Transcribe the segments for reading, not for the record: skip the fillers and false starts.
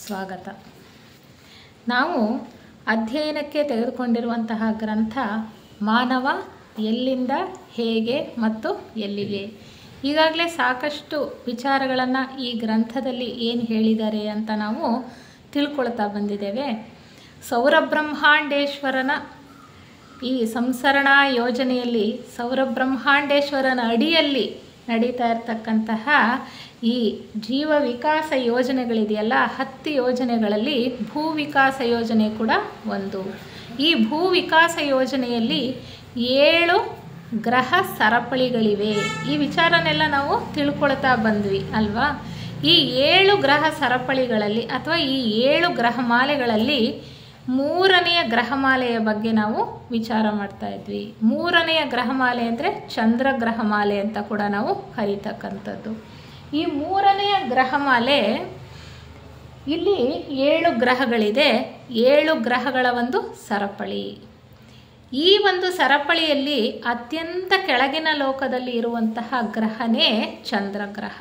ಸ್ವಾಗತ. ನಾವು ಅಧ್ಯಯನಕ್ಕೆ ತೆಗೆದುಕೊಂಡಿರುವಂತಹ ಗ್ರಂಥ ಮಾನವ ಎಲ್ಲಿಂದ ಹೇಗೆ ಮತ್ತು ಎಲ್ಲಿಗೆ. ಈಗಾಗಲೇ ಸಾಕಷ್ಟು ವಿಚಾರಗಳನ್ನು ಈ ಗ್ರಂಥದಲ್ಲಿ ಏನು ಹೇಳಿದ್ದಾರೆ ಅಂತ ನಾವು ತಿಳ್ಕೊಳ್ತಾ ಬಂದಿದ್ದೇವೆ. ಸೌರಬ್ರಹ್ಮಾಂಡೇಶ್ವರನ ಈ ಸಂಸರಣಾ ಯೋಜನೆಯಲ್ಲಿ ಸೌರಬ್ರಹ್ಮಾಂಡೇಶ್ವರನ ಅಡಿಯಲ್ಲಿ ನಡೀತಾ ಇರತಕ್ಕಂತಹ ಈ ಜೀವ ವಿಕಾಸ ಯೋಜನೆಗಳಿದೆಯಲ್ಲ, 10 ಯೋಜನೆಗಳಲ್ಲಿ ಭೂ ವಿಕಾಸ ಯೋಜನೆ ಕೂಡ ಒಂದು. ಈ ಭೂ ವಿಕಾಸ ಯೋಜನೆಯಲ್ಲಿ 7 ಗ್ರಹ ಸರಪಳಿಗಳಿವೆ. ಈ ವಿಚಾರನೆಲ್ಲ ನಾವು ತಿಳ್ಕೊಳ್ತಾ ಬಂದ್ವಿ ಅಲ್ವಾ. ಈ 7 ಗ್ರಹ ಸರಪಳಿಗಳಲ್ಲಿ ಅಥವಾ ಈ 7 ಗ್ರಹಮಾಲೆಗಳಲ್ಲಿ 3ನೆಯ ಗ್ರಹಮಾಲೆಯ ಬಗ್ಗೆ ನಾವು ವಿಚಾರ ಮಾಡ್ತಾ ಇದ್ವಿ. 3ನೆಯ ಗ್ರಹಮಾಲೆ ಅಂದರೆ ಚಂದ್ರ ಗ್ರಹಮಾಲೆ ಅಂತ ಕೂಡ ನಾವು ಕರೀತಕ್ಕಂಥದ್ದು. ಈ 3ನೆಯ ಗ್ರಹಮಾಲೆ ಇಲ್ಲಿ 7 ಗ್ರಹಗಳಿದೆ. 7 ಗ್ರಹಗಳ ಒಂದು ಸರಪಳಿ. ಈ ಒಂದು ಸರಪಳಿಯಲ್ಲಿ ಅತ್ಯಂತ ಕೆಳಗಿನ ಲೋಕದಲ್ಲಿ ಇರುವಂತಹ ಗ್ರಹನೇ ಚಂದ್ರಗ್ರಹ.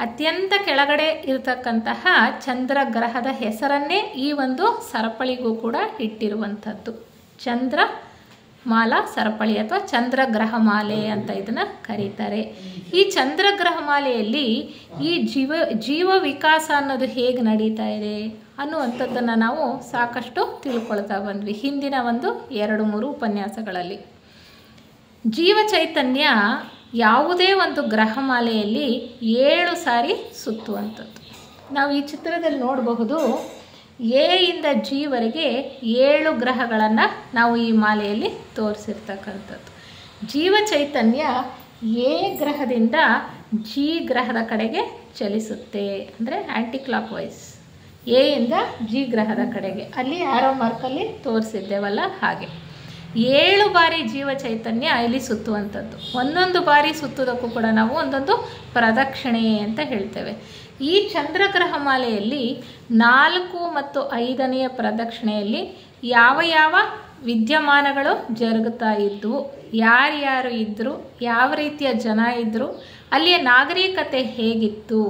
ಅತ್ಯಂತ ಕೆಳಗಡೆ ಇರತಕ್ಕಂತಹ ಚಂದ್ರಗ್ರಹದ ಹೆಸರನ್ನೇ ಈ ಒಂದು ಸರಪಳಿಗೂ ಕೂಡ ಇಟ್ಟಿರುವಂಥದ್ದು. ಚಂದ್ರಮಾಲಾ ಸರಪಳಿ ಅಥವಾ ಚಂದ್ರಗ್ರಹಮಾಲೆ ಅಂತ ಇದನ್ನು ಕರೀತಾರೆ. ಈ ಚಂದ್ರಗ್ರಹಮಾಲೆಯಲ್ಲಿ ಈ ಜೀವ ವಿಕಾಸ ಅನ್ನೋದು ಹೇಗೆ ನಡೀತಾ ಇದೆ ಅನ್ನುವಂಥದ್ದನ್ನು ನಾವು ಸಾಕಷ್ಟು ತಿಳ್ಕೊಳ್ತಾ ಬಂದ್ವಿ ಹಿಂದಿನ ಒಂದು 2-3 ಉಪನ್ಯಾಸಗಳಲ್ಲಿ. ಜೀವ ಚೈತನ್ಯ ಯಾವುದೇ ಒಂದು ಗ್ರಹಮಾಲೆಯಲ್ಲಿ 7 ಸಾರಿ ಸುತ್ತುವಂಥದ್ದು. ನಾವು ಈ ಚಿತ್ರದಲ್ಲಿ ನೋಡಬಹುದು. ಎ ಇಂದ ಜಿ ವರೆಗೆ 7 ಗ್ರಹಗಳನ್ನು ನಾವು ಈ ಮಾಲೆಯಲ್ಲಿ ತೋರಿಸಿರ್ತಕ್ಕಂಥದ್ದು. ಜೀವ ಚೈತನ್ಯ ಎ ಗ್ರಹದಿಂದ ಜಿ ಗ್ರಹದ ಕಡೆಗೆ ಚಲಿಸುತ್ತೆ, ಅಂದರೆ ಆ್ಯಂಟಿ ಕ್ಲಾಕ್ ವೈಸ್. ಎ ಇಂದ ಜಿ ಗ್ರಹದ ಕಡೆಗೆ ಅಲ್ಲಿ ಆರೋ ಮಾರ್ಕಲ್ಲಿ ತೋರಿಸಿದ್ದೇವಲ್ಲ ಹಾಗೆ 7 ಬಾರಿ ಜೀವ ಚೈತನ್ಯ ಇಲ್ಲಿ ಸುತ್ತುವಂಥದ್ದು. ಒಂದೊಂದು ಬಾರಿ ಸುತ್ತುವುದಕ್ಕೂ ಕೂಡ ನಾವು ಒಂದೊಂದು ಪ್ರದಕ್ಷಿಣೆ ಅಂತ ಹೇಳ್ತೇವೆ. ಈ ಚಂದ್ರಗ್ರಹ ಮಾಲೆಯಲ್ಲಿ 4 ಮತ್ತು 5ನೆಯ ಪ್ರದಕ್ಷಿಣೆಯಲ್ಲಿ ಯಾವ ಯಾವ ವಿದ್ಯಮಾನಗಳು ಜರುಗುತ್ತಾ ಇದ್ವು, ಯಾರ್ಯಾರು ಇದ್ದರು, ಯಾವ ರೀತಿಯ ಜನ ಇದ್ದರು, ಅಲ್ಲಿಯ ನಾಗರಿಕತೆ ಹೇಗಿತ್ತು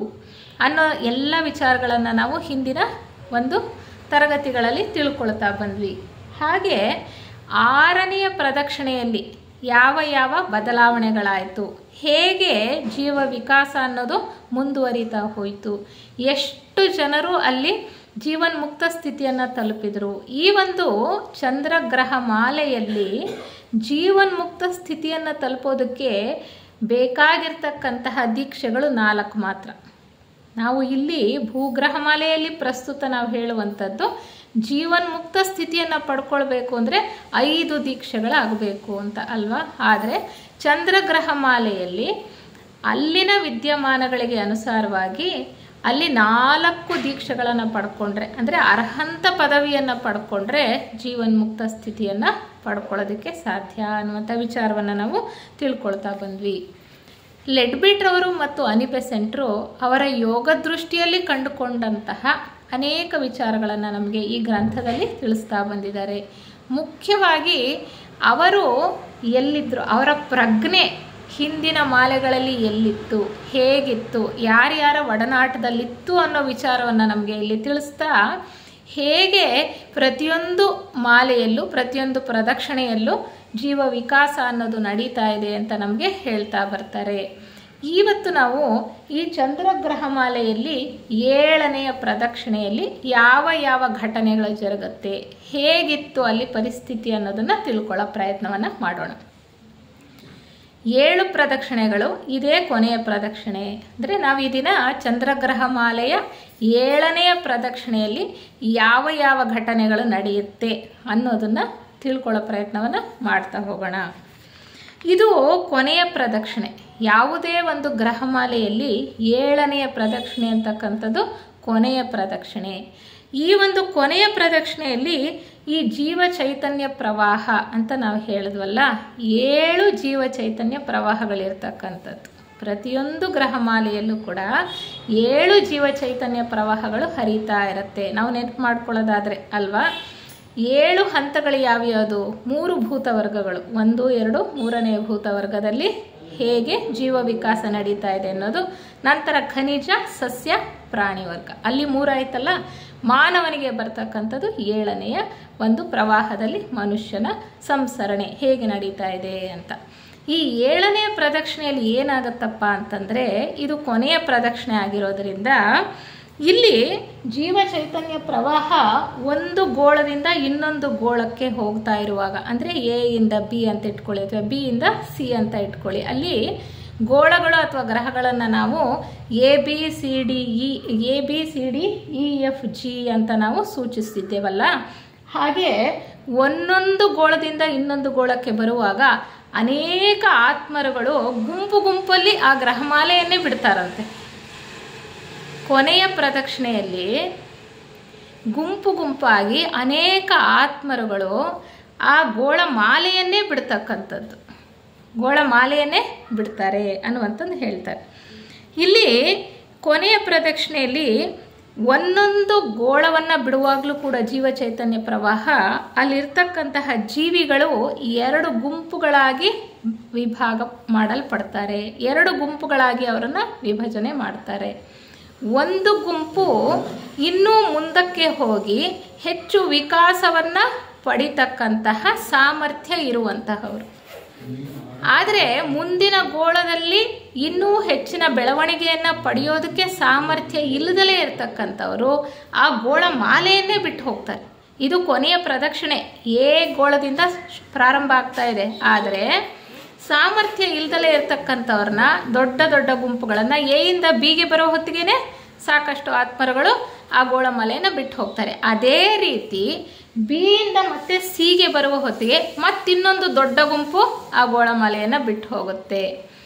ಅನ್ನೋ ಎಲ್ಲ ವಿಚಾರಗಳನ್ನು ನಾವು ಹಿಂದಿನ ಒಂದು ತರಗತಿಗಳಲ್ಲಿ ತಿಳ್ಕೊಳ್ತಾ ಬಂದ್ವಿ. ಹಾಗೆ 6ನೆಯ ಪ್ರದಕ್ಷಿಣೆಯಲ್ಲಿ ಯಾವ ಯಾವ ಬದಲಾವಣೆಗಳಾಯಿತು, ಹೇಗೆ ಜೀವ ವಿಕಾಸ ಅನ್ನೋದು ಮುಂದುವರಿತಾ ಹೋಯಿತು, ಎಷ್ಟು ಜನರು ಅಲ್ಲಿ ಜೀವನ್ಮುಕ್ತ ಸ್ಥಿತಿಯನ್ನು ತಲುಪಿದರು. ಈ ಒಂದು ಚಂದ್ರಗ್ರಹ ಮಾಲೆಯಲ್ಲಿ ಜೀವನ್ಮುಕ್ತ ಸ್ಥಿತಿಯನ್ನು ತಲುಪೋದಕ್ಕೆ ಬೇಕಾಗಿರ್ತಕ್ಕಂತಹ ದೀಕ್ಷೆಗಳು 4 ಮಾತ್ರ. ನಾವು ಇಲ್ಲಿ ಭೂಗ್ರಹ ಮಾಲೆಯಲ್ಲಿ ಪ್ರಸ್ತುತ ನಾವು ಹೇಳುವಂಥದ್ದು ಜೀವನ್ಮುಕ್ತ ಸ್ಥಿತಿಯನ್ನು ಪಡ್ಕೊಳ್ಬೇಕು ಅಂದರೆ 5 ದೀಕ್ಷೆಗಳಾಗಬೇಕು ಅಂತ ಅಲ್ವಾ. ಆದರೆ ಚಂದ್ರಗ್ರಹ ಮಾಲೆಯಲ್ಲಿ ಅಲ್ಲಿನ ವಿದ್ಯಮಾನಗಳಿಗೆ ಅನುಸಾರವಾಗಿ ಅಲ್ಲಿ 4 ದೀಕ್ಷೆಗಳನ್ನು ಪಡ್ಕೊಂಡ್ರೆ, ಅಂದರೆ ಅರ್ಹಂತ ಪದವಿಯನ್ನು ಪಡ್ಕೊಂಡ್ರೆ ಜೀವನ್ಮುಕ್ತ ಸ್ಥಿತಿಯನ್ನು ಪಡ್ಕೊಳ್ಳೋದಕ್ಕೆ ಸಾಧ್ಯ ಅನ್ನುವಂಥ ವಿಚಾರವನ್ನು ನಾವು ತಿಳ್ಕೊಳ್ತಾ ಬಂದ್ವಿ. ಲೆಡ್ಬಿಟ್ರವರು ಮತ್ತು ಅನಿ ಬೆಸೆಂಟ್ರು ಅವರ ಯೋಗ ದೃಷ್ಟಿಯಲ್ಲಿ ಕಂಡುಕೊಂಡಂತಹ ಅನೇಕ ವಿಚಾರಗಳನ್ನು ನಮಗೆ ಈ ಗ್ರಂಥದಲ್ಲಿ ತಿಳಿಸ್ತಾ ಬಂದಿದ್ದಾರೆ. ಮುಖ್ಯವಾಗಿ ಅವರು ಎಲ್ಲಿದ್ದರು, ಅವರ ಪ್ರಜ್ಞೆ ಹಿಂದಿನ ಮಾಲೆಗಳಲ್ಲಿ ಎಲ್ಲಿತ್ತು, ಹೇಗಿತ್ತು, ಯಾರ್ಯಾರ ಒಡನಾಟದಲ್ಲಿತ್ತು ಅನ್ನೋ ವಿಚಾರವನ್ನು ನಮಗೆ ಇಲ್ಲಿ ತಿಳಿಸ್ತಾ, ಹೇಗೆ ಪ್ರತಿಯೊಂದು ಮಾಲೆಯಲ್ಲೂ ಪ್ರತಿಯೊಂದು ಪ್ರದಕ್ಷಿಣೆಯಲ್ಲೂ ಜೀವ ವಿಕಾಸ ಅನ್ನೋದು ನಡೀತಾ ಇದೆ ಅಂತ ನಮಗೆ ಹೇಳ್ತಾ ಬರ್ತಾರೆ. ಇವತ್ತು ನಾವು ಈ ಚಂದ್ರಗ್ರಹ ಮಾಲೆಯಲ್ಲಿ 7ನೆಯ ಪ್ರದಕ್ಷಿಣೆಯಲ್ಲಿ ಯಾವ ಯಾವ ಘಟನೆಗಳು ಜರುಗುತ್ತೆ, ಹೇಗಿತ್ತು ಅಲ್ಲಿ ಪರಿಸ್ಥಿತಿ ಅನ್ನೋದನ್ನು ತಿಳ್ಕೊಳ್ಳೋ ಪ್ರಯತ್ನವನ್ನು ಮಾಡೋಣ. 7 ಪ್ರದಕ್ಷಿಣೆಗಳು, ಇದೇ ಕೊನೆಯ ಪ್ರದಕ್ಷಿಣೆ. ಅಂದರೆ ನಾವು ಈ ದಿನ ಚಂದ್ರಗ್ರಹ ಮಾಲೆಯ 7ನೆಯ ಪ್ರದಕ್ಷಿಣೆಯಲ್ಲಿ ಯಾವ ಯಾವ ಘಟನೆಗಳು ನಡೆಯುತ್ತೆ ಅನ್ನೋದನ್ನು ತಿಳ್ಕೊಳ್ಳೋ ಪ್ರಯತ್ನವನ್ನು ಮಾಡ್ತಾ ಹೋಗೋಣ. ಇದು ಕೊನೆಯ ಪ್ರದಕ್ಷಿಣೆ. ಯಾವುದೇ ಒಂದು ಗ್ರಹಮಾಲೆಯಲ್ಲಿ 7ನೆಯ ಪ್ರದಕ್ಷಿಣೆ ಅಂತಕ್ಕಂಥದ್ದು ಕೊನೆಯ ಪ್ರದಕ್ಷಿಣೆ. ಈ ಒಂದು ಕೊನೆಯ ಪ್ರದಕ್ಷಿಣೆಯಲ್ಲಿ ಈ ಜೀವ ಚೈತನ್ಯ ಪ್ರವಾಹ ಅಂತ ನಾವು ಹೇಳಿದ್ವಲ್ಲ, 7 ಜೀವ ಚೈತನ್ಯ ಪ್ರವಾಹಗಳಿರ್ತಕ್ಕಂಥದ್ದು. ಪ್ರತಿಯೊಂದು ಗ್ರಹಮಾಲೆಯಲ್ಲೂ ಕೂಡ 7 ಜೀವ ಚೈತನ್ಯ ಪ್ರವಾಹಗಳು ಹರಿತಾ ಇರುತ್ತೆ. ನಾವು ನೆನಪು ಮಾಡ್ಕೊಳ್ಳೋದಾದರೆ ಅಲ್ವಾ, 7 ಹಂತಗಳು ಯಾವ್ಯಾವುದು? 3 ಭೂತವರ್ಗಗಳು, 1, 2, 3ನೇ ಭೂತವರ್ಗದಲ್ಲಿ ಹೇಗೆ ಜೀವ ವಿಕಾಸ ನಡೀತಾ ಇದೆ ಅನ್ನೋದು. ನಂತರ ಖನಿಜ, ಸಸ್ಯ, ಪ್ರಾಣಿ ವರ್ಗ, ಅಲ್ಲಿ 3 ಆಯ್ತಲ್ಲ. ಮಾನವನಿಗೆ ಬರ್ತಕ್ಕಂಥದ್ದು 7ನೆಯ ಒಂದು ಪ್ರವಾಹದಲ್ಲಿ ಮನುಷ್ಯನ ಸಂಸರಣೆ ಹೇಗೆ ನಡೀತಾ ಇದೆ ಅಂತ. ಈ 7ನೆಯ ಪ್ರದಕ್ಷಿಣೆಯಲ್ಲಿ ಏನಾಗತ್ತಪ್ಪ ಅಂತಂದರೆ, ಇದು ಕೊನೆಯ ಪ್ರದಕ್ಷಿಣೆ ಆಗಿರೋದ್ರಿಂದ ಇಲ್ಲಿ ಜೀವ ಚೈತನ್ಯ ಪ್ರವಾಹ ಒಂದು ಗೋಳದಿಂದ ಇನ್ನೊಂದು ಗೋಳಕ್ಕೆ ಹೋಗ್ತಾ ಇರುವಾಗ, ಅಂದರೆ ಎ ಇಂದ ಬಿ ಅಂತ ಇಟ್ಕೊಳ್ಳಿ ಅಥವಾ ಬಿ ಇಂದ ಸಿ ಅಂತ ಇಟ್ಕೊಳ್ಳಿ. ಅಲ್ಲಿ ಗೋಳಗಳು ಅಥವಾ ಗ್ರಹಗಳನ್ನು ನಾವು A B C D E F G ಅಂತ ನಾವು ಸೂಚಿಸ್ತಿದ್ದೇವಲ್ಲ. ಹಾಗೆ ಒಂದೊಂದು ಗೋಳದಿಂದ ಇನ್ನೊಂದು ಗೋಳಕ್ಕೆ ಬರುವಾಗ ಅನೇಕ ಆತ್ಮರುಗಳು ಗುಂಪು ಗುಂಪಲ್ಲಿ ಆ ಗ್ರಹಮಾಲೆಯನ್ನೇ ಬಿಡ್ತಾರಂತೆ. ಕೊನೆಯ ಪ್ರದಕ್ಷಿಣೆಯಲ್ಲಿ ಗುಂಪು ಗುಂಪಾಗಿ ಅನೇಕ ಆತ್ಮರುಗಳು ಆ ಗೋಳ ಮಾಲೆಯನ್ನೇ ಬಿಡ್ತಕ್ಕಂಥದ್ದು, ಗೋಳ ಮಾಲೆಯನ್ನೇ ಬಿಡ್ತಾರೆ ಅನ್ನುವಂಥದ್ದು ಹೇಳ್ತಾರೆ. ಇಲ್ಲಿ ಕೊನೆಯ ಪ್ರದಕ್ಷಿಣೆಯಲ್ಲಿ ಒಂದೊಂದು ಗೋಳವನ್ನು ಬಿಡುವಾಗಲೂ ಕೂಡ ಜೀವ ಚೈತನ್ಯ ಪ್ರವಾಹ ಅಲ್ಲಿರ್ತಕ್ಕಂತಹ ಜೀವಿಗಳು 2 ಗುಂಪುಗಳಾಗಿ ವಿಭಾಗ ಮಾಡಲ್ಪಡ್ತಾರೆ. 2 ಗುಂಪುಗಳಾಗಿ ಅವರನ್ನು ವಿಭಜನೆ ಮಾಡ್ತಾರೆ. ಒಂದು ಗುಂಪು ಇನ್ನೂ ಮುಂದಕ್ಕೆ ಹೋಗಿ ಹೆಚ್ಚು ವಿಕಾಸವನ್ನು ಪಡಿತಕ್ಕಂತಹ ಸಾಮರ್ಥ್ಯ ಇರುವಂತಹವರು. ಆದರೆ ಮುಂದಿನ ಗೋಳದಲ್ಲಿ ಇನ್ನೂ ಹೆಚ್ಚಿನ ಬೆಳವಣಿಗೆಯನ್ನು ಪಡೆಯೋದಕ್ಕೆ ಸಾಮರ್ಥ್ಯ ಇಲ್ಲದಲೇ ಇರತಕ್ಕಂಥವರು ಆ ಗೋಳ ಮಾಲೆಯನ್ನೇ ಬಿಟ್ಟು ಹೋಗ್ತಾರೆ. ಇದು ಕೊನೆಯ ಪ್ರದಕ್ಷಿಣೆ, ಎ ಗೋಳದಿಂದ ಪ್ರಾರಂಭ ಆಗ್ತಾ ಇದೆ. ಆದರೆ ಸಾಮರ್ಥ್ಯ ಇಲ್ದಲೇ ಇರ್ತಕ್ಕಂಥವ್ರನ್ನ ದೊಡ್ಡ ದೊಡ್ಡ ಗುಂಪುಗಳನ್ನು ಎ ಇಂದ ಬಿಗೆ ಬರೋ ಹೊತ್ತಿಗೆ ಸಾಕಷ್ಟು ಆತ್ಮರುಗಳು ಆ ಗೋಳ ಮಾಲೆಯನ್ನು ಬಿಟ್ಟು ಹೋಗ್ತಾರೆ. ಅದೇ ರೀತಿ ಬಿ ಇಂದ ಮತ್ತೆ ಸಿಗೆ ಬರುವ ಹೊತ್ತಿಗೆ ಮತ್ತಿನ್ನೊಂದು ದೊಡ್ಡ ಗುಂಪು ಆ ಗೋಳ ಮಾಲೆಯನ್ನು ಬಿಟ್ಟು ಹೋಗುತ್ತೆ.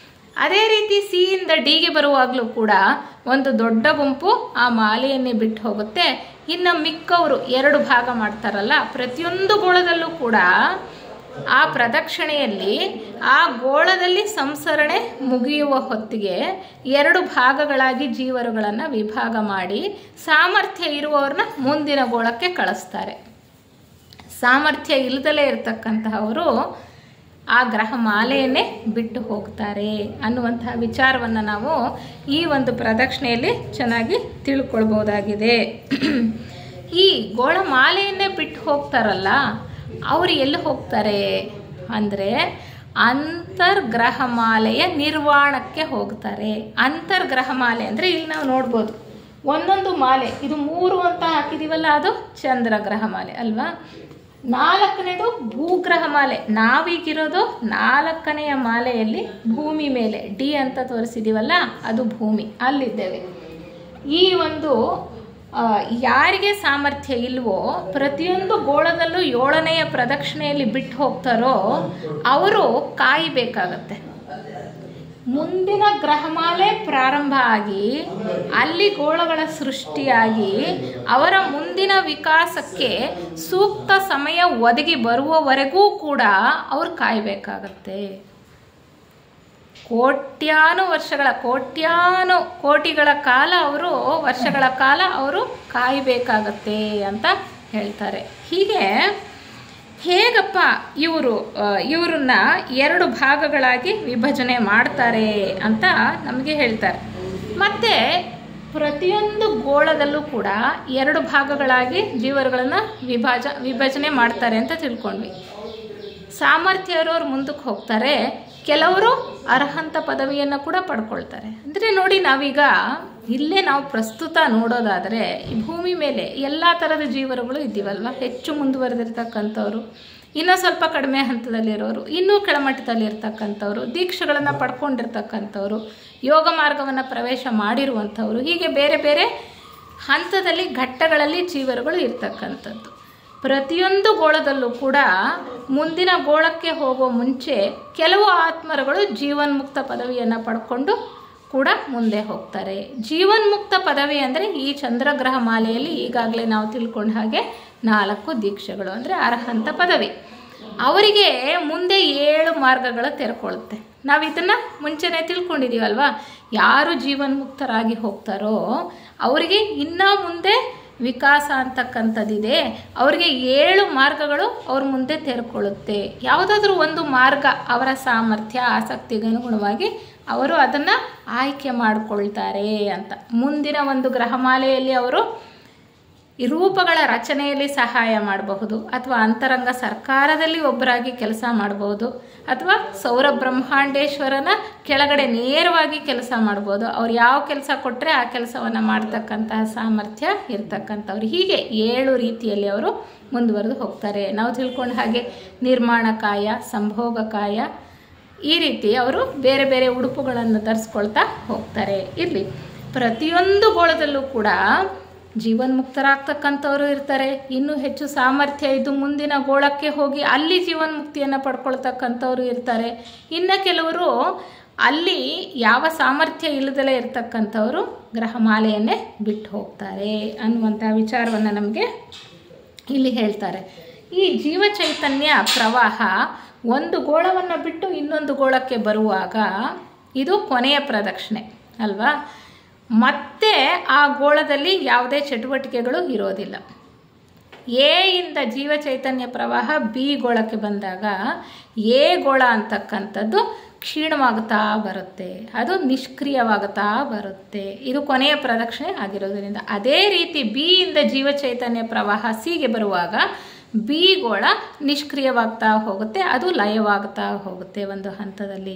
ಅದೇ ರೀತಿ ಸಿ ಇಂದ ಡಿಗೆ ಬರುವಾಗಲೂ ಕೂಡ ಒಂದು ದೊಡ್ಡ ಗುಂಪು ಆ ಮಾಲೆಯನ್ನೇ ಬಿಟ್ಟು ಹೋಗುತ್ತೆ. ಇನ್ನು ಮಿಕ್ಕವರು 2 ಭಾಗ ಮಾಡ್ತಾರಲ್ಲ, ಪ್ರತಿಯೊಂದು ಗೋಳದಲ್ಲೂ ಕೂಡ ಆ ಪ್ರದಕ್ಷಿಣೆಯಲ್ಲಿ ಆ ಗೋಳದಲ್ಲಿ ಸಂಸರಣೆ ಮುಗಿಯುವ ಹೊತ್ತಿಗೆ 2 ಭಾಗಗಳಾಗಿ ಜೀವರುಗಳನ್ನು ವಿಭಾಗ ಮಾಡಿ ಸಾಮರ್ಥ್ಯ ಇರುವವ್ರನ್ನ ಮುಂದಿನ ಗೋಳಕ್ಕೆ ಕಳಿಸ್ತಾರೆ. ಸಾಮರ್ಥ್ಯ ಇಲ್ಲದಲೇ ಇರತಕ್ಕಂತಹವರು ಆ ಗ್ರಹ ಮಾಲೆಯನ್ನೇ ಬಿಟ್ಟು ಹೋಗ್ತಾರೆ ಅನ್ನುವಂತಹ ವಿಚಾರವನ್ನು ನಾವು ಈ ಒಂದು ಪ್ರದಕ್ಷಿಣೆಯಲ್ಲಿ ಚೆನ್ನಾಗಿ ತಿಳ್ಕೊಳ್ಬೋದಾಗಿದೆ. ಈ ಗೋಳ ಮಾಲೆಯನ್ನೇ ಬಿಟ್ಟು ಹೋಗ್ತಾರಲ್ಲ, ಅವರು ಎಲ್ಲಿ ಹೋಗ್ತಾರೆ ಅಂದರೆ ಅಂತರ್ಗ್ರಹಮಾಲೆಯ ನಿರ್ವಾಣಕ್ಕೆ ಹೋಗ್ತಾರೆ. ಅಂತರ್ಗ್ರಹಮಾಲೆ ಅಂದರೆ ಇಲ್ಲಿ ನಾವು ನೋಡ್ಬೋದು ಒಂದೊಂದು ಮಾಲೆ, ಇದು 3 ಅಂತ ಹಾಕಿದೀವಲ್ಲ, ಅದು ಚಂದ್ರಗ್ರಹಮಾಲೆ ಅಲ್ವಾ. 4ನೇದು ಭೂಗ್ರಹ ಮಾಲೆ, ನಾವೀಗಿರೋದು 4ನೆಯ ಮಾಲೆಯಲ್ಲಿ ಭೂಮಿ ಮೇಲೆ ಡಿ ಅಂತ ತೋರಿಸಿದೀವಲ್ಲ, ಅದು ಭೂಮಿ, ಅಲ್ಲಿದ್ದೇವೆ. ಈ ಒಂದು ಯಾರಿಗೆ ಸಾಮರ್ಥ್ಯ ಇಲ್ವೋ, ಪ್ರತಿಯೊಂದು ಗೋಳದಲ್ಲೂ 7ನೆಯ ಪ್ರದಕ್ಷಿಣೆಯಲ್ಲಿ ಬಿಟ್ಟು ಹೋಗ್ತಾರೋ ಅವರು ಕಾಯಬೇಕಾಗತ್ತೆ. ಮುಂದಿನ ಗ್ರಹಮಾಲೆ ಪ್ರಾರಂಭ ಆಗಿ ಅಲ್ಲಿ ಗೋಳಗಳ ಸೃಷ್ಟಿಯಾಗಿ ಅವರ ಮುಂದಿನ ವಿಕಾಸಕ್ಕೆ ಸೂಕ್ತ ಸಮಯ ಒದಗಿ ಬರುವವರೆಗೂ ಕೂಡ ಅವರು ಕಾಯಬೇಕಾಗತ್ತೆ. ಕೋಟ್ಯಾನು ವರ್ಷಗಳ ಕೋಟಿಗಳ ಕಾಲ ಅವರು, ವರ್ಷಗಳ ಕಾಲ ಅವರು ಕಾಯಬೇಕಾಗತ್ತೆ ಅಂತ ಹೇಳ್ತಾರೆ. ಹೀಗೆ ಹೇಗಪ್ಪ ಇವರನ್ನ 2 ಭಾಗಗಳಾಗಿ ವಿಭಜನೆ ಮಾಡ್ತಾರೆ ಅಂತ ನಮಗೆ ಹೇಳ್ತಾರೆ. ಮತ್ತು ಪ್ರತಿಯೊಂದು ಗೋಳದಲ್ಲೂ ಕೂಡ 2 ಭಾಗಗಳಾಗಿ ಜೀವರುಗಳನ್ನು ವಿಭಜನೆ ಮಾಡ್ತಾರೆ ಅಂತ ತಿಳ್ಕೊಂಡ್ವಿ. ಸಾಮರ್ಥ್ಯ ಇರೋರು ಮುಂದಕ್ಕೆ ಹೋಗ್ತಾರೆ, ಕೆಲವರು ಅರ್ಹಂತ ಪದವಿಯನ್ನು ಕೂಡ ಪಡ್ಕೊಳ್ತಾರೆ. ಅಂದರೆ ನೋಡಿ, ನಾವೀಗ ಇಲ್ಲೇ ನಾವು ಪ್ರಸ್ತುತ ನೋಡೋದಾದರೆ ಈ ಭೂಮಿ ಮೇಲೆ ಎಲ್ಲ ಥರದ ಜೀವರುಗಳು ಇದ್ದೀವಲ್ವ. ಹೆಚ್ಚು ಮುಂದುವರೆದಿರ್ತಕ್ಕಂಥವ್ರು, ಇನ್ನೂ ಸ್ವಲ್ಪ ಕಡಿಮೆ ಹಂತದಲ್ಲಿರೋರು, ಇನ್ನೂ ಕೆಳಮಟ್ಟದಲ್ಲಿರ್ತಕ್ಕಂಥವ್ರು, ದೀಕ್ಷೆಗಳನ್ನು ಪಡ್ಕೊಂಡಿರ್ತಕ್ಕಂಥವ್ರು, ಯೋಗ ಮಾರ್ಗವನ್ನು ಪ್ರವೇಶ ಮಾಡಿರುವಂಥವ್ರು, ಹೀಗೆ ಬೇರೆ ಬೇರೆ ಹಂತದಲ್ಲಿ ಘಟ್ಟಗಳಲ್ಲಿ ಜೀವರುಗಳು ಇರ್ತಕ್ಕಂಥದ್ದು. ಪ್ರತಿಯೊಂದು ಗೋಳದಲ್ಲೂ ಕೂಡ ಮುಂದಿನ ಗೋಳಕ್ಕೆ ಹೋಗೋ ಮುಂಚೆ ಕೆಲವು ಆತ್ಮರುಗಳು ಜೀವನ್ಮುಕ್ತ ಪದವಿಯನ್ನು ಪಡ್ಕೊಂಡು ಕೂಡ ಮುಂದೆ ಹೋಗ್ತಾರೆ. ಜೀವನ್ಮುಕ್ತ ಪದವಿ ಅಂದರೆ ಈ ಚಂದ್ರಗ್ರಹ ಮಾಲೆಯಲ್ಲಿ ಈಗಾಗಲೇ ನಾವು ತಿಳ್ಕೊಂಡ ಹಾಗೆ 4 ದೀಕ್ಷೆಗಳು ಅಂದರೆ ಅರ್ಹಂತ ಪದವಿ. ಅವರಿಗೆ ಮುಂದೆ 7 ಮಾರ್ಗಗಳು ತೆರೆಕೊಳ್ಳುತ್ತೆ. ನಾವು ಇದನ್ನು ಮುಂಚೆನೇ ತಿಳ್ಕೊಂಡಿದ್ದೀವಲ್ವ. ಯಾರು ಜೀವನ್ಮುಕ್ತರಾಗಿ ಹೋಗ್ತಾರೋ ಅವರಿಗೆ ಇನ್ನೂ ಮುಂದೆ ವಿಕಾಸ ಅಂತಕ್ಕಂಥದ್ದಿದೆ, ಅವರಿಗೆ 7 ಮಾರ್ಗಗಳು ಅವ್ರ ಮುಂದೆ ತೆರೆಕೊಳ್ಳುತ್ತೆ. ಯಾವುದಾದ್ರೂ ಒಂದು ಮಾರ್ಗ ಅವರ ಸಾಮರ್ಥ್ಯ ಆಸಕ್ತಿಗೆ ಅನುಗುಣವಾಗಿ ಅವರು ಅದನ್ನು ಆಯ್ಕೆ ಮಾಡಿಕೊಳ್ತಾರೆ ಅಂತ. ಮುಂದಿನ ಒಂದು ಗ್ರಹಮಾಲೆಯಲ್ಲಿ ಅವರು ಈ ರೂಪಗಳ ರಚನೆಯಲ್ಲಿ ಸಹಾಯ ಮಾಡಬಹುದು, ಅಥವಾ ಅಂತರಂಗ ಸರ್ಕಾರದಲ್ಲಿ ಒಬ್ಬರಾಗಿ ಕೆಲಸ ಮಾಡಬಹುದು, ಅಥವಾ ಸೌರ ಬ್ರಹ್ಮಾಂಡೇಶ್ವರನ ಕೆಳಗಡೆ ನೇರವಾಗಿ ಕೆಲಸ ಮಾಡ್ಬೋದು. ಅವ್ರು ಯಾವ ಕೆಲಸ ಕೊಟ್ಟರೆ ಆ ಕೆಲಸವನ್ನು ಮಾಡ್ತಕ್ಕಂತಹ ಸಾಮರ್ಥ್ಯ ಇರ್ತಕ್ಕಂಥವ್ರು. ಹೀಗೆ 7 ರೀತಿಯಲ್ಲಿ ಅವರು ಮುಂದುವರೆದು ಹೋಗ್ತಾರೆ. ನಾವು ತಿಳ್ಕೊಂಡ ಹಾಗೆ ನಿರ್ಮಾಣಕಾಯ, ಸಂಭೋಗಕಾಯ, ಈ ರೀತಿ ಅವರು ಬೇರೆ ಬೇರೆ ಉಡುಪುಗಳನ್ನು ಧರಿಸ್ಕೊಳ್ತಾ ಹೋಗ್ತಾರೆ. ಇರಲಿ, ಪ್ರತಿಯೊಂದು ಗೋಳದಲ್ಲೂ ಕೂಡ ಜೀವನ್ಮುಕ್ತರಾಗ್ತಕ್ಕಂಥವರು ಇರ್ತಾರೆ. ಇನ್ನೂ ಹೆಚ್ಚು ಸಾಮರ್ಥ್ಯ ಇದ್ದು ಮುಂದಿನ ಗೋಳಕ್ಕೆ ಹೋಗಿ ಅಲ್ಲಿ ಜೀವನ್ಮುಕ್ತಿಯನ್ನು ಪಡ್ಕೊಳ್ತಕ್ಕಂಥವ್ರು ಇರ್ತಾರೆ. ಇನ್ನು ಕೆಲವರು ಅಲ್ಲಿ ಯಾವ ಸಾಮರ್ಥ್ಯ ಇಲ್ಲದಲೇ ಇರ್ತಕ್ಕಂಥವರು ಗ್ರಹಮಾಲೆಯನ್ನೇ ಬಿಟ್ಟು ಹೋಗ್ತಾರೆ ಅನ್ನುವಂಥ ವಿಚಾರವನ್ನು ನಮಗೆ ಇಲ್ಲಿ ಹೇಳ್ತಾರೆ. ಈ ಜೀವ ಚೈತನ್ಯ ಪ್ರವಾಹ ಒಂದು ಗೋಳವನ್ನು ಬಿಟ್ಟು ಇನ್ನೊಂದು ಗೋಳಕ್ಕೆ ಬರುವಾಗ ಇದು ಕೊನೆಯ ಪ್ರದಕ್ಷಿಣೆ ಅಲ್ವಾ. ಮತ್ತೆ ಆ ಗೋಳದಲ್ಲಿ ಯಾವುದೇ ಚಟುವಟಿಕೆಗಳು ಇರೋದಿಲ್ಲ. ಎ ಇಂದ ಜೀವ ಚೈತನ್ಯ ಪ್ರವಾಹ ಬಿ ಗೋಳಕ್ಕೆ ಬಂದಾಗ ಎ ಗೋಳ ಅಂತಕ್ಕಂಥದ್ದು ಕ್ಷೀಣವಾಗುತ್ತಾ ಬರುತ್ತೆ, ಅದು ನಿಷ್ಕ್ರಿಯವಾಗುತ್ತಾ ಬರುತ್ತೆ. ಇದು ಕೊನೆಯ ಪ್ರದಕ್ಷಿಣೆ ಆಗಿರೋದ್ರಿಂದ ಅದೇ ರೀತಿ ಬಿ ಇಂದ ಜೀವ ಚೈತನ್ಯ ಪ್ರವಾಹ ಸಿಗೆ ಬರುವಾಗ ಬಿ ಗೋಳ ನಿಷ್ಕ್ರಿಯವಾಗ್ತಾ ಹೋಗುತ್ತೆ, ಅದು ಲಯವಾಗ್ತಾ ಹೋಗುತ್ತೆ ಒಂದು ಹಂತದಲ್ಲಿ.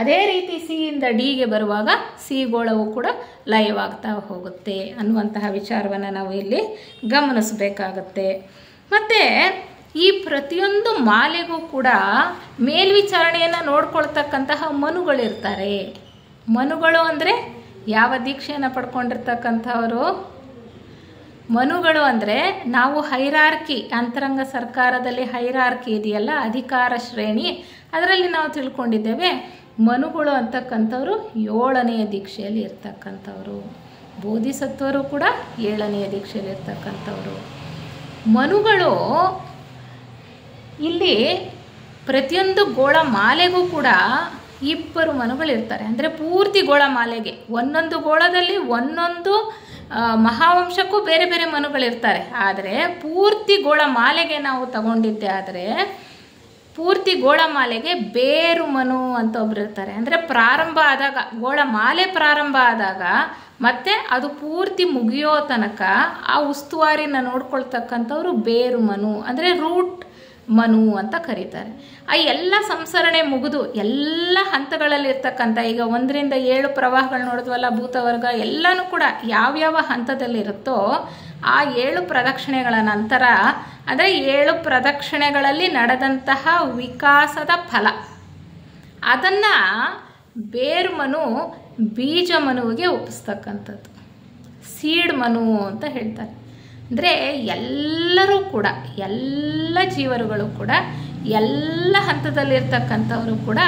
ಅದೇ ರೀತಿ ಸಿ ಇಂದ ಡಿಗೆ ಬರುವಾಗ ಸಿ ಗೋಳವು ಕೂಡ ಲಯವಾಗ್ತಾ ಹೋಗುತ್ತೆ ಅನ್ನುವಂತಹ ವಿಚಾರವನ್ನು ನಾವು ಇಲ್ಲಿ ಗಮನಿಸಬೇಕಾಗತ್ತೆ. ಮತ್ತು ಈ ಪ್ರತಿಯೊಂದು ಮಾಲೆಗೂ ಕೂಡ ಮೇಲ್ವಿಚಾರಣೆಯನ್ನು ನೋಡ್ಕೊಳ್ತಕ್ಕಂತಹ ಮನುಗಳಿರ್ತಾರೆ. ಮನುಗಳು ಅಂದರೆ ಯಾವ ದೀಕ್ಷೆಯನ್ನು ಪಡ್ಕೊಂಡಿರ್ತಕ್ಕಂಥವರು? ಮನುಗಳು ಅಂದರೆ ನಾವು ಹೈರಾರ್ಕಿ, ಅಂತರಂಗ ಸರ್ಕಾರದಲ್ಲಿ ಹೈರಾರ್ಕಿ ಇದೆಯಲ್ಲ, ಅಧಿಕಾರ ಶ್ರೇಣಿ, ಅದರಲ್ಲಿ ನಾವು ತಿಳ್ಕೊಂಡಿದ್ದೇವೆ ಮನುಗಳು ಅಂತಕ್ಕಂಥವ್ರು 7ನೆಯ ದೀಕ್ಷೆಯಲ್ಲಿ ಇರ್ತಕ್ಕಂಥವ್ರು. ಬೋಧಿಸತ್ವರು ಕೂಡ 7ನೆಯ ದೀಕ್ಷೆಯಲ್ಲಿ ಇರ್ತಕ್ಕಂಥವ್ರು. ಮನುಗಳು ಇಲ್ಲಿ ಪ್ರತಿಯೊಂದು ಗೋಳ ಮಾಲೆಗೂ ಕೂಡ 2 ಮನುಗಳಿರ್ತಾರೆ. ಅಂದರೆ ಪೂರ್ತಿ ಗೋಳ ಮಾಲೆಗೆ ಒಂದೊಂದು ಗೋಳದಲ್ಲಿ ಒಂದೊಂದು ಮಹಾವಂಶಕ್ಕೂ ಬೇರೆ ಬೇರೆ ಮನುಗಳಿರ್ತಾರೆ. ಆದರೆ ಪೂರ್ತಿ ಗೋಳ ಮಾಲೆಗೆ ನಾವು ತಗೊಂಡಿದ್ದೆ ಆದರೆ ಪೂರ್ತಿ ಗೋಳ ಮಾಲೆಗೆ ಬೇರು ಮನು ಅಂತ ಒಬ್ರು ಇರ್ತಾರೆ. ಅಂದರೆ ಪ್ರಾರಂಭ ಆದಾಗ, ಗೋಳ ಮಾಲೆ ಪ್ರಾರಂಭ ಆದಾಗ ಮತ್ತು ಅದು ಪೂರ್ತಿ ಮುಗಿಯೋ ತನಕ ಆ ಉಸ್ತುವಾರಿನ ನೋಡ್ಕೊಳ್ತಕ್ಕಂಥವ್ರು ಬೇರು ಮನು, ಅಂದರೆ ರೂಟ್ ಮನು ಅಂತ ಕರೀತಾರೆ. ಆ ಎಲ್ಲ ಸಂಸರಣೆ ಮುಗಿದು ಎಲ್ಲ ಹಂತಗಳಲ್ಲಿ ಇರ್ತಕ್ಕಂಥ, ಈಗ 1ರಿಂದ 7 ಪ್ರವಾಹಗಳು ನೋಡಿದ್ವಲ್ಲ, ಭೂತವರ್ಗ ಎಲ್ಲನೂ ಕೂಡ ಯಾವ್ಯಾವ ಹಂತದಲ್ಲಿರುತ್ತೋ ಆ 7 ಪ್ರದಕ್ಷಿಣೆಗಳ ನಂತರ, ಅಂದರೆ 7 ಪ್ರದಕ್ಷಿಣೆಗಳಲ್ಲಿ ನಡೆದಂತಹ ವಿಕಾಸದ ಫಲ, ಅದನ್ನು ಬೇರು ಮನು ಬೀಜ ಮನುವಿಗೆ ಒಪ್ಪಿಸ್ತಕ್ಕಂಥದ್ದು, ಸೀಡ್ ಮನು ಅಂತ ಹೇಳ್ತಾರೆ. ಅಂದರೆ ಎಲ್ಲರೂ ಕೂಡ, ಎಲ್ಲ ಜೀವರುಗಳು ಕೂಡ, ಎಲ್ಲ ಹಂತದಲ್ಲಿರ್ತಕ್ಕಂಥವರು ಕೂಡ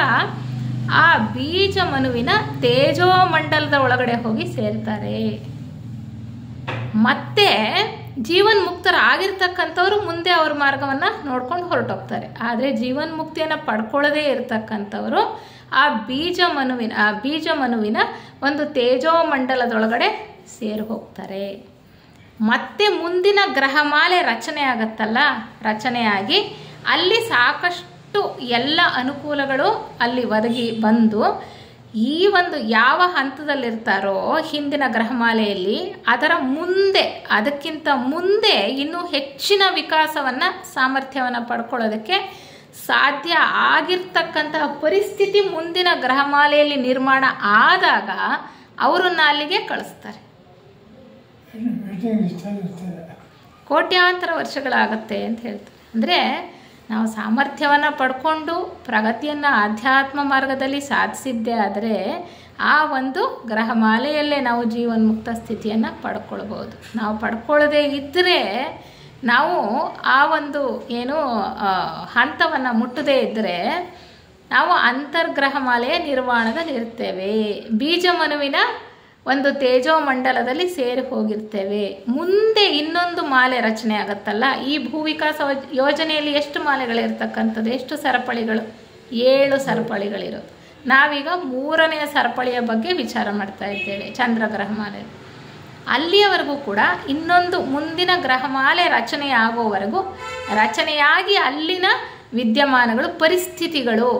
ಆ ಬೀಜ ಮನುವಿನ ತೇಜೋಮಂಡಲದ ಒಳಗಡೆ ಹೋಗಿ ಸೇರ್ತಾರೆ. ಮತ್ತೆ ಜೀವನ್ಮುಕ್ತರಾಗಿರ್ತಕ್ಕಂಥವ್ರು ಮುಂದೆ ಅವ್ರ ಮಾರ್ಗವನ್ನು ನೋಡ್ಕೊಂಡು ಹೊರಟೋಗ್ತಾರೆ. ಆದರೆ ಜೀವನ್ಮುಕ್ತಿಯನ್ನು ಪಡ್ಕೊಳ್ಳದೇ ಇರತಕ್ಕಂಥವರು ಆ ಬೀಜ ಮನುವಿನ ಒಂದು ತೇಜೋಮಂಡಲದೊಳಗಡೆ ಸೇರಿ ಹೋಗ್ತಾರೆ. ಮತ್ತೆ ಮುಂದಿನ ಗ್ರಹಮಾಲೆ ರಚನೆ ಆಗತ್ತಲ್ಲ, ರಚನೆಯಾಗಿ ಅಲ್ಲಿ ಸಾಕಷ್ಟು ಎಲ್ಲ ಅನುಕೂಲಗಳು ಅಲ್ಲಿ ಒದಗಿ ಬಂದು ಈ ಒಂದು ಯಾವ ಹಂತದಲ್ಲಿರ್ತಾರೋ ಹಿಂದಿನ ಗ್ರಹಮಾಲೆಯಲ್ಲಿ, ಅದರ ಮುಂದೆ, ಅದಕ್ಕಿಂತ ಮುಂದೆ ಇನ್ನೂ ಹೆಚ್ಚಿನ ವಿಕಾಸವನ್ನು, ಸಾಮರ್ಥ್ಯವನ್ನು ಪಡ್ಕೊಳ್ಳೋದಕ್ಕೆ ಸಾಧ್ಯ ಆಗಿರ್ತಕ್ಕಂತಹ ಪರಿಸ್ಥಿತಿ ಮುಂದಿನ ಗ್ರಹಮಾಲೆಯಲ್ಲಿ ನಿರ್ಮಾಣ ಆದಾಗ ಅವರನ್ನು ಅಲ್ಲಿಗೆ ಕಳಿಸ್ತಾರೆ. ಕೋಟ್ಯಾಂತರ ವರ್ಷಗಳಾಗತ್ತೆ ಅಂತ ಹೇಳ್ತಾರೆ. ಅಂದರೆ ನಾವು ಸಾಮರ್ಥ್ಯವನ್ನು ಪಡ್ಕೊಂಡು ಪ್ರಗತಿಯನ್ನು ಆಧ್ಯಾತ್ಮ ಮಾರ್ಗದಲ್ಲಿ ಸಾಧಿಸಿದ್ದೇ ಆದರೆ ಆ ಒಂದು ಗ್ರಹಮಾಲೆಯಲ್ಲೇ ನಾವು ಜೀವನ್ಮುಕ್ತ ಸ್ಥಿತಿಯನ್ನು ಪಡ್ಕೊಳ್ಬೋದು. ನಾವು ಪಡ್ಕೊಳ್ಳದೇ ಇದ್ದರೆ, ನಾವು ಆ ಒಂದು ಏನು ಹಂತವನ್ನು ಮುಟ್ಟದೇ ಇದ್ದರೆ ನಾವು ಅಂತರ್ಗ್ರಹಮಾಲೆಯ ನಿರ್ವಾಣದಲ್ಲಿ ಇರ್ತೇವೆ. ಬೀಜ ಮನುವಿನ ಒಂದು ತೇಜೋಮಂಡಲದಲ್ಲಿ ಸೇರಿ ಹೋಗಿರ್ತೇವೆ. ಮುಂದೆ ಇನ್ನೊಂದು ಮಾಲೆ ರಚನೆ ಆಗುತ್ತಲ್ಲ, ಈ ಭೂವಿಕಾಸ ಯೋಜನೆಯಲ್ಲಿ ಎಷ್ಟು ಮಾಲೆಗಳಿರ್ತಕ್ಕಂಥದ್ದು, ಎಷ್ಟು ಸರಪಳಿಗಳು? 7 ಸರಪಳಿಗಳಿರೋದು. ನಾವೀಗ 3ನೆಯ ಸರಪಳಿಯ ಬಗ್ಗೆ ವಿಚಾರ ಮಾಡ್ತಾ ಇದ್ದೇವೆ, ಚಂದ್ರಗ್ರಹ ಮಾಲೆ. ಅಲ್ಲಿಯವರೆಗೂ ಕೂಡ ಇನ್ನೊಂದು ಮುಂದಿನ ಗ್ರಹಮಾಲೆ ರಚನೆಯಾಗಿ ಅಲ್ಲಿನ ವಿದ್ಯಮಾನಗಳು, ಪರಿಸ್ಥಿತಿಗಳು,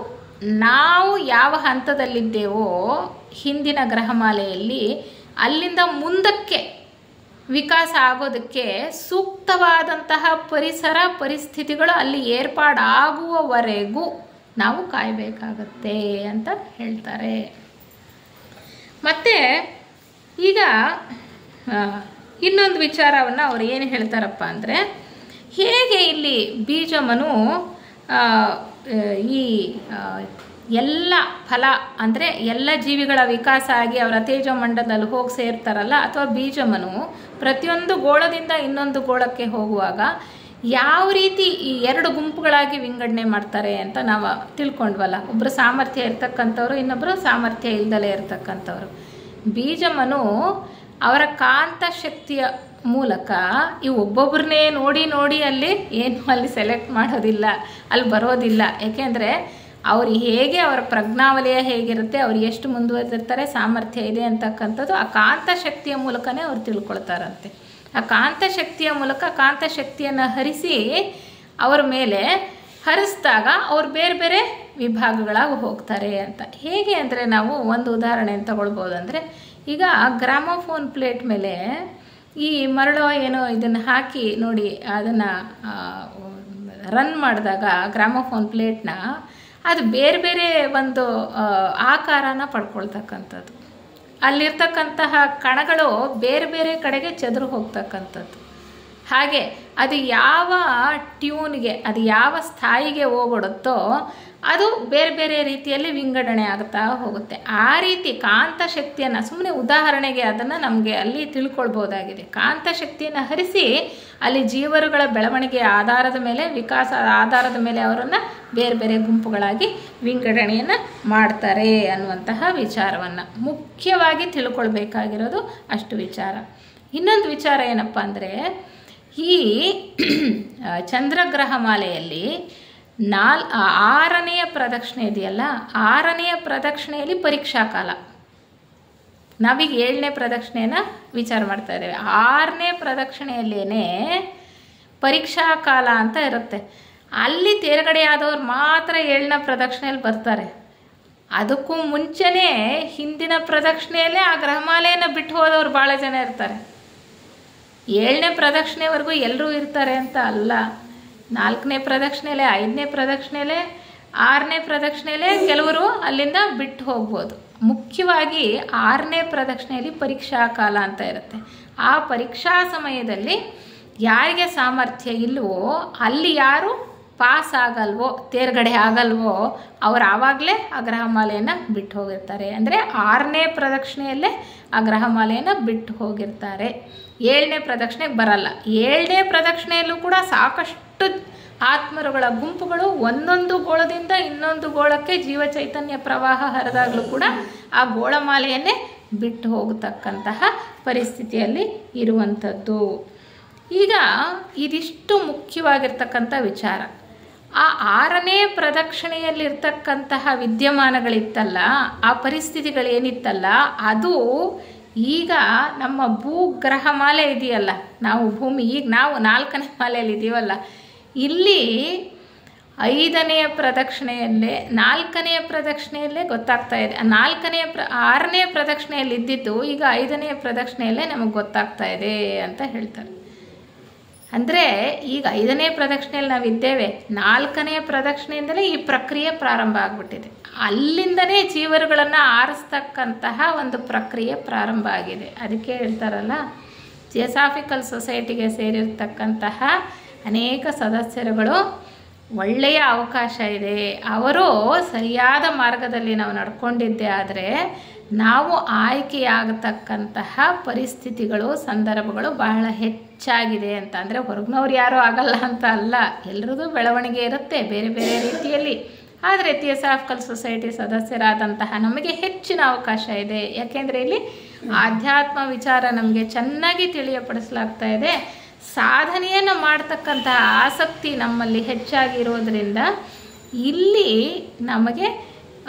ನಾವು ಯಾವ ಹಂತದಲ್ಲಿದ್ದೇವೋ ಹಿಂದಿನ ಗ್ರಹಮಾಲೆಯಲ್ಲಿ ಅಲ್ಲಿಂದ ಮುಂದಕ್ಕೆ ವಿಕಾಸ ಆಗೋದಕ್ಕೆ ಸೂಕ್ತವಾದಂತಹ ಪರಿಸ್ಥಿತಿಗಳು ಅಲ್ಲಿ ಏರ್ಪಾಡಾಗುವವರೆಗೂ ನಾವು ಕಾಯಬೇಕಾಗತ್ತೆ ಅಂತ ಹೇಳ್ತಾರೆ. ಮತ್ತು ಈಗ ಇನ್ನೊಂದು ವಿಚಾರವನ್ನು ಅವ್ರು ಏನು ಹೇಳ್ತಾರಪ್ಪ ಅಂದರೆ, ಹೇಗೆ ಇಲ್ಲಿ ಬೀಜಮನು ಈ ಎಲ್ಲ ಫಲ ಅಂದರೆ ಎಲ್ಲ ಜೀವಿಗಳ ವಿಕಾಸ ಆಗಿ ಅವರ ತೇಜಮಂಡಲದಲ್ಲಿ ಹೋಗಿ ಸೇರ್ತಾರಲ್ಲ, ಅಥವಾ ಬೀಜಮನು ಪ್ರತಿಯೊಂದು ಗೋಳದಿಂದ ಇನ್ನೊಂದು ಗೋಳಕ್ಕೆ ಹೋಗುವಾಗ ಯಾವ ರೀತಿ ಈ ಎರಡು ಗುಂಪುಗಳಾಗಿ ವಿಂಗಡಣೆ ಮಾಡ್ತಾರೆ ಅಂತ ನಾವು ತಿಳ್ಕೊಂಡ್ವಲ್ಲ. ಒಬ್ಬರು ಸಾಮರ್ಥ್ಯ ಇರ್ತಕ್ಕಂಥವ್ರು, ಇನ್ನೊಬ್ಬರು ಸಾಮರ್ಥ್ಯ ಇಲ್ದಲೇ ಇರ್ತಕ್ಕಂಥವ್ರು. ಬೀಜಮನು ಅವರ ಕಾಂತ ಶಕ್ತಿಯ ಮೂಲಕ ಈ ಒಬ್ಬೊಬ್ಬರನ್ನೇ ನೋಡಿ ಅಲ್ಲಿ ಸೆಲೆಕ್ಟ್ ಮಾಡೋದಿಲ್ಲ, ಅಲ್ಲಿ ಬರೋದಿಲ್ಲ. ಏಕೆಂದರೆ ಅವ್ರು ಹೇಗೆ ಅವರ ಪ್ರಜ್ಞಾವಲಯ ಹೇಗಿರುತ್ತೆ, ಅವ್ರು ಎಷ್ಟು ಮುಂದುವರೆದಿರ್ತಾರೆ, ಸಾಮರ್ಥ್ಯ ಇದೆ ಅಂತಕ್ಕಂಥದ್ದು ಆ ಕಾಂತಶಕ್ತಿಯ ಮೂಲಕನೇ ಅವ್ರು ತಿಳ್ಕೊಳ್ತಾರಂತೆ. ಆ ಕಾಂತಶಕ್ತಿಯ ಮೂಲಕ ಕಾಂತಶಕ್ತಿಯನ್ನು ಹರಿಸಿ ಅವರ ಮೇಲೆ ಹರಿಸಿದಾಗ ಅವ್ರು ಬೇರೆ ಬೇರೆ ವಿಭಾಗಗಳಾಗಿ ಹೋಗ್ತಾರೆ ಅಂತ. ಹೇಗೆ ಅಂದರೆ ನಾವು ಒಂದು ಉದಾಹರಣೆಯನ್ನು ತಗೊಳ್ಬೋದು. ಅಂದರೆ ಈಗ ಗ್ರಾಮೋಫೋನ್ ಪ್ಲೇಟ್ ಮೇಲೆ ಈ ಮರಳೋ ಏನೋ ಇದನ್ನು ಹಾಕಿ ನೋಡಿ ಅದನ್ನು ರನ್ ಮಾಡಿದಾಗ ಗ್ರಾಮೋಫೋನ್ ಪ್ಲೇಟ್ನ ಅದು ಬೇರೆ ಬೇರೆ ಒಂದು ಆಕಾರನ ಪಡ್ಕೊಳ್ತಕ್ಕಂಥದ್ದು. ಅಲ್ಲಿರ್ತಕ್ಕಂತಹ ಕಣಗಳು ಬೇರೆ ಬೇರೆ ಕಡೆಗೆ ಚದುರು ಹೋಗ್ತಕ್ಕಂಥದ್ದು. ಹಾಗೆ ಅದು ಯಾವ ಟ್ಯೂನ್ಗೆ, ಅದು ಯಾವ ಸ್ಥಾಯಿಗೆ ಹೋಗೊಡುತ್ತೋ ಅದು ಬೇರೆ ಬೇರೆ ರೀತಿಯಲ್ಲಿ ವಿಂಗಡಣೆ ಆಗ್ತಾ ಹೋಗುತ್ತೆ. ಆ ರೀತಿ ಕಾಂತಶಕ್ತಿಯನ್ನು, ಸುಮ್ಮನೆ ಉದಾಹರಣೆಗೆ ಅದನ್ನು ನಮಗೆ ಅಲ್ಲಿ ತಿಳ್ಕೊಳ್ಬೋದಾಗಿದೆ. ಕಾಂತಶಕ್ತಿಯನ್ನು ಹರಿಸಿ ಅಲ್ಲಿ ಜೀವರುಗಳ ಬೆಳವಣಿಗೆಯ ಆಧಾರದ ಮೇಲೆ, ವಿಕಾಸ ಆಧಾರದ ಮೇಲೆ ಅವರನ್ನು ಬೇರೆ ಬೇರೆ ಗುಂಪುಗಳಾಗಿ ವಿಂಗಡಣೆಯನ್ನು ಮಾಡ್ತಾರೆ ಅನ್ನುವಂತಹ ವಿಚಾರವನ್ನು ಮುಖ್ಯವಾಗಿ ತಿಳ್ಕೊಳ್ಬೇಕಾಗಿರೋದು ಅಷ್ಟು ವಿಚಾರ. ಇನ್ನೊಂದು ವಿಚಾರ ಏನಪ್ಪ ಅಂದರೆ, ಈ ಚಂದ್ರಗ್ರಹ ಮಾಲೆಯಲ್ಲಿ 6ನೆಯ ಪ್ರದಕ್ಷಿಣೆ ಇದೆಯಲ್ಲ, 6ನೆಯ ಪ್ರದಕ್ಷಿಣೆಯಲ್ಲಿ ಪರೀಕ್ಷಾ ಕಾಲ. ನಾವೀಗ 7ನೇ ಪ್ರದಕ್ಷಿಣೆಯನ್ನು ವಿಚಾರ ಮಾಡ್ತಾ ಇದ್ದೇವೆ. 6ನೇ ಪ್ರದಕ್ಷಿಣೆಯಲ್ಲೇನೆ ಪರೀಕ್ಷಾ ಕಾಲ ಅಂತ ಇರುತ್ತೆ. ಅಲ್ಲಿ ತೇರ್ಗಡೆಯಾದವ್ರು ಮಾತ್ರ 7ನೇ ಪ್ರದಕ್ಷಿಣೆಯಲ್ಲಿ ಬರ್ತಾರೆ. ಅದಕ್ಕೂ ಮುಂಚೆನೇ ಹಿಂದಿನ ಪ್ರದಕ್ಷಿಣೆಯಲ್ಲೇ ಆ ಗ್ರಹಮಾಲೆಯನ್ನು ಬಿಟ್ಟು ಹೋದವ್ರು ಭಾಳ ಜನ ಇರ್ತಾರೆ. 7ನೇ ಪ್ರದಕ್ಷಿಣೆವರೆಗೂ ಎಲ್ಲರೂ ಇರ್ತಾರೆ ಅಂತ ಅಲ್ಲ. 4ನೇ ಪ್ರದಕ್ಷಿಣೆಯಲ್ಲೇ, 5ನೇ ಪ್ರದಕ್ಷಿಣೆಯಲ್ಲೇ, 6ನೇ ಪ್ರದಕ್ಷಿಣೆಯಲ್ಲೇ ಕೆಲವರು ಅಲ್ಲಿಂದ ಬಿಟ್ಟು ಹೋಗ್ಬೋದು. ಮುಖ್ಯವಾಗಿ 6ನೇ ಪ್ರದಕ್ಷಿಣೆಯಲ್ಲಿ ಪರೀಕ್ಷಾ ಕಾಲ ಅಂತ ಇರುತ್ತೆ. ಆ ಪರೀಕ್ಷಾ ಸಮಯದಲ್ಲಿ ಯಾರಿಗೆ ಸಾಮರ್ಥ್ಯ ಇಲ್ವೋ, ಅಲ್ಲಿ ಯಾರು ಪಾಸ್ ಆಗಲ್ವೋ, ತೇರ್ಗಡೆ ಆಗಲ್ವೋ, ಅವ್ರು ಆವಾಗಲೇ ಆ ಗ್ರಹಮಾಲೆಯನ್ನು ಬಿಟ್ಟು ಹೋಗಿರ್ತಾರೆ. ಅಂದರೆ 6ನೇ ಪ್ರದಕ್ಷಿಣೆಯಲ್ಲೇ ಆ ಗ್ರಹಮಾಲೆಯನ್ನು ಬಿಟ್ಟು ಹೋಗಿರ್ತಾರೆ. 7ನೇ ಪ್ರದಕ್ಷಿಣೆಗೆ ಬರಲ್ಲ. 7ನೇ ಪ್ರದಕ್ಷಿಣೆಯಲ್ಲೂ ಕೂಡ ಸಾಕಷ್ಟು ಆತ್ಮರುಗಳ ಗುಂಪುಗಳು ಒಂದೊಂದು ಗೋಳದಿಂದ ಇನ್ನೊಂದು ಗೋಳಕ್ಕೆ ಜೀವ ಚೈತನ್ಯ ಪ್ರವಾಹ ಹರಿದಾಗಲೂ ಕೂಡ ಆ ಗೋಳಮಾಲೆಯನ್ನೇ ಬಿಟ್ಟು ಹೋಗತಕ್ಕಂತಹ ಪರಿಸ್ಥಿತಿಯಲ್ಲಿ ಇರುವಂಥದ್ದು. ಈಗ ಇದಿಷ್ಟು ಮುಖ್ಯವಾಗಿರ್ತಕ್ಕಂಥ ವಿಚಾರ. ಆ 6ನೇ ಪ್ರದಕ್ಷಿಣೆಯಲ್ಲಿರ್ತಕ್ಕಂತಹ ವಿದ್ಯಮಾನಗಳಿತ್ತಲ್ಲ, ಆ ಪರಿಸ್ಥಿತಿಗಳೇನಿತ್ತಲ್ಲ, ಅದು ಈಗ ನಮ್ಮ ಭೂಗ್ರಹ ಮಾಲೆ ಇದೆಯಲ್ಲ, ನಾವು ಭೂಮಿ, ಈಗ ನಾವು 4ನೇ ಮಾಲೆಯಲ್ಲಿ ಇದ್ದೀವಲ್ಲ, ಇಲ್ಲಿ 5ನೆಯ ಪ್ರದಕ್ಷಿಣೆಯಲ್ಲೇ, 4ನೆಯ ಪ್ರದಕ್ಷಿಣೆಯಲ್ಲೇ ಗೊತ್ತಾಗ್ತಾ ಇದೆ. 6ನೇ ಪ್ರದಕ್ಷಿಣೆಯಲ್ಲಿ ಇದ್ದಿದ್ದು ಈಗ 5ನೆಯ ಪ್ರದಕ್ಷಿಣೆಯಲ್ಲೇ ನಮಗೆ ಗೊತ್ತಾಗ್ತಾ ಇದೆ ಅಂತ ಹೇಳ್ತಾರೆ. ಅಂದರೆ ಈಗ 5ನೇ ಪ್ರದಕ್ಷಿಣೆಯಲ್ಲಿ ನಾವಿದ್ದೇವೆ, 4ನೆಯ ಪ್ರದಕ್ಷಿಣೆಯಿಂದಲೇ ಈ ಪ್ರಕ್ರಿಯೆ ಪ್ರಾರಂಭ ಆಗಿಬಿಟ್ಟಿದೆ. ಅಲ್ಲಿಂದನೇ ಜೀವರುಗಳನ್ನು ಆರಿಸ್ತಕ್ಕಂತಹ ಒಂದು ಪ್ರಕ್ರಿಯೆ ಪ್ರಾರಂಭ ಆಗಿದೆ. ಅದಕ್ಕೆ ಹೇಳ್ತಾರಲ್ಲ, ಥಿಯೋಸಾಫಿಕಲ್ ಸೊಸೈಟಿಗೆ ಸೇರಿರ್ತಕ್ಕಂತಹ ಅನೇಕ ಸದಸ್ಯರುಗಳು ಒಳ್ಳೆಯ ಅವಕಾಶ ಇದೆ. ಅವರು ಸರಿಯಾದ ಮಾರ್ಗದಲ್ಲಿ ನಾವು ನಡ್ಕೊಂಡಿದ್ದೇ ಆದರೆ ನಾವು ಆಯ್ಕೆಯಾಗತಕ್ಕಂತಹ ಪರಿಸ್ಥಿತಿಗಳು, ಸಂದರ್ಭಗಳು ಬಹಳ ಹೆಚ್ಚಾಗಿದೆ ಅಂತ. ಅಂದರೆ ಹೊರಗಿನವ್ರು ಯಾರೂ ಆಗಲ್ಲ ಅಂತ ಅಲ್ಲ, ಎಲ್ಲರದ್ದು ಬೆಳವಣಿಗೆ ಇರುತ್ತೆ ಬೇರೆ ಬೇರೆ ರೀತಿಯಲ್ಲಿ. ಆದರೆ ಥಿಯೋಸಾಫಿಕಲ್ ಸೊಸೈಟಿ ಸದಸ್ಯರಾದಂತಹ ನಮಗೆ ಹೆಚ್ಚಿನ ಅವಕಾಶ ಇದೆ. ಯಾಕೆಂದರೆ ಇಲ್ಲಿ ಆಧ್ಯಾತ್ಮ ವಿಚಾರ ನಮಗೆ ಚೆನ್ನಾಗಿ ತಿಳಿಯಪಡಿಸಲಾಗ್ತಾ ಇದೆ. ಸಾಧನೆಯನ್ನು ಮಾಡ್ತಕ್ಕಂತಹ ಆಸಕ್ತಿ ನಮ್ಮಲ್ಲಿ ಹೆಚ್ಚಾಗಿರೋದ್ರಿಂದ ಇಲ್ಲಿ ನಮಗೆ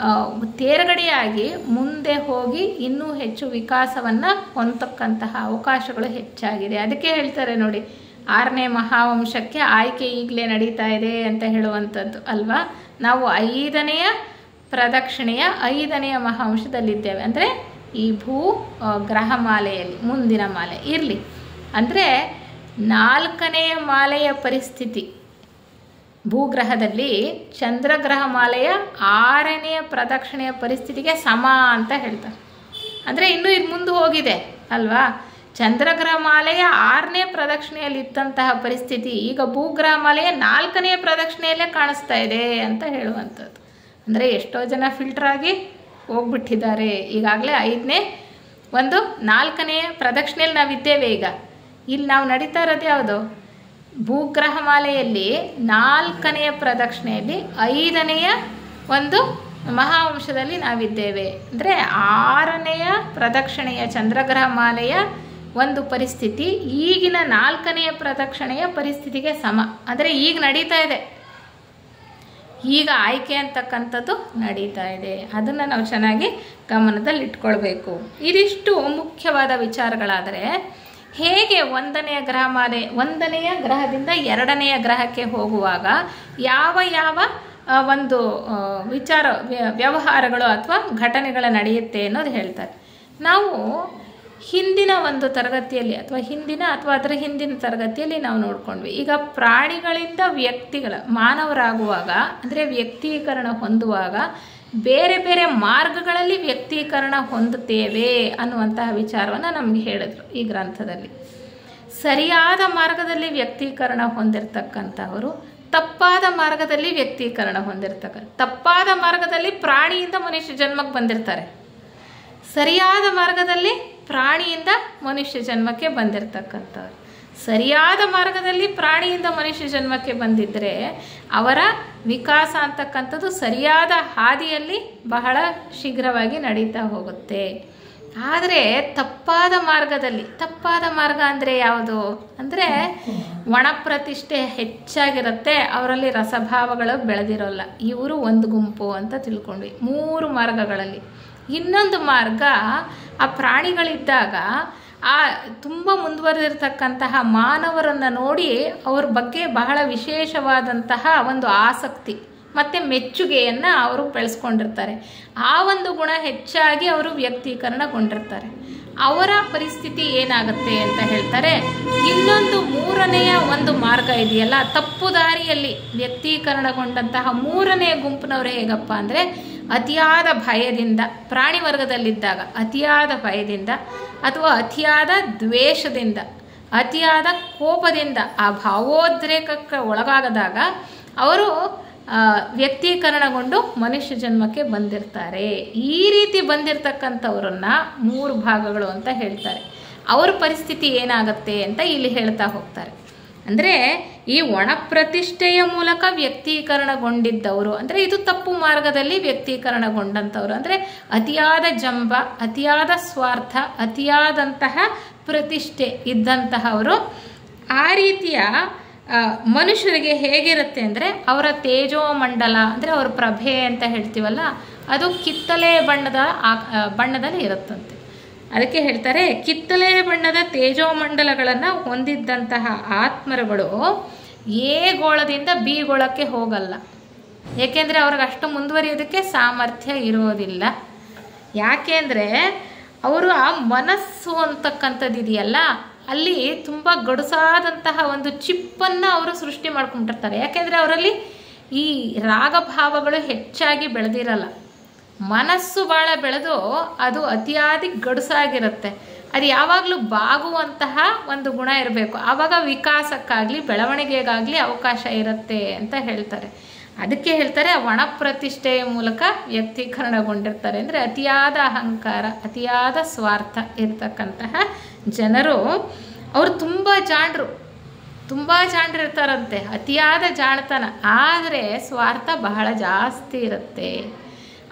ತೇರ್ಗಡೆಯಾಗಿ ಮುಂದೆ ಹೋಗಿ ಇನ್ನೂ ಹೆಚ್ಚು ವಿಕಾಸವನ್ನು ಹೊಂದತಕ್ಕಂತಹ ಅವಕಾಶಗಳು ಹೆಚ್ಚಾಗಿದೆ. ಅದಕ್ಕೆ ಹೇಳ್ತಾರೆ ನೋಡಿ, 6ನೇ ಮಹಾವಂಶಕ್ಕೆ ಆಯ್ಕೆ ಈಗಲೇ ನಡೀತಾ ಇದೆ ಅಂತ ಹೇಳುವಂಥದ್ದು ಅಲ್ವಾ. ನಾವು 5ನೆಯ ಪ್ರದಕ್ಷಿಣೆಯ 5ನೆಯ ಮಹಾವಂಶದಲ್ಲಿದ್ದೇವೆ. ಅಂದರೆ ಈ ಭೂ ಗ್ರಹ ಮಾಲೆಯಲ್ಲಿ ಮುಂದಿನ ಮಾಲೆ ಇರಲಿ. ಅಂದರೆ 4ನೆಯ ಮಾಲೆಯ ಪರಿಸ್ಥಿತಿ ಭೂಗ್ರಹದಲ್ಲಿ ಚಂದ್ರಗ್ರಹ ಮಾಲೆಯ 6ನೆಯ ಪ್ರದಕ್ಷಿಣೆಯ ಪರಿಸ್ಥಿತಿಗೆ ಸಮ ಅಂತ ಹೇಳ್ತಾರೆ. ಅಂದರೆ ಇನ್ನೂ ಇದು ಮುಂದೆ ಹೋಗಿದೆ ಅಲ್ವಾ. ಚಂದ್ರಗ್ರಹ ಮಾಲೆಯ 6ನೇ ಪ್ರದಕ್ಷಿಣೆಯಲ್ಲಿ ಇದ್ದಂತಹ ಪರಿಸ್ಥಿತಿ ಈಗ ಭೂಗ್ರಹ ಮಾಲೆಯ 4ನೆಯ ಪ್ರದಕ್ಷಿಣೆಯಲ್ಲೇ ಕಾಣಿಸ್ತಾ ಇದೆ ಅಂತ ಹೇಳುವಂಥದ್ದು. ಅಂದರೆ ಎಷ್ಟೋ ಜನ ಫಿಲ್ಟರ್ ಆಗಿ ಹೋಗ್ಬಿಟ್ಟಿದ್ದಾರೆ. ಈಗಾಗಲೇ 5ನೇ 4ನೆಯ ಪ್ರದಕ್ಷಿಣೆಯಲ್ಲಿ ನಾವಿದ್ದೇವೆ. ಈಗ ಇಲ್ಲಿ ನಾವು ನಡೀತಾ ಇರೋದು ಯಾವುದು? ಭೂಗ್ರಹ ಮಾಲೆಯಲ್ಲಿ 4ನೆಯ ಪ್ರದಕ್ಷಿಣೆಯಲ್ಲಿ 5ನೆಯ ಮಹಾವಂಶದಲ್ಲಿ ನಾವಿದ್ದೇವೆ. ಅಂದರೆ 6ನೆಯ ಪ್ರದಕ್ಷಿಣೆಯ ಚಂದ್ರಗ್ರಹ ಮಾಲೆಯ ಪರಿಸ್ಥಿತಿ ಈಗಿನ 4ನೆಯ ಪ್ರದಕ್ಷಿಣೆಯ ಪರಿಸ್ಥಿತಿಗೆ ಸಮ. ಅಂದರೆ ಈಗ ನಡೀತಾ ಇದೆ, ಈಗ ಆಯ್ಕೆ ಅಂತಕ್ಕಂಥದ್ದು ನಡೀತಾ ಇದೆ. ಅದನ್ನು ನಾವು ಚೆನ್ನಾಗಿ ಗಮನದಲ್ಲಿ ಇಟ್ಕೊಳ್ಬೇಕು. ಇದಿಷ್ಟು ಮುಖ್ಯವಾದ ವಿಚಾರಗಳಾದರೆ, ಹೇಗೆ 1ನೆಯ ಗ್ರಹ ಮಾಲೆ 1ನೆಯ ಗ್ರಹದಿಂದ 2ನೆಯ ಗ್ರಹಕ್ಕೆ ಹೋಗುವಾಗ ಯಾವ ಯಾವ ವ್ಯವಹಾರಗಳು ಅಥವಾ ಘಟನೆಗಳು ನಡೆಯುತ್ತೆ ಅನ್ನೋದು ಹೇಳ್ತಾರೆ. ನಾವು ಹಿಂದಿನ ತರಗತಿಯಲ್ಲಿ ಅಥವಾ ಅದರ ಹಿಂದಿನ ತರಗತಿಯಲ್ಲಿ ನಾವು ನೋಡ್ಕೊಂಡ್ವಿ. ಈಗ ಪ್ರಾಣಿಗಳಿಂದ ಮಾನವರಾಗುವಾಗ ಅಂದರೆ ವ್ಯಕ್ತೀಕರಣ ಹೊಂದುವಾಗ ಬೇರೆ ಬೇರೆ ಮಾರ್ಗಗಳಲ್ಲಿ ವ್ಯಕ್ತೀಕರಣ ಹೊಂದುತ್ತೇವೆ ಅನ್ನುವಂತಹ ವಿಚಾರವನ್ನು ನಮಗೆ ಹೇಳಿದ್ರು ಈ ಗ್ರಂಥದಲ್ಲಿ. ಸರಿಯಾದ ಮಾರ್ಗದಲ್ಲಿ ವ್ಯಕ್ತೀಕರಣ ಹೊಂದಿರತಕ್ಕಂಥವರು, ತಪ್ಪಾದ ಮಾರ್ಗದಲ್ಲಿ ವ್ಯಕ್ತೀಕರಣ ತಪ್ಪಾದ ಮಾರ್ಗದಲ್ಲಿ ಪ್ರಾಣಿಯಿಂದ ಮನುಷ್ಯ ಜನ್ಮಕ್ಕೆ ಬಂದಿರ್ತಾರೆ, ಸರಿಯಾದ ಮಾರ್ಗದಲ್ಲಿ ಪ್ರಾಣಿಯಿಂದ ಮನುಷ್ಯ ಜನ್ಮಕ್ಕೆ ಬಂದಿರತಕ್ಕಂಥವ್ರು. ಸರಿಯಾದ ಮಾರ್ಗದಲ್ಲಿ ಪ್ರಾಣಿಯಿಂದ ಮನುಷ್ಯ ಜನ್ಮಕ್ಕೆ ಬಂದಿದ್ದರೆ ಅವರ ವಿಕಾಸ ಅಂತಕ್ಕಂಥದ್ದು ಸರಿಯಾದ ಹಾದಿಯಲ್ಲಿ ಬಹಳ ಶೀಘ್ರವಾಗಿ ನಡೀತಾ ಹೋಗುತ್ತೆ. ಆದರೆ ತಪ್ಪಾದ ಮಾರ್ಗ ಅಂದರೆ ಯಾವುದು ಅಂದರೆ ಒಣಪ್ರತಿಷ್ಠೆ ಹೆಚ್ಚಾಗಿರುತ್ತೆ, ಅವರಲ್ಲಿ ರಸಭಾವಗಳು ಬೆಳೆದಿರೋಲ್ಲ. ಇವರು ಒಂದು ಗುಂಪು ಅಂತ ತಿಳ್ಕೊಂಡ್ವಿ 3 ಮಾರ್ಗಗಳಲ್ಲಿ. ಇನ್ನೊಂದು ಮಾರ್ಗ ಆ ಪ್ರಾಣಿಗಳಿದ್ದಾಗ ತುಂಬ ಮುಂದುವರೆದಿರ್ತಕ್ಕಂತಹ ಮಾನವರನ್ನು ನೋಡಿ ಅವ್ರ ಬಗ್ಗೆ ಬಹಳ ವಿಶೇಷವಾದಂತಹ ಆಸಕ್ತಿ ಮತ್ತು ಮೆಚ್ಚುಗೆಯನ್ನು ಅವರು ಬೆಳೆಸ್ಕೊಂಡಿರ್ತಾರೆ. ಆ ಗುಣ ಹೆಚ್ಚಾಗಿ ಅವರು ವ್ಯಕ್ತೀಕರಣಗೊಂಡಿರ್ತಾರೆ. ಅವರ ಪರಿಸ್ಥಿತಿ ಏನಾಗುತ್ತೆ ಅಂತ ಹೇಳ್ತಾರೆ. ಇನ್ನೊಂದು 3ನೆಯ ಮಾರ್ಗ ಇದೆಯಲ್ಲ, ತಪ್ಪು ದಾರಿಯಲ್ಲಿ ವ್ಯಕ್ತೀಕರಣಗೊಂಡಂತಹ 3ನೇ ಗುಂಪಿನವರು ಹೇಗಪ್ಪ ಅಂದರೆ ಅತಿಯಾದ ಭಯದಿಂದ, ಪ್ರಾಣಿ ವರ್ಗದಲ್ಲಿದ್ದಾಗ ಅತಿಯಾದ ಭಯದಿಂದ ಅಥವಾ ಅತಿಯಾದ ದ್ವೇಷದಿಂದ, ಅತಿಯಾದ ಕೋಪದಿಂದ ಆ ಭಾವೋದ್ರೇಕಕ್ಕೆ ಒಳಗಾಗದಾಗ ಅವರು ವ್ಯಕ್ತೀಕರಣಗೊಂಡು ಮನುಷ್ಯ ಜನ್ಮಕ್ಕೆ ಬಂದಿರ್ತಾರೆ. ಈ ರೀತಿ ಬಂದಿರತಕ್ಕಂಥವ್ರನ್ನ 3 ಭಾಗಗಳು ಅಂತ ಹೇಳ್ತಾರೆ. ಅವ್ರ ಪರಿಸ್ಥಿತಿ ಏನಾಗುತ್ತೆ ಅಂತ ಇಲ್ಲಿ ಹೇಳ್ತಾ ಹೋಗ್ತಾರೆ. ಅಂದರೆ ಈ ಒಣಪ್ರತಿಷ್ಠೆಯ ಮೂಲಕ ವ್ಯಕ್ತೀಕರಣಗೊಂಡಿದ್ದವರು ಅಂದರೆ ಇದು ತಪ್ಪು ಮಾರ್ಗದಲ್ಲಿ ವ್ಯಕ್ತೀಕರಣಗೊಂಡಂಥವ್ರು. ಅಂದರೆ ಅತಿಯಾದ ಜಂಬ, ಅತಿಯಾದ ಸ್ವಾರ್ಥ, ಅತಿಯಾದಂತಹ ಪ್ರತಿಷ್ಠೆ ಇದ್ದಂತಹವರು. ಆ ರೀತಿಯ ಮನುಷ್ಯರಿಗೆ ಹೇಗಿರುತ್ತೆ ಅಂದರೆ ಅವರ ತೇಜೋಮಂಡಲ ಅಂದರೆ ಅವರ ಪ್ರಭೆ ಅಂತ ಹೇಳ್ತೀವಲ್ಲ, ಅದು ಕಿತ್ತಳೆ ಬಣ್ಣದಲ್ಲಿ ಇರುತ್ತಂತೆ. ಅದಕ್ಕೆ ಹೇಳ್ತಾರೆ ಕಿತ್ತಳೆ ಬಣ್ಣದ ತೇಜೋಮಂಡಲಗಳನ್ನು ಹೊಂದಿದ್ದಂತಹ ಆತ್ಮರುಗಳು ಎ ಗೋಳದಿಂದ ಬಿ ಗೋಳಕ್ಕೆ ಹೋಗಲ್ಲ. ಏಕೆಂದರೆ ಅವ್ರಿಗೆ ಅಷ್ಟು ಮುಂದುವರಿಯೋದಕ್ಕೆ ಸಾಮರ್ಥ್ಯ ಇರೋದಿಲ್ಲ. ಯಾಕೆಂದರೆ ಅವರು ಆ ಮನಸ್ಸು ಅಂತಕ್ಕಂಥದ್ದು ಇದೆಯಲ್ಲ, ಅಲ್ಲಿ ತುಂಬ ಗಡುಸಾದಂತಹ ಚಿಪ್ಪನ್ನು ಅವರು ಸೃಷ್ಟಿ ಮಾಡ್ಕೊಂಡಿರ್ತಾರೆ. ಯಾಕೆಂದರೆ ಅವರಲ್ಲಿ ಈ ರಾಗಭಾವಗಳು ಹೆಚ್ಚಾಗಿ ಬೆಳೆದಿರಲ್ಲ. ಮನಸ್ಸು ಭಾಳ ಬೆಳೆದು ಅದು ಅತಿಯಾದಿ ಗಡುಸಾಗಿರುತ್ತೆ. ಅದು ಯಾವಾಗಲೂ ಬಾಗುವಂತಹ ಗುಣ ಇರಬೇಕು. ಆವಾಗ ವಿಕಾಸಕ್ಕಾಗಲಿ ಬೆಳವಣಿಗೆಗಾಗಲಿ ಅವಕಾಶ ಇರುತ್ತೆ ಅಂತ ಹೇಳ್ತಾರೆ. ಅದಕ್ಕೆ ಹೇಳ್ತಾರೆ ಒಣಪ್ರತಿಷ್ಠೆಯ ಮೂಲಕ ವ್ಯಕ್ತೀಕರಣಗೊಂಡಿರ್ತಾರೆ. ಅಂದರೆ ಅತಿಯಾದ ಅಹಂಕಾರ, ಅತಿಯಾದ ಸ್ವಾರ್ಥ ಇರ್ತಕ್ಕಂತಹ ಜನರು. ಅವರು ತುಂಬ ಜಾಣರಿರ್ತಾರಂತೆ, ಅತಿಯಾದ ಜಾಣತನ, ಆದರೆ ಸ್ವಾರ್ಥ ಬಹಳ ಜಾಸ್ತಿ ಇರುತ್ತೆ.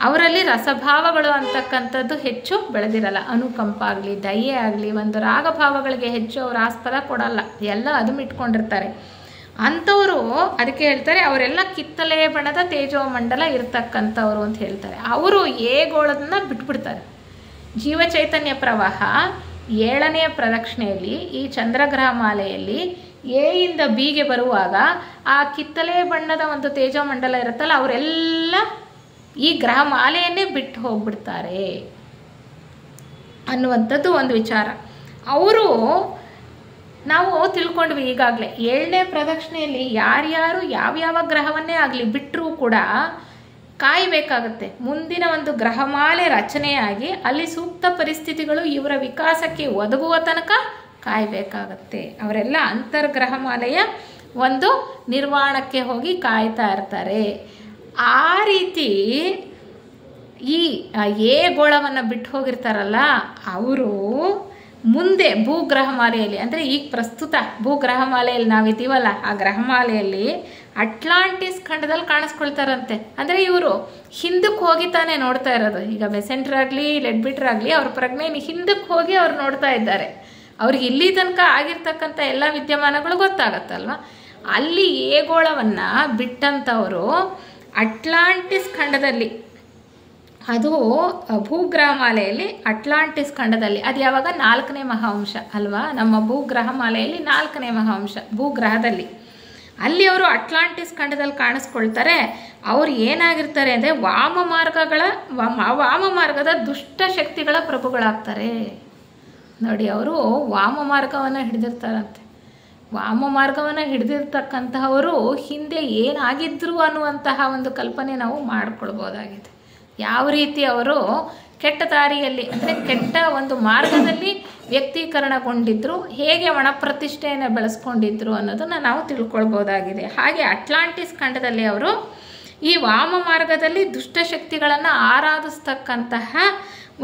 ಅವರಲ್ಲಿ ರಸಭಾವಗಳು ಅಂತಕ್ಕಂಥದ್ದು ಹೆಚ್ಚು ಬೆಳೆದಿರಲ್ಲ. ಅನುಕಂಪ ಆಗಲಿ, ದಯೆ ಆಗಲಿ, ರಾಗಭಾವಗಳಿಗೆ ಹೆಚ್ಚು ಅವರು ಆಸ್ಪದ ಕೊಡಲ್ಲ. ಎಲ್ಲ ಅದು ಇಟ್ಕೊಂಡಿರ್ತಾರೆ. ಅಂಥವರು ಅದಕ್ಕೆ ಹೇಳ್ತಾರೆ ಅವರೆಲ್ಲ ಕಿತ್ತಲೆ ಬಣ್ಣದ ತೇಜೋಮಂಡಲ ಇರ್ತಕ್ಕಂಥವ್ರು ಅಂತ ಹೇಳ್ತಾರೆ. ಅವರು ಏಗೋಳದನ್ನ ಬಿಟ್ಬಿಡ್ತಾರೆ. ಜೀವಚೈತನ್ಯ ಪ್ರವಾಹ 7ನೇ ಪ್ರದಕ್ಷಿಣೆಯಲ್ಲಿ ಈ ಚಂದ್ರಗ್ರಹ ಮಾಲೆಯಲ್ಲಿ ಎಯಿಂದ ಬಿಗೆ ಬರುವಾಗ ಆ ಕಿತ್ತಲೆ ಬಣ್ಣದ ಒಂದು ತೇಜೋಮಂಡಲ ಇರುತ್ತಲ್ಲ, ಅವರೆಲ್ಲ ಈ ಗ್ರಹ ಮಾಲೆಯನ್ನೇ ಬಿಟ್ಟು ಹೋಗ್ಬಿಡ್ತಾರೆ ಅನ್ನುವಂಥದ್ದು ಒಂದು ವಿಚಾರ. ಅವರು ನಾವು ತಿಳ್ಕೊಂಡ್ವಿ ಈಗಾಗಲೇ 7ನೇ ಪ್ರದಕ್ಷಿಣೆಯಲ್ಲಿ ಯಾರ್ಯಾರು ಯಾವ್ಯಾವ ಗ್ರಹವನ್ನೇ ಆಗಲಿ ಬಿಟ್ಟರೂ ಕೂಡ ಕಾಯಬೇಕಾಗತ್ತೆ. ಮುಂದಿನ ಒಂದು ಗ್ರಹಮಾಲೆ ರಚನೆಯಾಗಿ ಅಲ್ಲಿ ಸೂಕ್ತ ಪರಿಸ್ಥಿತಿಗಳು ಇವರ ವಿಕಾಸಕ್ಕೆ ಒದಗುವ ತನಕ ಕಾಯಬೇಕಾಗತ್ತೆ. ಅವರೆಲ್ಲ ಅಂತರ್ಗ್ರಹಮಾಲೆಯ ಒಂದು ನಿರ್ವಾಣಕ್ಕೆ ಹೋಗಿ ಕಾಯ್ತಾ ಇರ್ತಾರೆ. ಆ ರೀತಿ ಈ ಗೋಳವನ್ನು ಬಿಟ್ಟು ಹೋಗಿರ್ತಾರಲ್ಲ, ಅವರು ಮುಂದೆ ಭೂಗ್ರಹಮಾಲೆಯಲ್ಲಿ, ಅಂದರೆ ಈಗ ಪ್ರಸ್ತುತ ಭೂಗ್ರಹಮಾಲೆಯಲ್ಲಿ ನಾವಿದ್ದೀವಲ್ಲ, ಆ ಗ್ರಹಮಾಲೆಯಲ್ಲಿ ಅಟ್ಲಾಂಟಿಸ್ ಖಂಡದಲ್ಲಿ ಕಾಣಿಸ್ಕೊಳ್ತಾರಂತೆ. ಅಂದರೆ ಇವರು ಹಿಂದಕ್ಕೆ ಹೋಗಿ ತಾನೇ ನೋಡ್ತಾ ಇರೋದು. ಈಗ ಮೆಸೆಂಟರ್ ಆಗಲಿ ಲೆಡ್ಬಿಟ್ರ್ ಆಗಲಿ ಅವ್ರ ಪ್ರಜ್ಞೆಯನ್ನು ಹಿಂದಕ್ಕೆ ಹೋಗಿ ಅವ್ರು ನೋಡ್ತಾ ಇದ್ದಾರೆ. ಅವ್ರಿಗೆ ಇಲ್ಲಿ ತನಕ ಆಗಿರ್ತಕ್ಕಂಥ ಎಲ್ಲ ವಿದ್ಯಮಾನಗಳು ಗೊತ್ತಾಗತ್ತಲ್ವ. ಅಲ್ಲಿ ಏಗೋಳವನ್ನು ಬಿಟ್ಟಂಥವರು ಅಟ್ಲಾಂಟಿಸ್ ಖಂಡದಲ್ಲಿ, ಅದು ಭೂಗ್ರಹಮಾಲೆಯಲ್ಲಿ ಅಟ್ಲಾಂಟಿಸ್ ಖಂಡದಲ್ಲಿ, ಅದು ಯಾವಾಗ 4ನೇ ಮಹಾವಂಶ ಅಲ್ವಾ, ನಮ್ಮ ಭೂಗ್ರಹಮಾಲೆಯಲ್ಲಿ 4ನೇ ಮಹಾವಂಶ ಭೂಗ್ರಹದಲ್ಲಿ, ಅಲ್ಲಿ ಅವರು ಅಟ್ಲಾಂಟಿಸ್ ಖಂಡದಲ್ಲಿ ಕಾಣಿಸ್ಕೊಳ್ತಾರೆ. ಅವ್ರು ಏನಾಗಿರ್ತಾರೆ ಅಂದರೆ ವಾಮ ಮಾರ್ಗದ ದುಷ್ಟ ಶಕ್ತಿಗಳ ಪ್ರಭುಗಳಾಗ್ತಾರೆ. ನೋಡಿ, ಅವರು ವಾಮ ಮಾರ್ಗವನ್ನು ಹಿಡಿದಿರ್ತಾರಂತೆ. ವಾಮ ಮಾರ್ಗವನ್ನು ಹಿಡಿದಿರ್ತಕ್ಕಂತಹವರು ಹಿಂದೆ ಏನಾಗಿದ್ರು ಅನ್ನುವಂತಹ ಒಂದು ಕಲ್ಪನೆ ನಾವು ಮಾಡಿಕೊಳ್ಬೋದಾಗಿದೆ. ಯಾವ ರೀತಿ ಅವರು ಕೆಟ್ಟ ದಾರಿಯಲ್ಲಿ, ಅಂದರೆ ಕೆಟ್ಟ ಒಂದು ಮಾರ್ಗದಲ್ಲಿ ವ್ಯಕ್ತೀಕರಣಗೊಂಡಿದ್ರು, ಹೇಗೆ ಒಣಪ್ರತಿಷ್ಠೆಯನ್ನು ಬೆಳೆಸ್ಕೊಂಡಿದ್ರು ಅನ್ನೋದನ್ನು ನಾವು ತಿಳ್ಕೊಳ್ಬೋದಾಗಿದೆ. ಹಾಗೆ ಅಟ್ಲಾಂಟಿಸ್ ಖಂಡದಲ್ಲಿ ಅವರು ಈ ವಾಮ ಮಾರ್ಗದಲ್ಲಿ ದುಷ್ಟಶಕ್ತಿಗಳನ್ನು ಆರಾಧಿಸ್ತಕ್ಕಂತಹ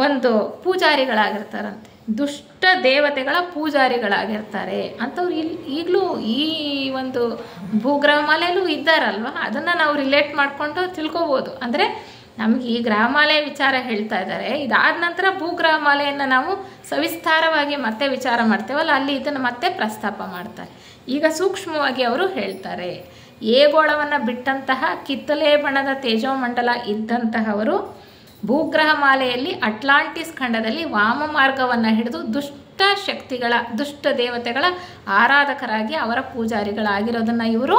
ಒಂದು ಪೂಜಾರಿಗಳಾಗಿರ್ತಾರಂತೆ. ದುಷ್ಟ ದೇವತೆಗಳ ಪೂಜಾರಿಗಳಾಗಿರ್ತಾರೆ ಅಂಥವ್ರು ಈಗಲೂ ಈ ಒಂದು ಭೂಗ್ರಹಮಾಲೆಯಲ್ಲೂ ಇದ್ದಾರಲ್ವ, ಅದನ್ನು ನಾವು ರಿಲೇಟ್ ಮಾಡಿಕೊಂಡು ತಿಳ್ಕೊಬೋದು. ಅಂದರೆ ನಮಗೆ ಈ ಗ್ರಹಮಾಲೆ ವಿಚಾರ ಹೇಳ್ತಾ ಇದ್ದಾರೆ, ಇದಾದ ನಂತರ ಭೂಗ್ರಹಮಾಲೆಯನ್ನು ನಾವು ಸವಿಸ್ತಾರವಾಗಿ ಮತ್ತೆ ವಿಚಾರ ಮಾಡ್ತೇವಲ್ಲ, ಅಲ್ಲಿ ಇದನ್ನು ಮತ್ತೆ ಪ್ರಸ್ತಾಪ ಮಾಡ್ತಾರೆ. ಈಗ ಸೂಕ್ಷ್ಮವಾಗಿ ಅವರು ಹೇಳ್ತಾರೆ, ಏಗೋಳವನ್ನು ಬಿಟ್ಟಂತಹ ಕಿತ್ತಲೆ ಬಣ್ಣದ ತೇಜೋಮಂಡಲ ಇದ್ದಂತಹವರು ಭೂಗ್ರಹಮಾಲೆಯಲ್ಲಿ ಅಟ್ಲಾಂಟಿಸ್ ಖಂಡದಲ್ಲಿ ವಾಮ ಮಾರ್ಗವನ್ನು ಹಿಡಿದು ದುಷ್ಟ ಶಕ್ತಿಗಳ, ದುಷ್ಟ ದೇವತೆಗಳ ಆರಾಧಕರಾಗಿ ಅವರ ಪೂಜಾರಿಗಳಾಗಿರೋದನ್ನು ಇವರು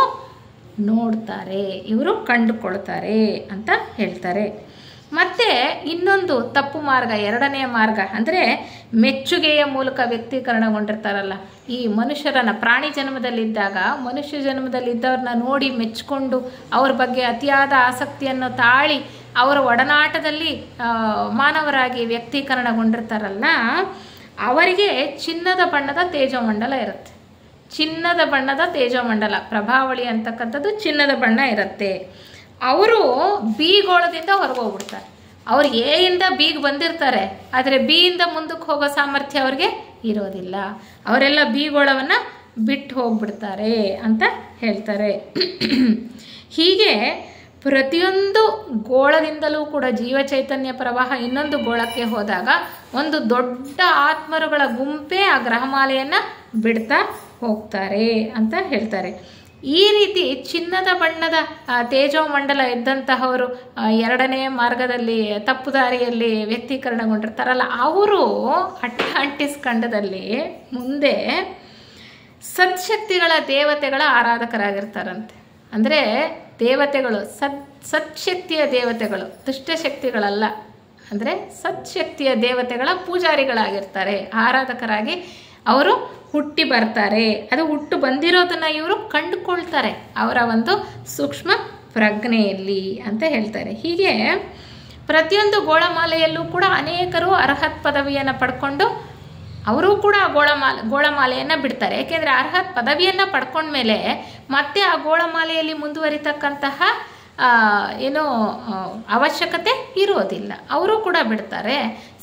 ನೋಡ್ತಾರೆ, ಇವರು ಕಂಡುಕೊಳ್ತಾರೆ ಅಂತ ಹೇಳ್ತಾರೆ. ಮತ್ತು ಇನ್ನೊಂದು ತಪ್ಪು ಮಾರ್ಗ, 2ನೇ ಮಾರ್ಗ ಅಂದರೆ ಮೆಚ್ಚುಗೆಯ ಮೂಲಕ ವ್ಯಕ್ತೀಕರಣಗೊಂಡಿರ್ತಾರಲ್ಲ. ಈ ಮನುಷ್ಯರನ್ನು ಪ್ರಾಣಿ ಜನ್ಮದಲ್ಲಿದ್ದಾಗ ಮನುಷ್ಯ ಜನ್ಮದಲ್ಲಿದ್ದವ್ರನ್ನ ನೋಡಿ ಮೆಚ್ಚಿಕೊಂಡು ಅವ್ರ ಬಗ್ಗೆ ಅತಿಯಾದ ಆಸಕ್ತಿಯನ್ನು ತಾಳಿ ಅವರ ಒಡನಾಟದಲ್ಲಿ ಮಾನವರಾಗಿ ವ್ಯಕ್ತೀಕರಣಗೊಂಡಿರ್ತಾರಲ್ಲ, ಅವರಿಗೆ ಚಿನ್ನದ ಬಣ್ಣದ ತೇಜೋಮಂಡಲ ಇರುತ್ತೆ. ಚಿನ್ನದ ಬಣ್ಣದ ತೇಜೋಮಂಡಲ ಪ್ರಭಾವಳಿ ಅಂತಕ್ಕಂಥದ್ದು ಚಿನ್ನದ ಬಣ್ಣ ಇರುತ್ತೆ. ಅವರು ಬಿಗೋಳದಿಂದ ಹೊರಗೆ ಹೋಗ್ಬಿಡ್ತಾರೆ. ಅವ್ರು ಎಯಿಂದ ಬಿಗೆ ಬಂದಿರ್ತಾರೆ, ಆದರೆ ಬಿಯಿಂದ ಮುಂದಕ್ಕೆ ಹೋಗೋ ಸಾಮರ್ಥ್ಯ ಅವ್ರಿಗೆ ಇರೋದಿಲ್ಲ. ಅವರೆಲ್ಲ ಬಿಗೋಳವನ್ನು ಬಿಟ್ಟು ಹೋಗ್ಬಿಡ್ತಾರೆ ಅಂತ ಹೇಳ್ತಾರೆ. ಹೀಗೆ ಪ್ರತಿಯೊಂದು ಗೋಳದಿಂದಲೂ ಕೂಡ ಜೀವಚೈತನ್ಯ ಪ್ರವಾಹ ಇನ್ನೊಂದು ಗೋಳಕ್ಕೆ ಹೋದಾಗ ಒಂದು ದೊಡ್ಡ ಆತ್ಮರುಗಳ ಗುಂಪೇ ಆ ಗ್ರಹಮಾಲೆಯನ್ನು ಬಿಡ್ತಾ ಹೋಗ್ತಾರೆ ಅಂತ ಹೇಳ್ತಾರೆ. ಈ ರೀತಿ ಚಿನ್ನದ ಬಣ್ಣದ ತೇಜೋಮಂಡಲ ಇದ್ದಂತಹವರು 2ನೇ ಮಾರ್ಗದಲ್ಲಿ ತಪ್ಪು ದಾರಿಯಲ್ಲಿ ವ್ಯಕ್ತೀಕರಣಗೊಂಡಿರ್ತಾರಲ್ಲ, ಅವರು ಅಟ್ಲಾಂಟಿಸ್ ಖಂಡದಲ್ಲಿ ಮುಂದೆ ಸತ್ಶಕ್ತಿಗಳ ದೇವತೆಗಳ ಆರಾಧಕರಾಗಿರ್ತಾರಂತೆ. ಅಂದರೆ ದೇವತೆಗಳು ಸತ್ಶಕ್ತಿಯ ದೇವತೆಗಳು, ದುಷ್ಟಶಕ್ತಿಗಳಲ್ಲ. ಅಂದರೆ ಸತ್ಶಕ್ತಿಯ ದೇವತೆಗಳ ಪೂಜಾರಿಗಳಾಗಿರ್ತಾರೆ, ಆರಾಧಕರಾಗಿ ಅವರು ಹುಟ್ಟಿ ಬರ್ತಾರೆ. ಅದು ಹುಟ್ಟು ಬಂದಿರೋದನ್ನು ಇವರು ಕಂಡುಕೊಳ್ತಾರೆ ಅವರ ಒಂದು ಸೂಕ್ಷ್ಮ ಪ್ರಜ್ಞೆಯಲ್ಲಿ ಅಂತ ಹೇಳ್ತಾರೆ. ಹೀಗೆ ಪ್ರತಿಯೊಂದು ಗೋಳಮಾಲೆಯಲ್ಲೂ ಕೂಡ ಅನೇಕರು ಅರ್ಹತ್ ಪದವಿಯನ್ನು ಪಡ್ಕೊಂಡು ಅವರು ಕೂಡ ಗೋಳಮಾಲೆಯನ್ನು ಬಿಡ್ತಾರೆ. ಏಕೆಂದರೆ ಅರ್ಹತ್ ಪದವಿಯನ್ನು ಪಡ್ಕೊಂಡ್ಮೇಲೆ ಮತ್ತೆ ಆ ಗೋಳಮಾಲೆಯಲ್ಲಿ ಮುಂದುವರಿತಕ್ಕಂತಹ ಏನೋ ಅವಶ್ಯಕತೆ ಇರೋದಿಲ್ಲ, ಅವರು ಕೂಡ ಬಿಡ್ತಾರೆ.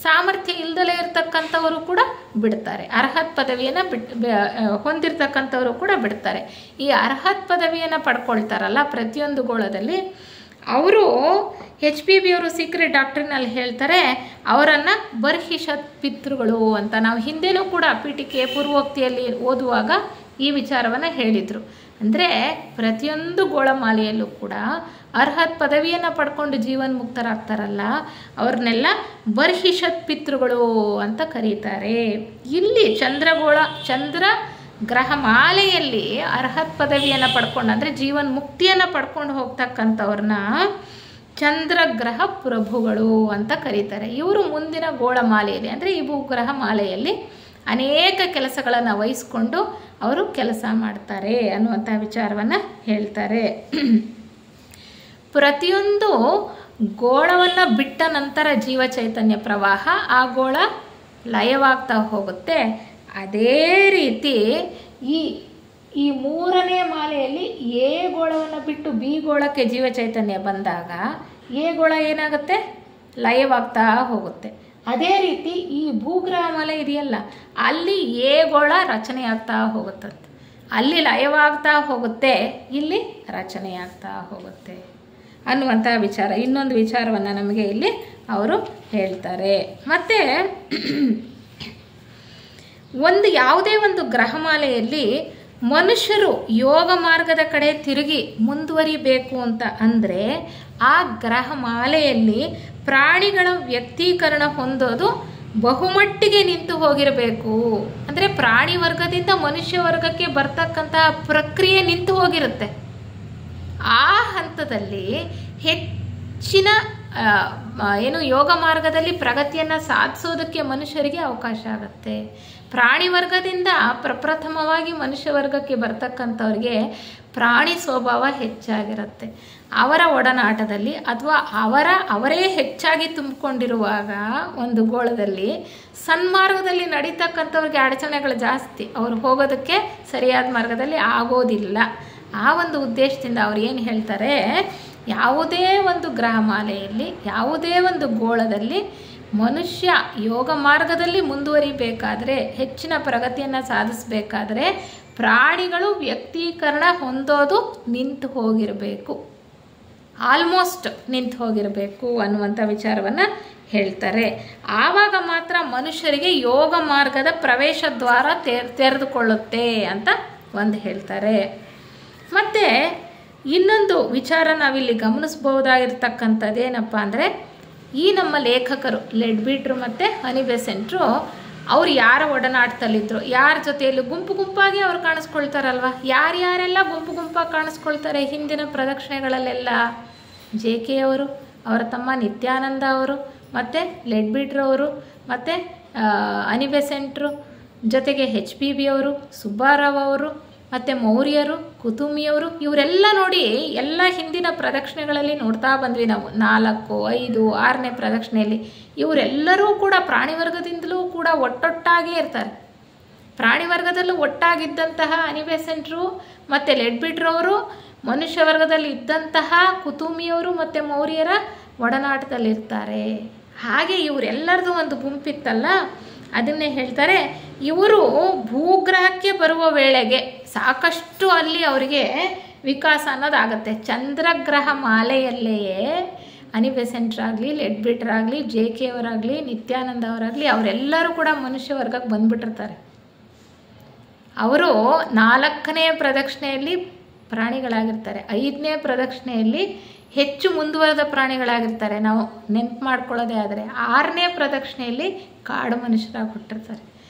ಸಾಮರ್ಥ್ಯ ಇಲ್ಲದಲೇ ಇರ್ತಕ್ಕಂಥವರು ಕೂಡ ಬಿಡ್ತಾರೆ. ಅರ್ಹತ್ ಪದವಿಯನ್ನು ಹೊಂದಿರತಕ್ಕಂಥವರು ಕೂಡ ಬಿಡ್ತಾರೆ. ಈ ಅರ್ಹತ್ ಪದವಿಯನ್ನು ಪಡ್ಕೊಳ್ತಾರಲ್ಲ ಪ್ರತಿಯೊಂದು ಗೋಳದಲ್ಲಿ, ಅವರು HPB ಅವರು ಸೀಕ್ರೆಟ್ ಡಾಕ್ಟ್ರಿನಲ್ಲಿ ಹೇಳ್ತಾರೆ, ಅವರನ್ನು ಬರ್ಹಿಷತ್ ಪಿತೃಗಳು ಅಂತ. ನಾವು ಹಿಂದೆನೂ ಕೂಡ ಪೀಠಿಕೆ ಪೂರ್ವೋಕ್ತಿಯಲ್ಲಿ ಓದುವಾಗ ಈ ವಿಚಾರವನ್ನು ಹೇಳಿದರು. ಅಂದರೆ ಪ್ರತಿಯೊಂದು ಗೋಳಮಾಲೆಯಲ್ಲೂ ಕೂಡ ಅರ್ಹತ್ ಪದವಿಯನ್ನು ಪಡ್ಕೊಂಡು ಜೀವನ್ಮುಕ್ತರಾಗ್ತಾರಲ್ಲ ಅವ್ರನ್ನೆಲ್ಲ ಬರ್ಹಿಷತ್ ಪಿತೃಗಳು ಅಂತ ಕರೀತಾರೆ. ಇಲ್ಲಿ ಚಂದ್ರ ಗ್ರಹ ಮಾಲೆಯಲ್ಲಿ ಅರ್ಹತ್ ಪದವಿಯನ್ನು ಪಡ್ಕೊಂಡು ಅಂದರೆ ಜೀವನ್ಮುಕ್ತಿಯನ್ನು ಪಡ್ಕೊಂಡು ಹೋಗ್ತಕ್ಕಂಥವ್ರನ್ನ ಚಂದ್ರಗ್ರಹ ಪ್ರಭುಗಳು ಅಂತ ಕರೀತಾರೆ. ಇವರು ಮುಂದಿನ ಗೋಳಮಾಲೆಯಲ್ಲಿ ಅಂದರೆ ಈ ಭೂಗ್ರಹ ಮಾಲೆಯಲ್ಲಿ ಅನೇಕ ಕೆಲಸಗಳನ್ನು ವಹಿಸ್ಕೊಂಡು ಅವರು ಕೆಲಸ ಮಾಡ್ತಾರೆ ಅನ್ನುವಂಥ ವಿಚಾರವನ್ನು ಹೇಳ್ತಾರೆ. ಪ್ರತಿಯೊಂದು ಗೋಳವನ್ನು ಬಿಟ್ಟ ನಂತರ ಜೀವ ಚೈತನ್ಯ ಪ್ರವಾಹ ಆ ಗೋಳ ಲಯವಾಗ್ತಾ ಹೋಗುತ್ತೆ. ಅದೇ ರೀತಿ ಈ ಮೂರನೇ ಮಾಲೆಯಲ್ಲಿ ಎ ಗೋಳವನ್ನು ಬಿಟ್ಟು ಬಿ ಗೋಳಕ್ಕೆ ಜೀವ ಚೈತನ್ಯ ಬಂದಾಗ ಎ ಗೋಳ ಏನಾಗುತ್ತೆ, ಲಯವಾಗ್ತಾ ಹೋಗುತ್ತೆ. ಅದೇ ರೀತಿ ಈ ಭೂಗ್ರಹ ಮಾಲೆ ಇದೆಯಲ್ಲ, ಅಲ್ಲಿ ಎ ಗೋಳ ರಚನೆ ಆಗ್ತಾ ಹೋಗುತ್ತಂತೆ. ಅಲ್ಲಿ ಲಯವಾಗ್ತಾ ಹೋಗುತ್ತೆ, ಇಲ್ಲಿ ರಚನೆಯಾಗ್ತಾ ಹೋಗುತ್ತೆ ಅನ್ನುವಂಥ ವಿಚಾರ. ಇನ್ನೊಂದು ವಿಚಾರವನ್ನು ನಮಗೆ ಇಲ್ಲಿ ಅವರು ಹೇಳ್ತಾರೆ. ಮತ್ತು ಯಾವುದೇ ಒಂದು ಗ್ರಹಮಾಲೆಯಲ್ಲಿ ಮನುಷ್ಯರು ಯೋಗ ಮಾರ್ಗದ ಕಡೆ ತಿರುಗಿ ಮುಂದುವರಿಬೇಕು ಅಂತ ಅಂದರೆ ಆ ಗ್ರಹಮಾಲೆಯಲ್ಲಿ ಪ್ರಾಣಿಗಳ ವ್ಯಕ್ತೀಕರಣ ಹೊಂದೋದು ಬಹುಮಟ್ಟಿಗೆ ನಿಂತು ಹೋಗಿರಬೇಕು. ಅಂದರೆ ಪ್ರಾಣಿ ವರ್ಗದಿಂದ ಮನುಷ್ಯ ವರ್ಗಕ್ಕೆ ಬರ್ತಕ್ಕಂತಹ ಪ್ರಕ್ರಿಯೆ ನಿಂತು ಹೋಗಿರುತ್ತೆ. ಆ ಹಂತದಲ್ಲಿ ಹೆಚ್ಚಿನ ಯೋಗ ಮಾರ್ಗದಲ್ಲಿ ಪ್ರಗತಿಯನ್ನು ಸಾಧಿಸೋದಕ್ಕೆ ಮನುಷ್ಯರಿಗೆ ಅವಕಾಶ ಆಗುತ್ತೆ. ಪ್ರಾಣಿ ವರ್ಗದಿಂದ ಪ್ರಪ್ರಥಮವಾಗಿ ಮನುಷ್ಯ ವರ್ಗಕ್ಕೆ ಬರ್ತಕ್ಕಂಥವ್ರಿಗೆ ಪ್ರಾಣಿ ಸ್ವಭಾವ ಹೆಚ್ಚಾಗಿರುತ್ತೆ. ಅವರ ಒಡನಾಟದಲ್ಲಿ ಅಥವಾ ಅವರೇ ಹೆಚ್ಚಾಗಿ ತುಂಬಿಕೊಂಡಿರುವಾಗ ಒಂದು ಗೋಳದಲ್ಲಿ ಸನ್ಮಾರ್ಗದಲ್ಲಿ ನಡೀತಕ್ಕಂಥವ್ರಿಗೆ ಅಡಚಣೆಗಳು ಜಾಸ್ತಿ, ಅವರು ಹೋಗೋದಕ್ಕೆ ಸರಿಯಾದ ಮಾರ್ಗದಲ್ಲಿ ಆಗೋದಿಲ್ಲ. ಆ ಒಂದು ಉದ್ದೇಶದಿಂದ ಅವ್ರು ಏನು ಹೇಳ್ತಾರೆ, ಯಾವುದೇ ಒಂದು ಗ್ರಹಮಾಲೆಯಲ್ಲಿ ಯಾವುದೇ ಒಂದು ಗೋಳದಲ್ಲಿ ಮನುಷ್ಯ ಯೋಗ ಮಾರ್ಗದಲ್ಲಿ ಮುಂದುವರಿಬೇಕಾದ್ರೆ, ಹೆಚ್ಚಿನ ಪ್ರಗತಿಯನ್ನು ಸಾಧಿಸಬೇಕಾದ್ರೆ ಪ್ರಾಣಿಗಳು ವ್ಯಕ್ತೀಕರಣ ಹೊಂದೋದು ನಿಂತು ಹೋಗಿರಬೇಕು, ಆಲ್ಮೋಸ್ಟ್ ನಿಂತು ಹೋಗಿರಬೇಕು ಅನ್ನುವಂಥ ವಿಚಾರವನ್ನು ಹೇಳ್ತಾರೆ. ಆವಾಗ ಮಾತ್ರ ಮನುಷ್ಯರಿಗೆ ಯೋಗ ಮಾರ್ಗದ ಪ್ರವೇಶ ದ್ವಾರ ತೆರೆದುಕೊಳ್ಳುತ್ತೆ ಅಂತ ಒಂದು ಹೇಳ್ತಾರೆ. ಮತ್ತು ಇನ್ನೊಂದು ವಿಚಾರ ನಾವಿಲ್ಲಿ ಗಮನಿಸ್ಬೋದಾಗಿರ್ತಕ್ಕಂಥದ್ದೇನಪ್ಪ ಅಂದರೆ, ಈ ನಮ್ಮ ಲೇಖಕರು ಲೆಡ್ಬಿಟ್ರು ಮತ್ತು ಹನಿ ಬೆಸೆಂಟ್ರು ಅವ್ರು ಯಾರ ಒಡನಾಟದಲ್ಲಿದ್ದರು, ಯಾರ ಜೊತೆಯಲ್ಲಿ ಗುಂಪು ಗುಂಪಾಗಿ ಅವ್ರು ಕಾಣಿಸ್ಕೊಳ್ತಾರಲ್ವ. ಯಾರ್ಯಾರೆಲ್ಲ ಗುಂಪು ಗುಂಪಾಗಿ ಕಾಣಿಸ್ಕೊಳ್ತಾರೆ ಹಿಂದಿನ ಪ್ರದಕ್ಷಿಣೆಗಳಲ್ಲೆಲ್ಲ? JK ಅವರು, ಅವರ ತಮ್ಮ ನಿತ್ಯಾನಂದ ಅವರು, ಮತ್ತು ಲೆಡ್ಬಿಟ್ರು ಅವರು, ಮತ್ತು ಹನಿ ಬೆಸೆಂಟ್ರು, ಜೊತೆಗೆ HPB ಅವರು, ಸುಬ್ಬಾರಾವ್ ಅವರು, ಮತ್ತು ಮೌರ್ಯರು, ಕುತುಮಿಯವರು, ಇವರೆಲ್ಲ ನೋಡಿ ಎಲ್ಲ ಹಿಂದಿನ ಪ್ರದಕ್ಷಿಣೆಗಳಲ್ಲಿ ನೋಡ್ತಾ ಬಂದ್ವಿ ನಾವು. 4, 5, 6ನೇ ಪ್ರದಕ್ಷಿಣೆಯಲ್ಲಿ ಇವರೆಲ್ಲರೂ ಕೂಡ ಪ್ರಾಣಿ ವರ್ಗದಿಂದಲೂ ಕೂಡ ಒಟ್ಟೊಟ್ಟಾಗೇ ಇರ್ತಾರೆ. ಪ್ರಾಣಿ ವರ್ಗದಲ್ಲೂ ಒಟ್ಟಾಗಿದ್ದಂತಹ ಹನಿ ಬೆಸೆಂಟ್ರು ಮತ್ತು ಲೆಡ್ಬಿಟ್ರವರು ಮನುಷ್ಯ ವರ್ಗದಲ್ಲಿ ಇದ್ದಂತಹ ಕುತುಮಿಯವರು ಮತ್ತು ಮೌರ್ಯರ ಒಡನಾಟದಲ್ಲಿರ್ತಾರೆ. ಹಾಗೆ ಇವರೆಲ್ಲರದು ಒಂದು ಗುಂಪಿತ್ತಲ್ಲ, ಅದನ್ನೇ ಹೇಳ್ತಾರೆ. ಇವರು ಭೂಗ್ರಹಕ್ಕೆ ಬರುವ ವೇಳೆಗೆ ಸಾಕಷ್ಟು ಅಲ್ಲಿ ಅವರಿಗೆ ವಿಕಾಸ ಅನ್ನೋದಾಗತ್ತೆ. ಚಂದ್ರಗ್ರಹ ಮಾಲೆಯಲ್ಲೆಯೇ ಹನಿ ಬೆಸೆಂಟ್ರಾಗಲಿ, ಲೆಡ್ಬಿಟ್ರಾಗಲಿ, JK ಅವರಾಗಲಿ, ನಿತ್ಯಾನಂದ ಅವರಾಗಲಿ ಅವರೆಲ್ಲರೂ ಕೂಡ ಮನುಷ್ಯ ವರ್ಗಕ್ಕೆ ಬಂದ್ಬಿಟ್ಟಿರ್ತಾರೆ. ಅವರು 4ನೇ ಪ್ರದಕ್ಷಿಣೆಯಲ್ಲಿ ಪ್ರಾಣಿಗಳಾಗಿರ್ತಾರೆ, 5ನೇ ಪ್ರದಕ್ಷಿಣೆಯಲ್ಲಿ ಹೆಚ್ಚು ಮುಂದುವರೆದ ಪ್ರಾಣಿಗಳಾಗಿರ್ತಾರೆ. ನಾವು ನೆನಪು ಮಾಡ್ಕೊಳ್ಳೋದೇ ಆದರೆ 6ನೇ ಪ್ರದಕ್ಷಿಣೆಯಲ್ಲಿ ಕಾಡು ಮನುಷ್ಯರಾಗಿ ಹುಟ್ಟಿರ್ತಾರೆ.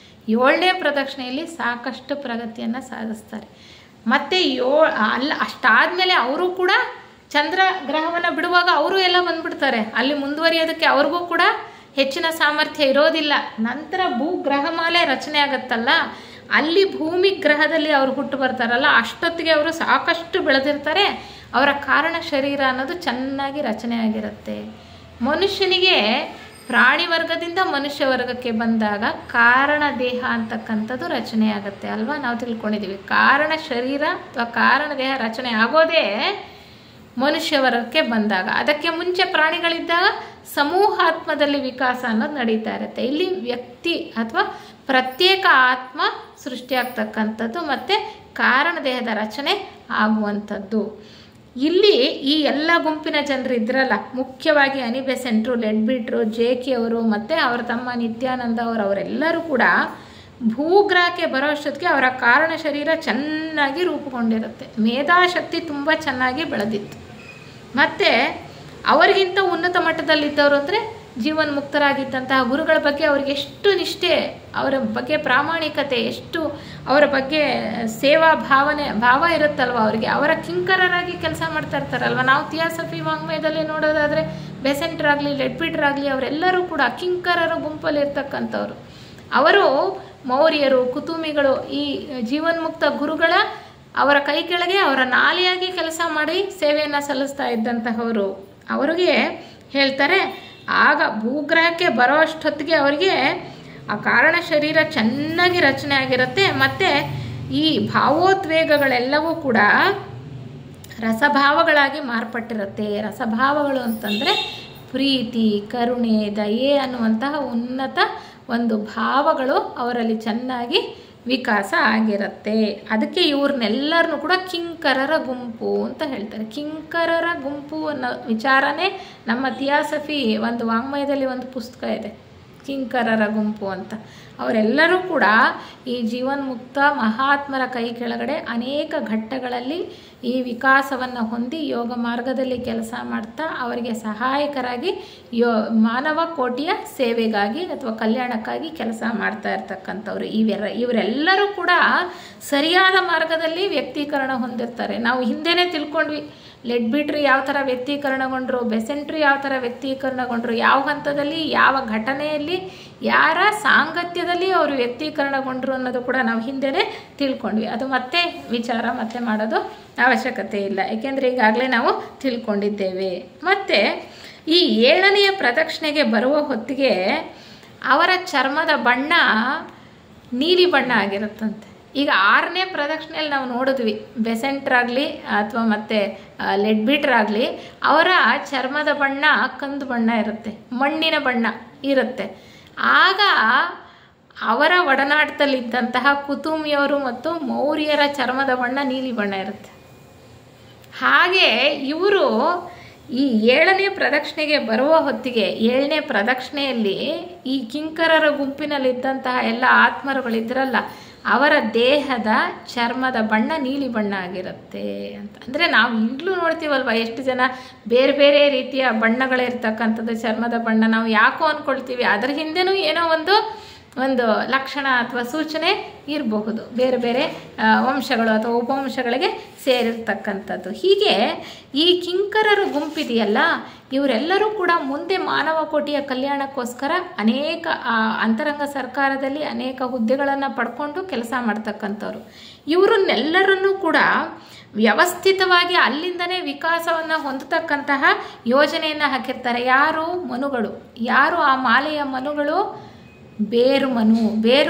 7ನೇ ಪ್ರದಕ್ಷಿಣೆಯಲ್ಲಿ ಸಾಕಷ್ಟು ಪ್ರಗತಿಯನ್ನು ಸಾಧಿಸ್ತಾರೆ. ಮತ್ತು ಅಷ್ಟಾದಮೇಲೆ ಅವರು ಕೂಡ ಚಂದ್ರ ಗ್ರಹವನ್ನು ಬಿಡುವಾಗ ಅವರು ಎಲ್ಲ ಬಂದ್ಬಿಡ್ತಾರೆ. ಅಲ್ಲಿ ಮುಂದುವರಿಯೋದಕ್ಕೆ ಅವ್ರಿಗೂ ಕೂಡ ಹೆಚ್ಚಿನ ಸಾಮರ್ಥ್ಯ ಇರೋದಿಲ್ಲ. ನಂತರ ಭೂಗ್ರಹಮಾಲೆ ರಚನೆ ಆಗುತ್ತಲ್ಲ, ಅಲ್ಲಿ ಭೂಮಿ ಗ್ರಹದಲ್ಲಿ ಅವರು ಹುಟ್ಟು ಬರ್ತಾರಲ್ಲ, ಅಷ್ಟೊತ್ತಿಗೆ ಅವರು ಸಾಕಷ್ಟು ಬೆಳೆದಿರ್ತಾರೆ. ಅವರ ಕಾರಣ ಶರೀರ ಅನ್ನೋದು ಚೆನ್ನಾಗಿ ರಚನೆ ಆಗಿರುತ್ತೆ. ಮನುಷ್ಯನಿಗೆ ಪ್ರಾಣಿ ವರ್ಗದಿಂದ ಮನುಷ್ಯ ವರ್ಗಕ್ಕೆ ಬಂದಾಗ ಕಾರಣ ದೇಹ ಅಂತಕ್ಕಂಥದ್ದು ರಚನೆ ಆಗುತ್ತೆ ಅಲ್ವಾ. ನಾವು ತಿಳ್ಕೊಂಡಿದ್ದೀವಿ ಕಾರಣ ಶರೀರ ಅಥವಾ ಕಾರಣ ದೇಹ ರಚನೆ ಆಗೋದೇ ಮನುಷ್ಯ ವರ್ಗಕ್ಕೆ ಬಂದಾಗ. ಅದಕ್ಕೆ ಮುಂಚೆ ಪ್ರಾಣಿಗಳಿದ್ದಾಗ ಸಮೂಹಾತ್ಮದಲ್ಲಿ ವಿಕಾಸ ಅನ್ನೋದು ನಡೀತಾ ಇರುತ್ತೆ. ಇಲ್ಲಿ ವ್ಯಕ್ತಿ ಅಥವಾ ಪ್ರತ್ಯೇಕ ಆತ್ಮ ಸೃಷ್ಟಿಯಾಗ್ತಕ್ಕಂಥದ್ದು ಮತ್ತು ಕಾರಣ ದೇಹದ ರಚನೆ ಆಗುವಂಥದ್ದು. ಇಲ್ಲಿ ಈ ಎಲ್ಲ ಗುಂಪಿನ ಜನರು ಇದ್ರಲ್ಲ, ಮುಖ್ಯವಾಗಿ ಹನಿ ಬೆಸೆಂಟ್ರು, ಲೆಡ್ಬಿಟ್ರು, JK ಅವರು ಮತ್ತು ಅವರ ತಮ್ಮ ನಿತ್ಯಾನಂದ ಅವರೆಲ್ಲರೂ ಕೂಡ ಭೂಗ್ರಹಕ್ಕೆ ಬರೋ ಅಷ್ಟೊತ್ತಿಗೆ ಅವರ ಕಾರಣ ಶರೀರ ಚೆನ್ನಾಗಿ ರೂಪುಗೊಂಡಿರುತ್ತೆ, ಮೇಧಾಶಕ್ತಿ ತುಂಬ ಚೆನ್ನಾಗಿ ಬೆಳೆದಿತ್ತು. ಮತ್ತು ಅವರಿಗಿಂತ ಉನ್ನತ ಮಟ್ಟದಲ್ಲಿದ್ದವರು ಅಂದರೆ ಜೀವನ್ಮುಕ್ತರಾಗಿದ್ದಂತಹ ಗುರುಗಳ ಬಗ್ಗೆ ಅವ್ರಿಗೆ ಎಷ್ಟು ನಿಷ್ಠೆ, ಅವರ ಬಗ್ಗೆ ಪ್ರಾಮಾಣಿಕತೆ, ಎಷ್ಟು ಅವರ ಬಗ್ಗೆ ಸೇವಾ ಭಾವ ಇರುತ್ತಲ್ವ ಅವರಿಗೆ, ಅವರ ಕಿಂಕರರಾಗಿ ಕೆಲಸ ಮಾಡ್ತಾ ಇರ್ತಾರಲ್ವ. ನಾವು ಥಿಯಾಸಫಿ ವಾಂಗ್ಮಯದಲ್ಲಿ ನೋಡೋದಾದರೆ ಬೆಸೆಂಟ್ರಾಗಲಿ ಲೆಡ್ಬಿಟ್ರಾಗಲಿ ಅವರೆಲ್ಲರೂ ಕೂಡ ಕಿಂಕರರ ಗುಂಪಲ್ಲಿ ಇರ್ತಕ್ಕಂಥವ್ರು. ಅವರು ಮೌರ್ಯರು, ಕುತುಮಿಗಳು, ಈ ಜೀವನ್ಮುಕ್ತ ಗುರುಗಳ ಅವರ ಕೈ ಕೆಳಗೆ ಅವರ ನಾಲಿಯಾಗಿ ಕೆಲಸ ಮಾಡಿ ಸೇವೆಯನ್ನು ಸಲ್ಲಿಸ್ತಾ ಇದ್ದಂತಹವರು. ಅವರಿಗೆ ಹೇಳ್ತಾರೆ, ಆಗ ಭೂಗ್ರಹಕ್ಕೆ ಬರೋ ಅಷ್ಟೊತ್ತಿಗೆ ಅವರಿಗೆ ಆ ಕಾರಣ ಶರೀರ ಚೆನ್ನಾಗಿ ರಚನೆ ಆಗಿರುತ್ತೆ. ಮತ್ತು ಈ ಭಾವೋದ್ವೇಗಗಳೆಲ್ಲವೂ ಕೂಡ ರಸಭಾವಗಳಾಗಿ ಮಾರ್ಪಟ್ಟಿರುತ್ತೆ. ರಸಭಾವಗಳು ಅಂತಂದರೆ ಪ್ರೀತಿ, ಕರುಣೆ, ದಯೆ ಅನ್ನುವಂತಹ ಉನ್ನತ ಒಂದು ಭಾವಗಳು ಅವರಲ್ಲಿ ಚೆನ್ನಾಗಿ ವಿಕಾಸ ಆಗಿರುತ್ತೆ. ಅದಕ್ಕೆ ಇವ್ರನ್ನೆಲ್ಲರನ್ನೂ ಕೂಡ ಕಿಂಕರರ ಗುಂಪು ಅಂತ ಹೇಳ್ತಾರೆ. ಕಿಂಕರರ ಗುಂಪು ಅನ್ನೋ ವಿಚಾರನೇ ನಮ್ಮ ಥಿಯಾಸಫಿ ಒಂದು ವಾಂಗ್ಮಯದಲ್ಲಿ ಒಂದು ಪುಸ್ತಕ ಇದೆ, ಕಿಂಕರರ ಗುಂಪು ಅಂತ. ಅವರೆಲ್ಲರೂ ಕೂಡ ಈ ಜೀವನ್ಮುಕ್ತ ಮಹಾತ್ಮರ ಕೈ ಕೆಳಗಡೆ ಅನೇಕ ಘಟ್ಟಗಳಲ್ಲಿ ಈ ವಿಕಾಸವನ್ನು ಹೊಂದಿ ಯೋಗ ಮಾರ್ಗದಲ್ಲಿ ಕೆಲಸ ಮಾಡ್ತಾ ಅವರಿಗೆ ಸಹಾಯಕರಾಗಿ ಮಾನವ ಕೋಟಿಯ ಸೇವೆಗಾಗಿ ಅಥವಾ ಕಲ್ಯಾಣಕ್ಕಾಗಿ ಕೆಲಸ ಮಾಡ್ತಾ ಇರ್ತಕ್ಕಂಥವ್ರು. ಇವರೆಲ್ಲರೂ ಕೂಡ ಸರಿಯಾದ ಮಾರ್ಗದಲ್ಲಿ ವ್ಯಕ್ತೀಕರಣ ಹೊಂದಿರ್ತಾರೆ. ನಾವು ಹಿಂದೆನೇ ತಿಳ್ಕೊಂಡ್ವಿ, ಲೆಡ್ಬಿಟ್ರು ಯಾವ ಥರ ವ್ಯಕ್ತೀಕರಣಗೊಂಡ್ರು, ಬೆಸೆಂಟ್ರು ಯಾವ ಥರ ವ್ಯಕ್ತೀಕರಣಗೊಂಡ್ರು, ಯಾವ ಹಂತದಲ್ಲಿ, ಯಾವ ಘಟನೆಯಲ್ಲಿ, ಯಾರ ಸಾಂಗತ್ಯದಲ್ಲಿ ಅವರು ವ್ಯಕ್ತೀಕರಣಗೊಂಡ್ರು ಅನ್ನೋದು ಕೂಡ ನಾವು ಹಿಂದೆನೇ ತಿಳ್ಕೊಂಡ್ವಿ. ಅದು ಮತ್ತೆ ವಿಚಾರ ಮತ್ತೆ ಮಾಡೋದು ಅವಶ್ಯಕತೆ ಇಲ್ಲ, ಏಕೆಂದರೆ ಈಗಾಗಲೇ ನಾವು ತಿಳ್ಕೊಂಡಿದ್ದೇವೆ. ಮತ್ತು ಈ 7ನೆಯ ಪ್ರದಕ್ಷಿಣೆಗೆ ಬರುವ ಹೊತ್ತಿಗೆ ಅವರ ಚರ್ಮದ ಬಣ್ಣ ನೀಲಿ ಬಣ್ಣ ಆಗಿರುತ್ತಂತೆ. ಈಗ 6ನೇ ಪ್ರದಕ್ಷಿಣೆಯಲ್ಲಿ ನಾವು ನೋಡಿದ್ವಿ, ಬೆಸೆಂಟ್ರಾಗಲಿ ಅಥವಾ ಮತ್ತು ಲೆಡ್ಬಿಟ್ರಾಗಲಿ ಅವರ ಚರ್ಮದ ಬಣ್ಣ ಕಂದು ಬಣ್ಣ ಇರುತ್ತೆ, ಮಣ್ಣಿನ ಬಣ್ಣ ಇರುತ್ತೆ. ಆಗ ಅವರ ಒಡನಾಟದಲ್ಲಿದ್ದಂತಹ ಕುತುಮಿಯವರು ಮತ್ತು ಮೌರ್ಯರ ಚರ್ಮದ ಬಣ್ಣ ನೀಲಿ ಬಣ್ಣ ಇರುತ್ತೆ. ಹಾಗೆ ಇವರು ಈ 7ನೇ ಪ್ರದಕ್ಷಿಣೆಗೆ ಬರುವ ಹೊತ್ತಿಗೆ 7ನೇ ಪ್ರದಕ್ಷಿಣೆಯಲ್ಲಿ ಈ ಕಿಂಕರರ ಗುಂಪಿನಲ್ಲಿದ್ದಂತಹ ಎಲ್ಲ ಆತ್ಮರುಗಳಿದ್ರಲ್ಲ, ಅವರ ದೇಹದ ಚರ್ಮದ ಬಣ್ಣ ನೀಲಿ ಬಣ್ಣ ಆಗಿರುತ್ತೆ ಅಂತ. ಅಂದರೆ ನಾವು ಈಗಲೂ ನೋಡ್ತೀವಲ್ವ, ಎಷ್ಟು ಜನ ಬೇರೆ ಬೇರೆ ರೀತಿಯ ಬಣ್ಣಗಳಿರ್ತಕ್ಕಂಥದ್ದು ಚರ್ಮದ ಬಣ್ಣ. ನಾವು ಯಾಕೋ ಅಂದ್ಕೊಳ್ತೀವಿ, ಅದರ ಹಿಂದೆನೂ ಏನೋ ಒಂದು ಲಕ್ಷಣ ಅಥವಾ ಸೂಚನೆ ಇರಬಹುದು, ಬೇರೆ ಬೇರೆ ವಂಶಗಳು ಅಥವಾ ಉಪವಂಶಗಳಿಗೆ ಸೇರಿರ್ತಕ್ಕಂಥದ್ದು. ಹೀಗೆ ಈ ಕಿಂಕರರ ಗುಂಪಿದೆಯಲ್ಲ, ಇವರೆಲ್ಲರೂ ಕೂಡ ಮುಂದೆ ಮಾನವ ಕೋಟಿಯ ಕಲ್ಯಾಣಕ್ಕೋಸ್ಕರ ಅನೇಕ ಅಂತರಂಗ ಸರ್ಕಾರದಲ್ಲಿ ಅನೇಕ ಹುದ್ದೆಗಳನ್ನು ಪಡ್ಕೊಂಡು ಕೆಲಸ ಮಾಡ್ತಕ್ಕಂಥವ್ರು. ಇವರನ್ನೆಲ್ಲರನ್ನೂ ಕೂಡ ವ್ಯವಸ್ಥಿತವಾಗಿ ಅಲ್ಲಿಂದನೇ ವಿಕಾಸವನ್ನು ಹೊಂದತಕ್ಕಂತಹ ಯೋಜನೆಯನ್ನು ಹಾಕಿರ್ತಾರೆ. ಯಾರು? ಮನುಗಳು. ಯಾರು ಆ ಮಾಲೆಯ ಮನುಗಳು? ಬೇರು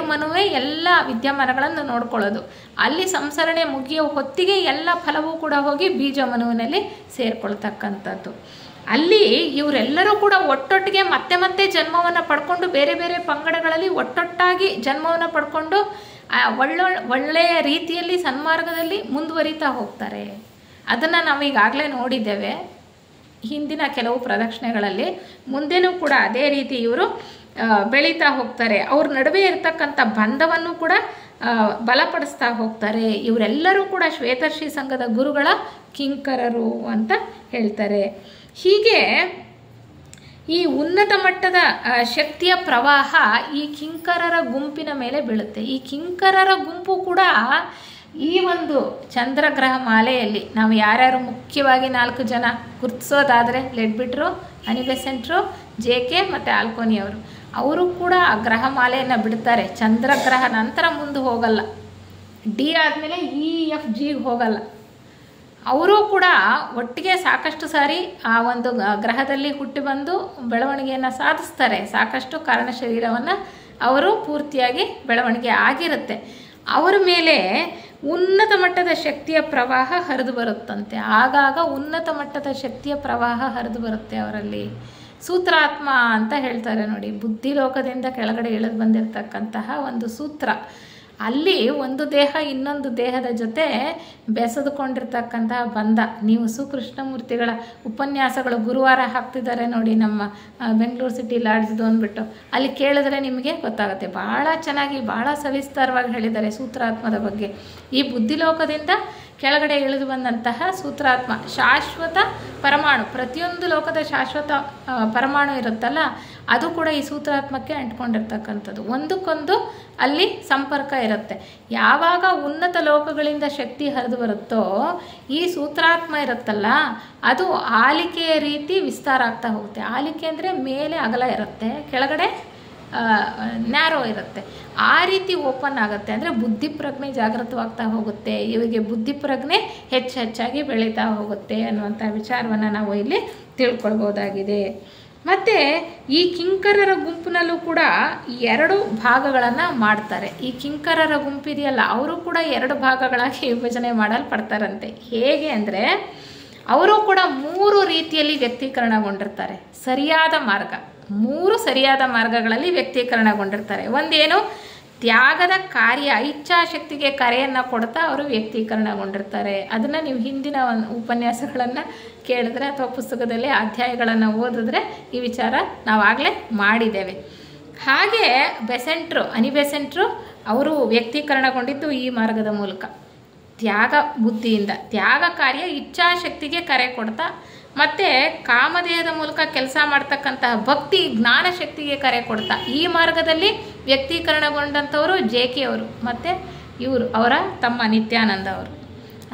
ಮನುವೇ ಎಲ್ಲ ವಿದ್ಯಮಾನಗಳನ್ನು ನೋಡ್ಕೊಳ್ಳೋದು. ಅಲ್ಲಿ ಸಂಸರಣೆ ಮುಗಿಯೋ ಹೊತ್ತಿಗೆ ಎಲ್ಲ ಫಲವೂ ಕೂಡ ಹೋಗಿ ಬೀಜ ಮನುವಿನಲ್ಲಿ ಸೇರ್ಕೊಳ್ತಕ್ಕಂಥದ್ದು. ಅಲ್ಲಿ ಇವರೆಲ್ಲರೂ ಕೂಡ ಒಟ್ಟೊಟ್ಟಿಗೆ ಮತ್ತೆ ಜನ್ಮವನ್ನು ಪಡ್ಕೊಂಡು ಬೇರೆ ಬೇರೆ ಪಂಗಡಗಳಲ್ಲಿ ಒಟ್ಟೊಟ್ಟಾಗಿ ಜನ್ಮವನ್ನು ಪಡ್ಕೊಂಡು ಒಳ್ಳೆಯ ರೀತಿಯಲ್ಲಿ ಸನ್ಮಾರ್ಗದಲ್ಲಿ ಮುಂದುವರಿತಾ ಹೋಗ್ತಾರೆ. ಅದನ್ನು ನಾವು ಈಗಾಗಲೇ ನೋಡಿದ್ದೇವೆ ಹಿಂದಿನ ಕೆಲವು ಪ್ರದಕ್ಷಿಣೆಗಳಲ್ಲಿ. ಮುಂದೆನೂ ಕೂಡ ಅದೇ ರೀತಿ ಇವರು ಬೆಳೀತಾ ಹೋಗ್ತಾರೆ. ಅವ್ರ ನಡುವೆ ಇರತಕ್ಕಂಥ ಬಂಧವನ್ನು ಕೂಡ ಬಲಪಡಿಸ್ತಾ ಹೋಗ್ತಾರೆ. ಇವರೆಲ್ಲರೂ ಕೂಡ ಶ್ವೇತರ್ಷಿ ಸಂಘದ ಗುರುಗಳ ಕಿಂಕರರು ಅಂತ ಹೇಳ್ತಾರೆ. ಹೀಗೆ ಈ ಉನ್ನತ ಮಟ್ಟದ ಶಕ್ತಿಯ ಪ್ರವಾಹ ಈ ಕಿಂಕರರ ಗುಂಪಿನ ಮೇಲೆ ಬೀಳುತ್ತೆ. ಈ ಕಿಂಕರರ ಗುಂಪು ಕೂಡ ಈ ಒಂದು ಚಂದ್ರಗ್ರಹ ಮಾಲೆಯಲ್ಲಿ ನಾವು ಯಾರ್ಯಾರು ಮುಖ್ಯವಾಗಿ 4 ಜನ ಗುರುತಿಸೋದಾದರೆ ಲೆಡ್ಬಿಟ್ರು, ಅನಿಬೆಸೆಂಟ್ರು, JK ಮತ್ತು ಆಲ್ಕೋನಿಯವರು, ಅವರು ಕೂಡ ಆ ಗ್ರಹ ಮಾಲೆಯನ್ನು ಬಿಡ್ತಾರೆ. ಚಂದ್ರಗ್ರಹ ನಂತರ ಮುಂದೆ ಹೋಗಲ್ಲ, D ಆದಮೇಲೆ EFG ಹೋಗಲ್ಲ. ಅವರು ಕೂಡ ಒಟ್ಟಿಗೆ ಸಾಕಷ್ಟು ಸಾರಿ ಆ ಒಂದು ಗ್ರಹದಲ್ಲಿ ಹುಟ್ಟಿ ಬಂದು ಬೆಳವಣಿಗೆಯನ್ನು ಸಾಧಿಸ್ತಾರೆ. ಸಾಕಷ್ಟು ಕಾರಣ ಶರೀರವನ್ನು ಅವರು ಪೂರ್ತಿಯಾಗಿ ಬೆಳವಣಿಗೆ ಆಗಿರುತ್ತೆ. ಅವರ ಮೇಲೆ ಉನ್ನತ ಮಟ್ಟದ ಶಕ್ತಿಯ ಪ್ರವಾಹ ಹರಿದು ಬರುತ್ತಂತೆ. ಆಗಾಗ ಉನ್ನತ ಮಟ್ಟದ ಶಕ್ತಿಯ ಪ್ರವಾಹ ಹರಿದು ಬರುತ್ತೆ ಅವರಲ್ಲಿ. ಸೂತ್ರಾತ್ಮ ಅಂತ ಹೇಳ್ತಾರೆ ನೋಡಿ, ಬುದ್ಧಿ ಲೋಕದಿಂದ ಕೆಳಗಡೆ ಇಳಿದು ಬಂದಿರತಕ್ಕಂತಹ ಒಂದು ಸೂತ್ರ. ಅಲ್ಲಿ ಒಂದು ದೇಹ ಇನ್ನೊಂದು ದೇಹದ ಜೊತೆ ಬೆಸೆದುಕೊಂಡಿರ್ತಕ್ಕಂತಹ ಬಂಧ. ನೀವು ಸುಕೃಷ್ಣಮೂರ್ತಿಗಳ ಉಪನ್ಯಾಸಗಳು ಗುರುವಾರ ಹಾಕ್ತಿದ್ದಾರೆ ನೋಡಿ, ನಮ್ಮ ಬೆಂಗಳೂರು ಸಿಟಿ ಲಾಡ್ಜ್ದು ಅಂದ್ಬಿಟ್ಟು, ಅಲ್ಲಿ ಕೇಳಿದ್ರೆ ನಿಮಗೆ ಗೊತ್ತಾಗುತ್ತೆ. ಭಾಳ ಚೆನ್ನಾಗಿ ಭಾಳ ಸವಿಸ್ತಾರವಾಗಿ ಹೇಳಿದ್ದಾರೆ ಸೂತ್ರಾತ್ಮದ ಬಗ್ಗೆ. ಈ ಬುದ್ಧಿಲೋಕದಿಂದ ಕೆಳಗಡೆ ಇಳಿದು ಬಂದಂತಹ ಸೂತ್ರಾತ್ಮ ಶಾಶ್ವತ ಪರಮಾಣು, ಪ್ರತಿಯೊಂದು ಲೋಕದ ಶಾಶ್ವತ ಪರಮಾಣು ಇರುತ್ತಲ್ಲ, ಅದು ಕೂಡ ಈ ಸೂತ್ರಾತ್ಮಕ್ಕೆ ಅಂಟ್ಕೊಂಡಿರ್ತಕ್ಕಂಥದ್ದು. ಒಂದಕ್ಕೊಂದು ಅಲ್ಲಿ ಸಂಪರ್ಕ ಇರುತ್ತೆ. ಯಾವಾಗ ಉನ್ನತ ಲೋಕಗಳಿಂದ ಶಕ್ತಿ ಹರಿದು ಬರುತ್ತೋ ಈ ಸೂತ್ರಾತ್ಮ ಇರುತ್ತಲ್ಲ, ಅದು ಆಲಿಕೆಯ ರೀತಿ ವಿಸ್ತಾರ ಆಗ್ತಾ ಹೋಗುತ್ತೆ. ಆಲಿಕೆ ಅಂದರೆ ಮೇಲೆ ಅಗಲ ಇರುತ್ತೆ, ಕೆಳಗಡೆ ನ್ಯಾರೋ ಇರುತ್ತೆ. ಆ ರೀತಿ ಓಪನ್ ಆಗುತ್ತೆ. ಅಂದರೆ ಬುದ್ಧಿ ಪ್ರಜ್ಞೆ ಜಾಗೃತವಾಗ್ತಾ ಹೋಗುತ್ತೆ. ಇವರಿಗೆ ಬುದ್ಧಿ ಪ್ರಜ್ಞೆ ಹೆಚ್ಚಾಗಿ ಬೆಳೀತಾ ಹೋಗುತ್ತೆ ಅನ್ನುವಂಥ ವಿಚಾರವನ್ನು ನಾವು ಇಲ್ಲಿ ತಿಳ್ಕೊಳ್ಬೋದಾಗಿದೆ. ಮತ್ತು ಈ ಕಿಂಕರರ ಗುಂಪಿನಲ್ಲೂ ಕೂಡ 2 ಭಾಗಗಳನ್ನು ಮಾಡ್ತಾರೆ. ಈ ಕಿಂಕರರ ಗುಂಪಿದೆಯಲ್ಲ, ಅವರು ಕೂಡ 2 ಭಾಗಗಳಾಗಿ ವಿಭಜನೆ ಮಾಡಲ್ಪಡ್ತಾರಂತೆ. ಹೇಗೆ ಅಂದರೆ ಅವರು ಕೂಡ 3 ರೀತಿಯಲ್ಲಿ ವ್ಯಕ್ತೀಕರಣಗೊಂಡಿರ್ತಾರೆ. ಸರಿಯಾದ ಮಾರ್ಗ, 3 ಸರಿಯಾದ ಮಾರ್ಗಗಳಲ್ಲಿ ವ್ಯಕ್ತೀಕರಣಗೊಂಡಿರ್ತಾರೆ. ಒಂದೇನು, ತ್ಯಾಗದ ಕಾರ್ಯ, ಇಚ್ಛಾಶಕ್ತಿಗೆ ಕರೆಯನ್ನು ಕೊಡ್ತಾ ಅವರು ವ್ಯಕ್ತೀಕರಣಗೊಂಡಿರ್ತಾರೆ. ಅದನ್ನು ನೀವು ಹಿಂದಿನ ಉಪನ್ಯಾಸಗಳನ್ನು ಕೇಳಿದ್ರೆ ಅಥವಾ ಪುಸ್ತಕದಲ್ಲಿ ಅಧ್ಯಾಯಗಳನ್ನು ಓದಿದ್ರೆ ಈ ವಿಚಾರ ನಾವಾಗಲೇ ಮಾಡಿದ್ದೇವೆ. ಹಾಗೆ ಬೆಸೆಂಟ್ರು, ಅನಿಬೆಸೆಂಟ್ರು ಅವರು ವ್ಯಕ್ತೀಕರಣಗೊಂಡಿದ್ದು ಈ ಮಾರ್ಗದ ಮೂಲಕ. ತ್ಯಾಗ ಬುದ್ಧಿಯಿಂದ, ತ್ಯಾಗ ಕಾರ್ಯ ಇಚ್ಛಾಶಕ್ತಿಗೆ ಕರೆ ಕೊಡ್ತಾ, ಮತ್ತು ಕಾಮದೇಹದ ಮೂಲಕ ಕೆಲಸ ಮಾಡ್ತಕ್ಕಂತಹ ಭಕ್ತಿ ಜ್ಞಾನಶಕ್ತಿಗೆ ಕರೆ ಕೊಡ್ತಾ ಈ ಮಾರ್ಗದಲ್ಲಿ ವ್ಯಕ್ತೀಕರಣಗೊಂಡಂಥವರು JK ಅವರು ಮತ್ತು ಇವರು ಅವರ ತಮ್ಮ ನಿತ್ಯಾನಂದ ಅವರು.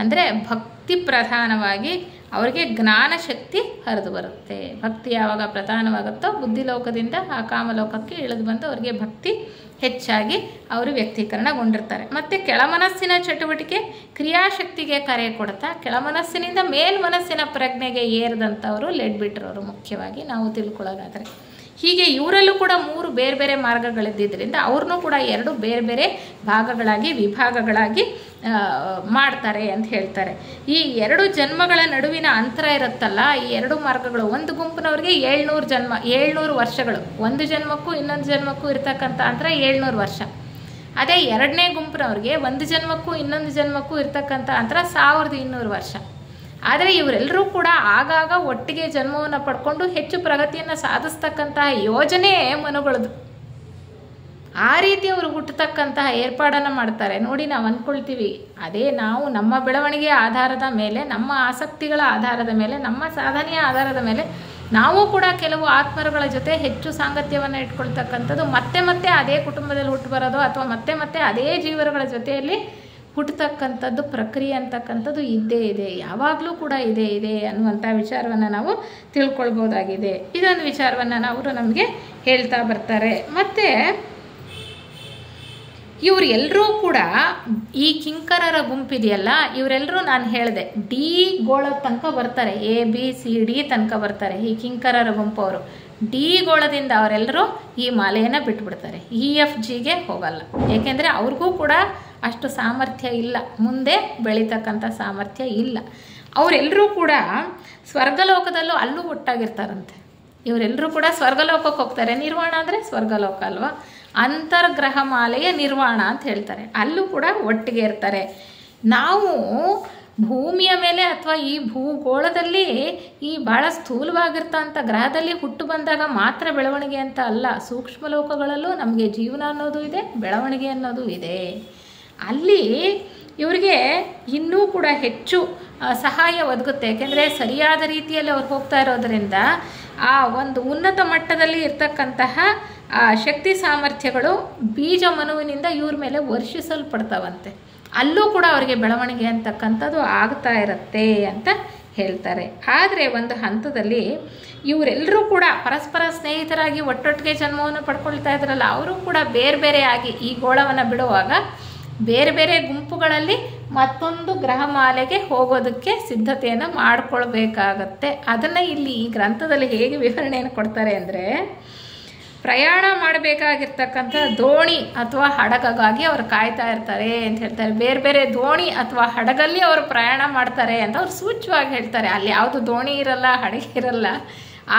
ಅಂದರೆ ಭಕ್ತಿ ಪ್ರಧಾನವಾಗಿ ಅವರಿಗೆ ಜ್ಞಾನಶಕ್ತಿ ಹರಿದು ಬರುತ್ತೆ. ಭಕ್ತಿ ಯಾವಾಗ ಪ್ರಧಾನವಾಗುತ್ತೋ ಬುದ್ಧಿಲೋಕದಿಂದ ಆ ಕಾಮಲೋಕಕ್ಕೆ ಇಳಿದು ಬಂದು ಅವರಿಗೆ ಭಕ್ತಿ ಹೆಚ್ಚಾಗಿ ಅವರು ವ್ಯಕ್ತೀಕರಣಗೊಂಡಿರ್ತಾರೆ. ಮತ್ತು ಕೆಳಮನಸ್ಸಿನ ಚಟುವಟಿಕೆ ಕ್ರಿಯಾಶಕ್ತಿಗೆ ಕರೆ ಕೊಡ್ತಾ ಕೆಳಮನಸ್ಸಿನಿಂದ ಮೇಲ್ಮನಸ್ಸಿನ ಪ್ರಜ್ಞೆಗೆ ಏರಿದಂಥವರು ಲೆಡ್ ಬಿಟ್ರವರು ಮುಖ್ಯವಾಗಿ ನಾವು ತಿಳ್ಕೊಳ್ಳೋದಾದರೆ. ಹೀಗೆ ಇವರಲ್ಲೂ ಕೂಡ 3 ಬೇರೆ ಬೇರೆ ಮಾರ್ಗಗಳಿದ್ದರಿಂದ ಅವ್ರನ್ನೂ ಕೂಡ 2 ಬೇರೆ ಬೇರೆ ಭಾಗಗಳಾಗಿ ವಿಭಾಗಗಳಾಗಿ ಮಾಡ್ತಾರೆ ಅಂತ ಹೇಳ್ತಾರೆ. ಈ 2 ಜನ್ಮಗಳ ನಡುವಿನ ಅಂತರ ಇರುತ್ತಲ್ಲ, ಈ 2 ಮಾರ್ಗಗಳು, ಒಂದು ಗುಂಪಿನವ್ರಿಗೆ 700 ಜನ್ಮ, 700 ವರ್ಷಗಳು, ಒಂದು ಜನ್ಮಕ್ಕೂ ಇನ್ನೊಂದು ಜನ್ಮಕ್ಕೂ ಇರ್ತಕ್ಕಂಥ ಅಂತರ 700 ವರ್ಷ. ಅದೇ 2ನೇ ಗುಂಪಿನವ್ರಿಗೆ ಒಂದು ಜನ್ಮಕ್ಕೂ ಇನ್ನೊಂದು ಜನ್ಮಕ್ಕೂ ಇರ್ತಕ್ಕಂಥ ಅಂತರ 1200 ವರ್ಷ. ಆದರೆ ಇವರೆಲ್ಲರೂ ಕೂಡ ಆಗಾಗ ಒಟ್ಟಿಗೆ ಜನ್ಮವನ್ನು ಪಡ್ಕೊಂಡು ಹೆಚ್ಚು ಪ್ರಗತಿಯನ್ನು ಸಾಧಿಸ್ತಕ್ಕಂತಹ ಯೋಜನೆ ಮನುಗಳದು. ಆ ರೀತಿ ಅವರು ಹುಟ್ಟತಕ್ಕಂತಹ ಏರ್ಪಾಡನ್ನು ಮಾಡ್ತಾರೆ. ನೋಡಿ, ನಾವು ಅಂದ್ಕೊಳ್ತೀವಿ ಅದೇ ನಾವು ನಮ್ಮ ಬೆಳವಣಿಗೆಯ ಆಧಾರದ ಮೇಲೆ, ನಮ್ಮ ಆಸಕ್ತಿಗಳ ಆಧಾರದ ಮೇಲೆ, ನಮ್ಮ ಸಾಧನೆಯ ಆಧಾರದ ಮೇಲೆ ನಾವು ಕೂಡ ಕೆಲವು ಆತ್ಮರುಗಳ ಜೊತೆ ಹೆಚ್ಚು ಸಾಂಗತ್ಯವನ್ನು ಇಟ್ಕೊಳ್ತಕ್ಕಂಥದ್ದು, ಮತ್ತೆ ಮತ್ತೆ ಅದೇ ಕುಟುಂಬದಲ್ಲಿ ಹುಟ್ಟು ಬರೋದು ಅಥವಾ ಮತ್ತೆ ಮತ್ತೆ ಅದೇ ಜೀವರುಗಳ ಜೊತೆಯಲ್ಲಿ ಹುಟ್ಟತಕ್ಕಂಥದ್ದು ಪ್ರಕ್ರಿಯೆ ಅಂತಕ್ಕಂಥದ್ದು ಇದ್ದೇ ಇದೆ, ಯಾವಾಗಲೂ ಕೂಡ ಇದೆ ಅನ್ನುವಂಥ ವಿಚಾರವನ್ನು ನಾವು ತಿಳ್ಕೊಳ್ಬೋದಾಗಿದೆ. ಇದೊಂದು ವಿಚಾರವನ್ನು ಅವರು ನಮಗೆ ಹೇಳ್ತಾ ಬರ್ತಾರೆ. ಮತ್ತು ಇವರೆಲ್ಲರೂ ಕೂಡ ಈ ಕಿಂಕರರ ಗುಂಪಿದೆಯಲ್ಲ, ಇವರೆಲ್ಲರೂ ನಾನು ಹೇಳಿದೆ ಡಿ ಗೋಳದ ತನಕ ಬರ್ತಾರೆ, ABCD ತನಕ ಬರ್ತಾರೆ. ಈ ಕಿಂಕರರ ಗುಂಪವರು ಡಿ ಗೋಳದಿಂದ ಅವರೆಲ್ಲರೂ ಈ ಮಾಲೆಯನ್ನು ಬಿಟ್ಬಿಡ್ತಾರೆ, EFGಗೆ ಹೋಗಲ್ಲ. ಏಕೆಂದರೆ ಅವ್ರಿಗೂ ಕೂಡ ಅಷ್ಟು ಸಾಮರ್ಥ್ಯ ಇಲ್ಲ, ಮುಂದೆ ಬೆಳೀತಕ್ಕಂಥ ಸಾಮರ್ಥ್ಯ ಇಲ್ಲ. ಅವರೆಲ್ಲರೂ ಕೂಡ ಸ್ವರ್ಗಲೋಕದಲ್ಲೂ ಅಲ್ಲೂ ಒಟ್ಟಾಗಿರ್ತಾರಂತೆ. ಇವರೆಲ್ಲರೂ ಕೂಡ ಸ್ವರ್ಗಲೋಕಕ್ಕೆ ಹೋಗ್ತಾರೆ. ನಿರ್ವಾಣ ಅಂದರೆ ಸ್ವರ್ಗಲೋಕ ಅಲ್ವಾ, ಅಂತರ್ಗ್ರಹ ಮಾಲೆಯ ನಿರ್ವಾಣ ಅಂತ ಹೇಳ್ತಾರೆ. ಅಲ್ಲೂ ಕೂಡ ಒಟ್ಟಿಗೆ ಇರ್ತಾರೆ. ನಾವು ಭೂಮಿಯ ಮೇಲೆ ಅಥವಾ ಈ ಭೂಗೋಳದಲ್ಲಿ ಈ ಭಾಳ ಸ್ಥೂಲವಾಗಿರ್ತಂಥ ಗ್ರಹದಲ್ಲಿ ಹುಟ್ಟು ಬಂದಾಗ ಮಾತ್ರ ಬೆಳವಣಿಗೆ ಅಂತ ಅಲ್ಲ, ಸೂಕ್ಷ್ಮ ಲೋಕಗಳಲ್ಲೂ ನಮಗೆ ಜೀವನ ಅನ್ನೋದು ಇದೆ, ಬೆಳವಣಿಗೆ ಅನ್ನೋದು ಇದೆ. ಅಲ್ಲಿ ಇವರಿಗೆ ಇನ್ನೂ ಕೂಡ ಹೆಚ್ಚು ಸಹಾಯ ಒದಗುತ್ತೆ. ಏಕೆಂದರೆ ಸರಿಯಾದ ರೀತಿಯಲ್ಲಿ ಅವ್ರು ಹೋಗ್ತಾ ಇರೋದರಿಂದ ಆ ಒಂದು ಉನ್ನತ ಮಟ್ಟದಲ್ಲಿ ಇರ್ತಕ್ಕಂತಹ ಶಕ್ತಿ ಸಾಮರ್ಥ್ಯಗಳು ಬೀಜ ಮನುವಿನಿಂದ ಇವ್ರ ಮೇಲೆ ವರ್ಷಿಸಲ್ಪಡ್ತಾವಂತೆ. ಅಲ್ಲೂ ಕೂಡ ಅವರಿಗೆ ಬೆಳವಣಿಗೆ ಅಂತಕ್ಕಂಥದ್ದು ಆಗ್ತಾ ಇರುತ್ತೆ ಅಂತ ಹೇಳ್ತಾರೆ. ಆದರೆ ಒಂದು ಹಂತದಲ್ಲಿ ಇವರೆಲ್ಲರೂ ಕೂಡ ಪರಸ್ಪರ ಸ್ನೇಹಿತರಾಗಿ ಒಟ್ಟೊಟ್ಟಿಗೆ ಜನ್ಮವನ್ನು ಪಡ್ಕೊಳ್ತಾ ಇದ್ರಲ್ಲ, ಅವರು ಕೂಡ ಬೇರೆ ಬೇರೆ ಆಗಿ ಈ ಗೋಳವನ್ನು ಬಿಡುವಾಗ ಬೇರೆ ಬೇರೆ ಗುಂಪುಗಳಲ್ಲಿ ಮತ್ತೊಂದು ಗ್ರಹಮಾಲೆಗೆ ಹೋಗೋದಕ್ಕೆ ಸಿದ್ಧತೆಯನ್ನು ಮಾಡಿಕೊಳ್ಬೇಕಾಗತ್ತೆ. ಅದನ್ನು ಇಲ್ಲಿ ಈ ಗ್ರಂಥದಲ್ಲಿ ಹೇಗೆ ವಿವರಣೆಯನ್ನು ಕೊಡ್ತಾರೆ ಅಂದರೆ, ಪ್ರಯಾಣ ಮಾಡಬೇಕಾಗಿರ್ತಕ್ಕಂಥ ದೋಣಿ ಅಥವಾ ಹಡಗಾಗಿ ಅವರು ಕಾಯ್ತಾ ಇರ್ತಾರೆ ಅಂತ ಹೇಳ್ತಾರೆ. ಬೇರೆ ಬೇರೆ ದೋಣಿ ಅಥವಾ ಹಡಗಲ್ಲಿ ಅವರು ಪ್ರಯಾಣ ಮಾಡ್ತಾರೆ ಅಂತ ಅವ್ರು ಸೂಚ್ಯವಾಗಿ ಹೇಳ್ತಾರೆ. ಅಲ್ಲಿ ಯಾವುದು ದೋಣಿ ಇರಲ್ಲ, ಹಡಗು ಇರಲ್ಲ.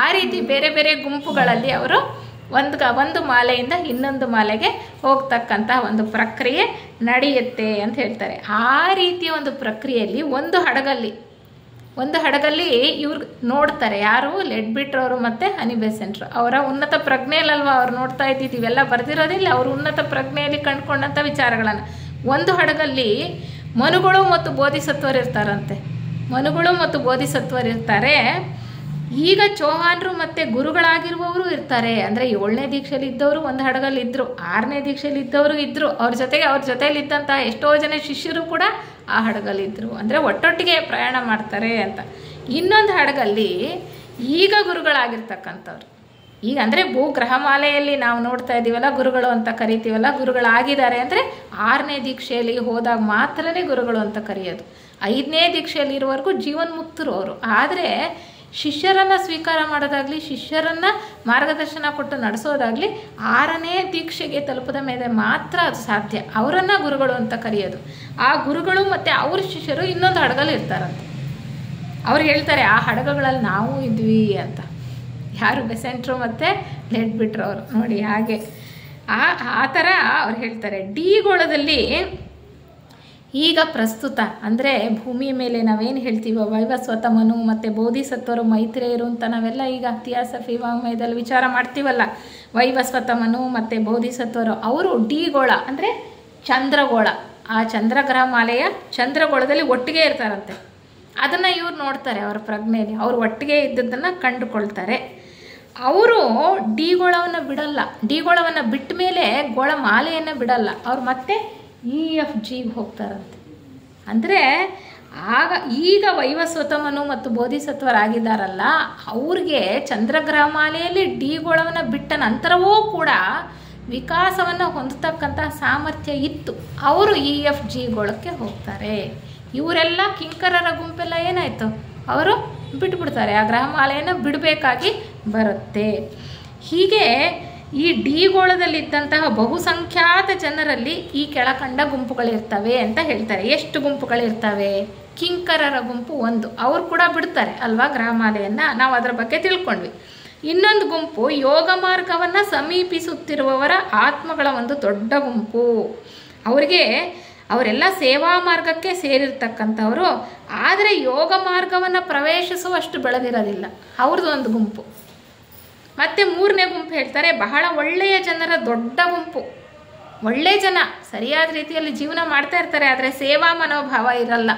ಆ ರೀತಿ ಬೇರೆ ಬೇರೆ ಗುಂಪುಗಳಲ್ಲಿ ಅವರು ಒಂದು ಮಾಲೆಯಿಂದ ಇನ್ನೊಂದು ಮಾಲೆಗೆ ಹೋಗ್ತಕ್ಕಂತಹ ಒಂದು ಪ್ರಕ್ರಿಯೆ ನಡೆಯುತ್ತೆ ಅಂತ ಹೇಳ್ತಾರೆ. ಆ ರೀತಿಯ ಒಂದು ಪ್ರಕ್ರಿಯೆಯಲ್ಲಿ ಒಂದು ಹಡಗಲ್ಲಿ ಇವ್ರು ನೋಡ್ತಾರೆ. ಯಾರು? ಲೆಡ್ಬಿಟ್ರ್ ಅವರು ಮತ್ತು ಅನಿ ಬೆಸೆಂಟ್ರು. ಅವರ ಉನ್ನತ ಪ್ರಜ್ಞೆಯಲ್ಲಲ್ವ ಅವ್ರು ನೋಡ್ತಾ ಇದ್ದಿದ್ದು, ಇವೆಲ್ಲ ಬರೆದಿರೋದಿಲ್ಲ, ಅವರು ಉನ್ನತ ಪ್ರಜ್ಞೆಯಲ್ಲಿ ಕಂಡುಕೊಂಡಂಥ ವಿಚಾರಗಳನ್ನು. ಒಂದು ಹಡಗಲ್ಲಿ ಮನುಗಳು ಮತ್ತು ಬೋಧಿಸತ್ವರು ಇರ್ತಾರಂತೆ. ಇರ್ತಾರೆ. ಈಗ ಚೌಹಾನ್ರು ಮತ್ತು ಗುರುಗಳಾಗಿರುವವರು ಇರ್ತಾರೆ. ಅಂದರೆ 7ನೇ ದೀಕ್ಷೆಯಲ್ಲಿ ಇದ್ದವರು ಒಂದು ಹಡಗಲ್ಲಿ ಇದ್ದರು, 6ನೇ ದೀಕ್ಷೆಯಲ್ಲಿ ಇದ್ದವರು ಇದ್ದರು. ಅವ್ರ ಜೊತೆಯಲ್ಲಿದ್ದಂಥ ಎಷ್ಟೋ ಜನ ಶಿಷ್ಯರು ಕೂಡ ಆ ಹಡಗಲ್ಲಿದ್ದರು. ಅಂದರೆ ಒಟ್ಟೊಟ್ಟಿಗೆ ಪ್ರಯಾಣ ಮಾಡ್ತಾರೆ ಅಂತ. ಇನ್ನೊಂದು ಹಡಗಲ್ಲಿ ಈಗ ಗುರುಗಳಾಗಿರ್ತಕ್ಕಂಥವ್ರು, ಈಗ ಅಂದರೆ ಭೂಗ್ರಹಮಾಲೆಯಲ್ಲಿ ನಾವು ನೋಡ್ತಾ ಇದ್ದೀವಲ್ಲ, ಗುರುಗಳು ಅಂತ ಕರಿತೀವಲ್ಲ, ಗುರುಗಳಾಗಿದ್ದಾರೆ ಅಂದರೆ 6ನೇ ದೀಕ್ಷೆಯಲ್ಲಿ ಹೋದಾಗ ಮಾತ್ರನೇ ಗುರುಗಳು ಅಂತ ಕರೆಯೋದು. 5ನೇ ದೀಕ್ಷೆಯಲ್ಲಿ ಇರುವವರೆಗೂ ಜೀವನ್ಮುಕ್ತರು ಅವರು. ಆದರೆ ಶಿಷ್ಯರನ್ನು ಸ್ವೀಕಾರ ಮಾಡೋದಾಗಲಿ, ಶಿಷ್ಯರನ್ನು ಮಾರ್ಗದರ್ಶನ ಕೊಟ್ಟು ನಡೆಸೋದಾಗಲಿ 6ನೇ ದೀಕ್ಷೆಗೆ ತಲುಪದ ಮೇಲೆ ಮಾತ್ರ ಅದು ಸಾಧ್ಯ. ಅವರನ್ನು ಗುರುಗಳು ಅಂತ ಕರೆಯೋದು. ಆ ಗುರುಗಳು ಮತ್ತು ಅವ್ರ ಶಿಷ್ಯರು ಇನ್ನೊಂದು ಹಡಗಲ್ಲಿ ಇರ್ತಾರಂತೆ. ಅವ್ರು ಹೇಳ್ತಾರೆ, ಆ ಹಡಗುಗಳಲ್ಲಿ ನಾವು ಇದ್ವಿ ಅಂತ. ಯಾರು? ಬೆಸೆಂಟ್ರು ಮತ್ತು ಲೆಡ್ಬಿಟ್ರ್ ಅವರು. ನೋಡಿ ಹಾಗೆ ಆ ಥರ ಅವ್ರು ಹೇಳ್ತಾರೆ. ಡಿ ಗೋಳದಲ್ಲಿ ಈಗ ಪ್ರಸ್ತುತ ಅಂದರೆ ಭೂಮಿಯ ಮೇಲೆ ನಾವೇನು ಹೇಳ್ತೀವೋ ವೈವಸ್ವತ ಮನು ಮತ್ತು ಬೋಧಿಸತ್ವರು ಮೈತ್ರೇಯರು ಅಂತ ನಾವೆಲ್ಲ ಈಗ ಥಿಯಾಸಫಿ ವಾಂಗ್ಮಯದಲ್ಲಿ ವಿಚಾರ ಮಾಡ್ತೀವಲ್ಲ, ವೈವಸ್ವತ ಮನು ಮತ್ತು ಬೋಧಿಸತ್ವರು ಅವರು ಡಿ ಗೋಳ ಅಂದರೆ ಚಂದ್ರಗೋಳ, ಆ ಚಂದ್ರಗ್ರಹ ಮಾಲೆಯ ಚಂದ್ರಗೋಳದಲ್ಲಿ ಒಟ್ಟಿಗೆ ಇರ್ತಾರಂತೆ. ಅದನ್ನು ಇವ್ರು ನೋಡ್ತಾರೆ ಅವರ ಪ್ರಜ್ಞೆಯಲ್ಲಿ, ಅವರು ಒಟ್ಟಿಗೆ ಇದ್ದದ್ದನ್ನು ಕಂಡುಕೊಳ್ತಾರೆ. ಅವರು ಡಿ ಗೋಳವನ್ನು ಬಿಡಲ್ಲ. ಡಿ ಗೋಳವನ್ನು ಬಿಟ್ಟ ಮೇಲೆ ಗೋಳ ಮಾಲೆಯನ್ನು ಬಿಡಲ್ಲ. ಅವ್ರು ಮತ್ತೆ EFG ಹೋಗ್ತಾರಂತೆ. ಅಂದರೆ ಈಗ ವೈವಸ್ವತಮನು ಮತ್ತು ಬೋಧಿಸತ್ವರಾಗಿದ್ದಾರಲ್ಲ, ಅವ್ರಿಗೆ ಚಂದ್ರಗ್ರಹ ಮಾಲೆಯಲ್ಲಿ ಡಿ ಗೋಳವನ್ನು ಬಿಟ್ಟ ನಂತರವೂ ಕೂಡ ವಿಕಾಸವನ್ನು ಹೊಂದತಕ್ಕಂಥ ಸಾಮರ್ಥ್ಯ ಇತ್ತು. ಅವರು EFG ಗೋಳಕ್ಕೆ ಹೋಗ್ತಾರೆ. ಇವರೆಲ್ಲ ಕಿಂಕರರ ಗುಂಪೆಲ್ಲ ಏನಾಯಿತು? ಅವರು ಬಿಟ್ಬಿಡ್ತಾರೆ. ಆ ಗ್ರಹಮಾಲೆಯನ್ನು ಬಿಡಬೇಕಾಗಿ ಬರುತ್ತೆ. ಹೀಗೆ ಈ ಡಿ ಗೋಳದಲ್ಲಿದ್ದಂತಹ ಬಹುಸಂಖ್ಯಾತ ಜನರಲ್ಲಿ ಈ ಕೆಳಕಂಡ ಗುಂಪುಗಳಿರ್ತವೆ ಅಂತ ಹೇಳ್ತಾರೆ. ಎಷ್ಟು ಗುಂಪುಗಳಿರ್ತವೆ? ಕಿಂಕರರ ಗುಂಪು ಒಂದು, ಅವ್ರು ಕೂಡ ಬಿಡ್ತಾರೆ ಅಲ್ವಾ ಗ್ರಹಮಾಲೆಯನ್ನು, ನಾವು ಅದರ ಬಗ್ಗೆ ತಿಳ್ಕೊಂಡ್ವಿ. ಇನ್ನೊಂದು ಗುಂಪು ಯೋಗ ಮಾರ್ಗವನ್ನು ಸಮೀಪಿಸುತ್ತಿರುವವರ ಆತ್ಮಗಳ ಒಂದು ದೊಡ್ಡ ಗುಂಪು. ಅವರೆಲ್ಲ ಸೇವಾ ಮಾರ್ಗಕ್ಕೆ ಸೇರಿರ್ತಕ್ಕಂಥವರು, ಆದರೆ ಯೋಗ ಮಾರ್ಗವನ್ನು ಪ್ರವೇಶಿಸುವಷ್ಟು ಬೆಳೆದಿರೋದಿಲ್ಲ. ಅವ್ರದ್ದು ಒಂದು ಗುಂಪು. ಮತ್ತು 3ನೇ ಗುಂಪು ಹೇಳ್ತಾರೆ, ಬಹಳ ಒಳ್ಳೆಯ ಜನರ ದೊಡ್ಡ ಗುಂಪು. ಒಳ್ಳೆಯ ಜನ ಸರಿಯಾದ ರೀತಿಯಲ್ಲಿ ಜೀವನ ಮಾಡ್ತಾ ಇರ್ತಾರೆ, ಆದರೆ ಸೇವಾ ಮನೋಭಾವ ಇರಲ್ಲ,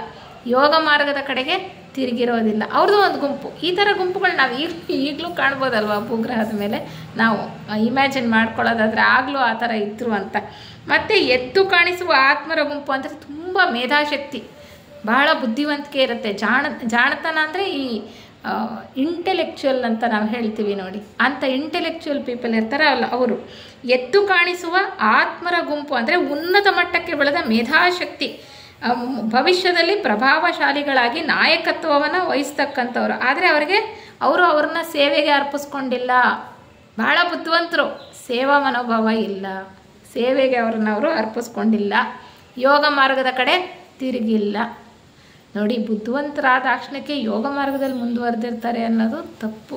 ಯೋಗ ಮಾರ್ಗದ ಕಡೆಗೆ ತಿರುಗಿರೋದಿಲ್ಲ. ಅವ್ರದ್ದು ಒಂದು ಗುಂಪು. ಈ ಥರ ಗುಂಪುಗಳು ನಾವು ಈಗಲೂ ಕಾಣ್ಬೋದಲ್ವ ಭೂಗ್ರಹದ ಮೇಲೆ. ನಾವು ಇಮ್ಯಾಜಿನ್ ಮಾಡ್ಕೊಳ್ಳೋದಾದರೆ ಆಗಲೂ ಆ ಥರ ಇದ್ರು ಅಂತ. ಮತ್ತು ಎದ್ದು ಕಾಣಿಸುವ ಆತ್ಮರ ಗುಂಪು ಅಂದರೆ ತುಂಬ ಮೇಧಾಶಕ್ತಿ, ಬಹಳ ಬುದ್ಧಿವಂತಿಕೆ ಇರುತ್ತೆ. ಜಾಣತನ ಅಂದರೆ ಈ ಇಂಟೆಲೆಕ್ಚುಯಲ್ ಅಂತ ನಾವು ಹೇಳ್ತೀವಿ ನೋಡಿ, ಅಂಥ ಇಂಟೆಲೆಕ್ಚುಯಲ್ ಪೀಪಲ್ ಇರ್ತಾರಲ್ಲ ಅವರು. ಎದ್ದು ಕಾಣಿಸುವ ಆತ್ಮರ ಗುಂಪು ಅಂದರೆ ಉನ್ನತ ಮಟ್ಟಕ್ಕೆ ಬೆಳೆದ ಮೇಧಾಶಕ್ತಿ, ಭವಿಷ್ಯದಲ್ಲಿ ಪ್ರಭಾವಶಾಲಿಗಳಾಗಿ ನಾಯಕತ್ವವನ್ನು ವಹಿಸ್ತಕ್ಕಂಥವ್ರು. ಆದರೆ ಅವ್ರನ್ನ ಸೇವೆಗೆ ಅರ್ಪಿಸ್ಕೊಂಡಿಲ್ಲ. ಬಹಳ ಬುದ್ಧಿವಂತರು, ಸೇವಾ ಮನೋಭಾವ ಇಲ್ಲ, ಸೇವೆಗೆ ಅವರು ಅರ್ಪಿಸ್ಕೊಂಡಿಲ್ಲ, ಯೋಗ ಮಾರ್ಗದ ಕಡೆ ತಿರುಗಿಲ್ಲ. ನೋಡಿ, ಬುದ್ಧಿವಂತರಾದ ತಕ್ಷಣಕ್ಕೆ ಯೋಗ ಮಾರ್ಗದಲ್ಲಿ ಮುಂದುವರೆದಿರ್ತಾರೆ ಅನ್ನೋದು ತಪ್ಪು.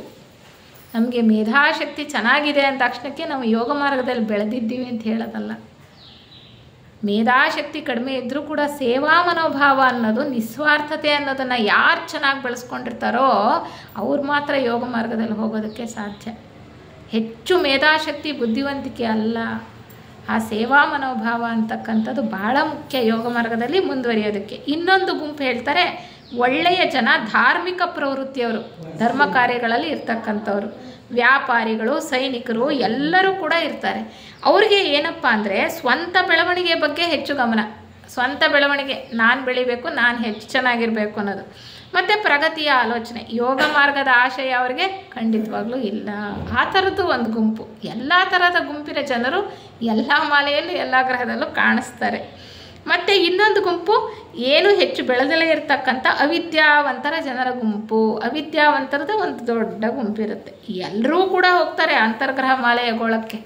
ನಮಗೆ ಮೇಧಾಶಕ್ತಿ ಚೆನ್ನಾಗಿದೆ ಅಂದ ತಕ್ಷಣಕ್ಕೆ ನಾವು ಯೋಗ ಮಾರ್ಗದಲ್ಲಿ ಬೆಳೆದಿದ್ದೀವಿ ಅಂತ ಹೇಳೋದಲ್ಲ. ಮೇಧಾಶಕ್ತಿ ಕಡಿಮೆ ಇದ್ದರೂ ಕೂಡ ಸೇವಾ ಮನೋಭಾವ ಅನ್ನೋದು, ನಿಸ್ವಾರ್ಥತೆ ಅನ್ನೋದನ್ನು ಯಾರು ಚೆನ್ನಾಗಿ ಬೆಳೆಸ್ಕೊಂಡಿರ್ತಾರೋ ಅವ್ರು ಮಾತ್ರ ಯೋಗ ಮಾರ್ಗದಲ್ಲಿ ಹೋಗೋದಕ್ಕೆ ಸಾಧ್ಯ. ಹೆಚ್ಚು ಮೇಧಾಶಕ್ತಿ ಬುದ್ಧಿವಂತಿಕೆ ಅಲ್ಲ, ಆ ಸೇವಾ ಮನೋಭಾವ ಅಂತಕ್ಕಂಥದ್ದು ಬಹಳ ಮುಖ್ಯ ಯೋಗ ಮಾರ್ಗದಲ್ಲಿ ಮುಂದುವರಿಯೋದಕ್ಕೆ. ಇನ್ನೊಂದು ಗುಂಪು ಹೇಳ್ತಾರೆ, ಒಳ್ಳೆಯ ಜನ, ಧಾರ್ಮಿಕ ಪ್ರವೃತ್ತಿಯವರು, ಧರ್ಮ ಕಾರ್ಯಗಳಲ್ಲಿ ಇರ್ತಕ್ಕಂಥವ್ರು, ವ್ಯಾಪಾರಿಗಳು, ಸೈನಿಕರು ಎಲ್ಲರೂ ಕೂಡ ಇರ್ತಾರೆ. ಅವ್ರಿಗೆ ಏನಪ್ಪ ಅಂದರೆ ಸ್ವಂತ ಬೆಳವಣಿಗೆ ಬಗ್ಗೆ ಹೆಚ್ಚು ಗಮನ. ಸ್ವಂತ ಬೆಳವಣಿಗೆ, ನಾನು ಬೆಳಿಬೇಕು, ನಾನು ಹೆಚ್ಚು ಚೆನ್ನಾಗಿರಬೇಕು ಅನ್ನೋದು. ಮತ್ತು ಪ್ರಗತಿಯ ಆಲೋಚನೆ, ಯೋಗ ಮಾರ್ಗದ ಆಶಯ ಅವರಿಗೆ ಖಂಡಿತವಾಗ್ಲೂ ಇಲ್ಲ. ಆ ಥರದ್ದು ಒಂದು ಗುಂಪು. ಎಲ್ಲ ಥರದ ಗುಂಪಿನ ಜನರು ಎಲ್ಲ ಮಾಲೆಯಲ್ಲೂ ಎಲ್ಲ ಗ್ರಹದಲ್ಲೂ ಕಾಣಿಸ್ತಾರೆ. ಮತ್ತು ಇನ್ನೊಂದು ಗುಂಪು ಏನು ಹೆಚ್ಚು ಬೆಳೆದಲೇ ಇರತಕ್ಕಂಥ ಅವಿದ್ಯಾವಂತರ ಜನರ ಗುಂಪು. ಅವಿದ್ಯಾವಂತರದ ಒಂದು ದೊಡ್ಡ ಗುಂಪಿರುತ್ತೆ. ಎಲ್ಲರೂ ಕೂಡ ಹೋಗ್ತಾರೆ ಅಂತರ್ಗ್ರಹ ಮಾಲೆಯ ಗೋಳಕ್ಕೆ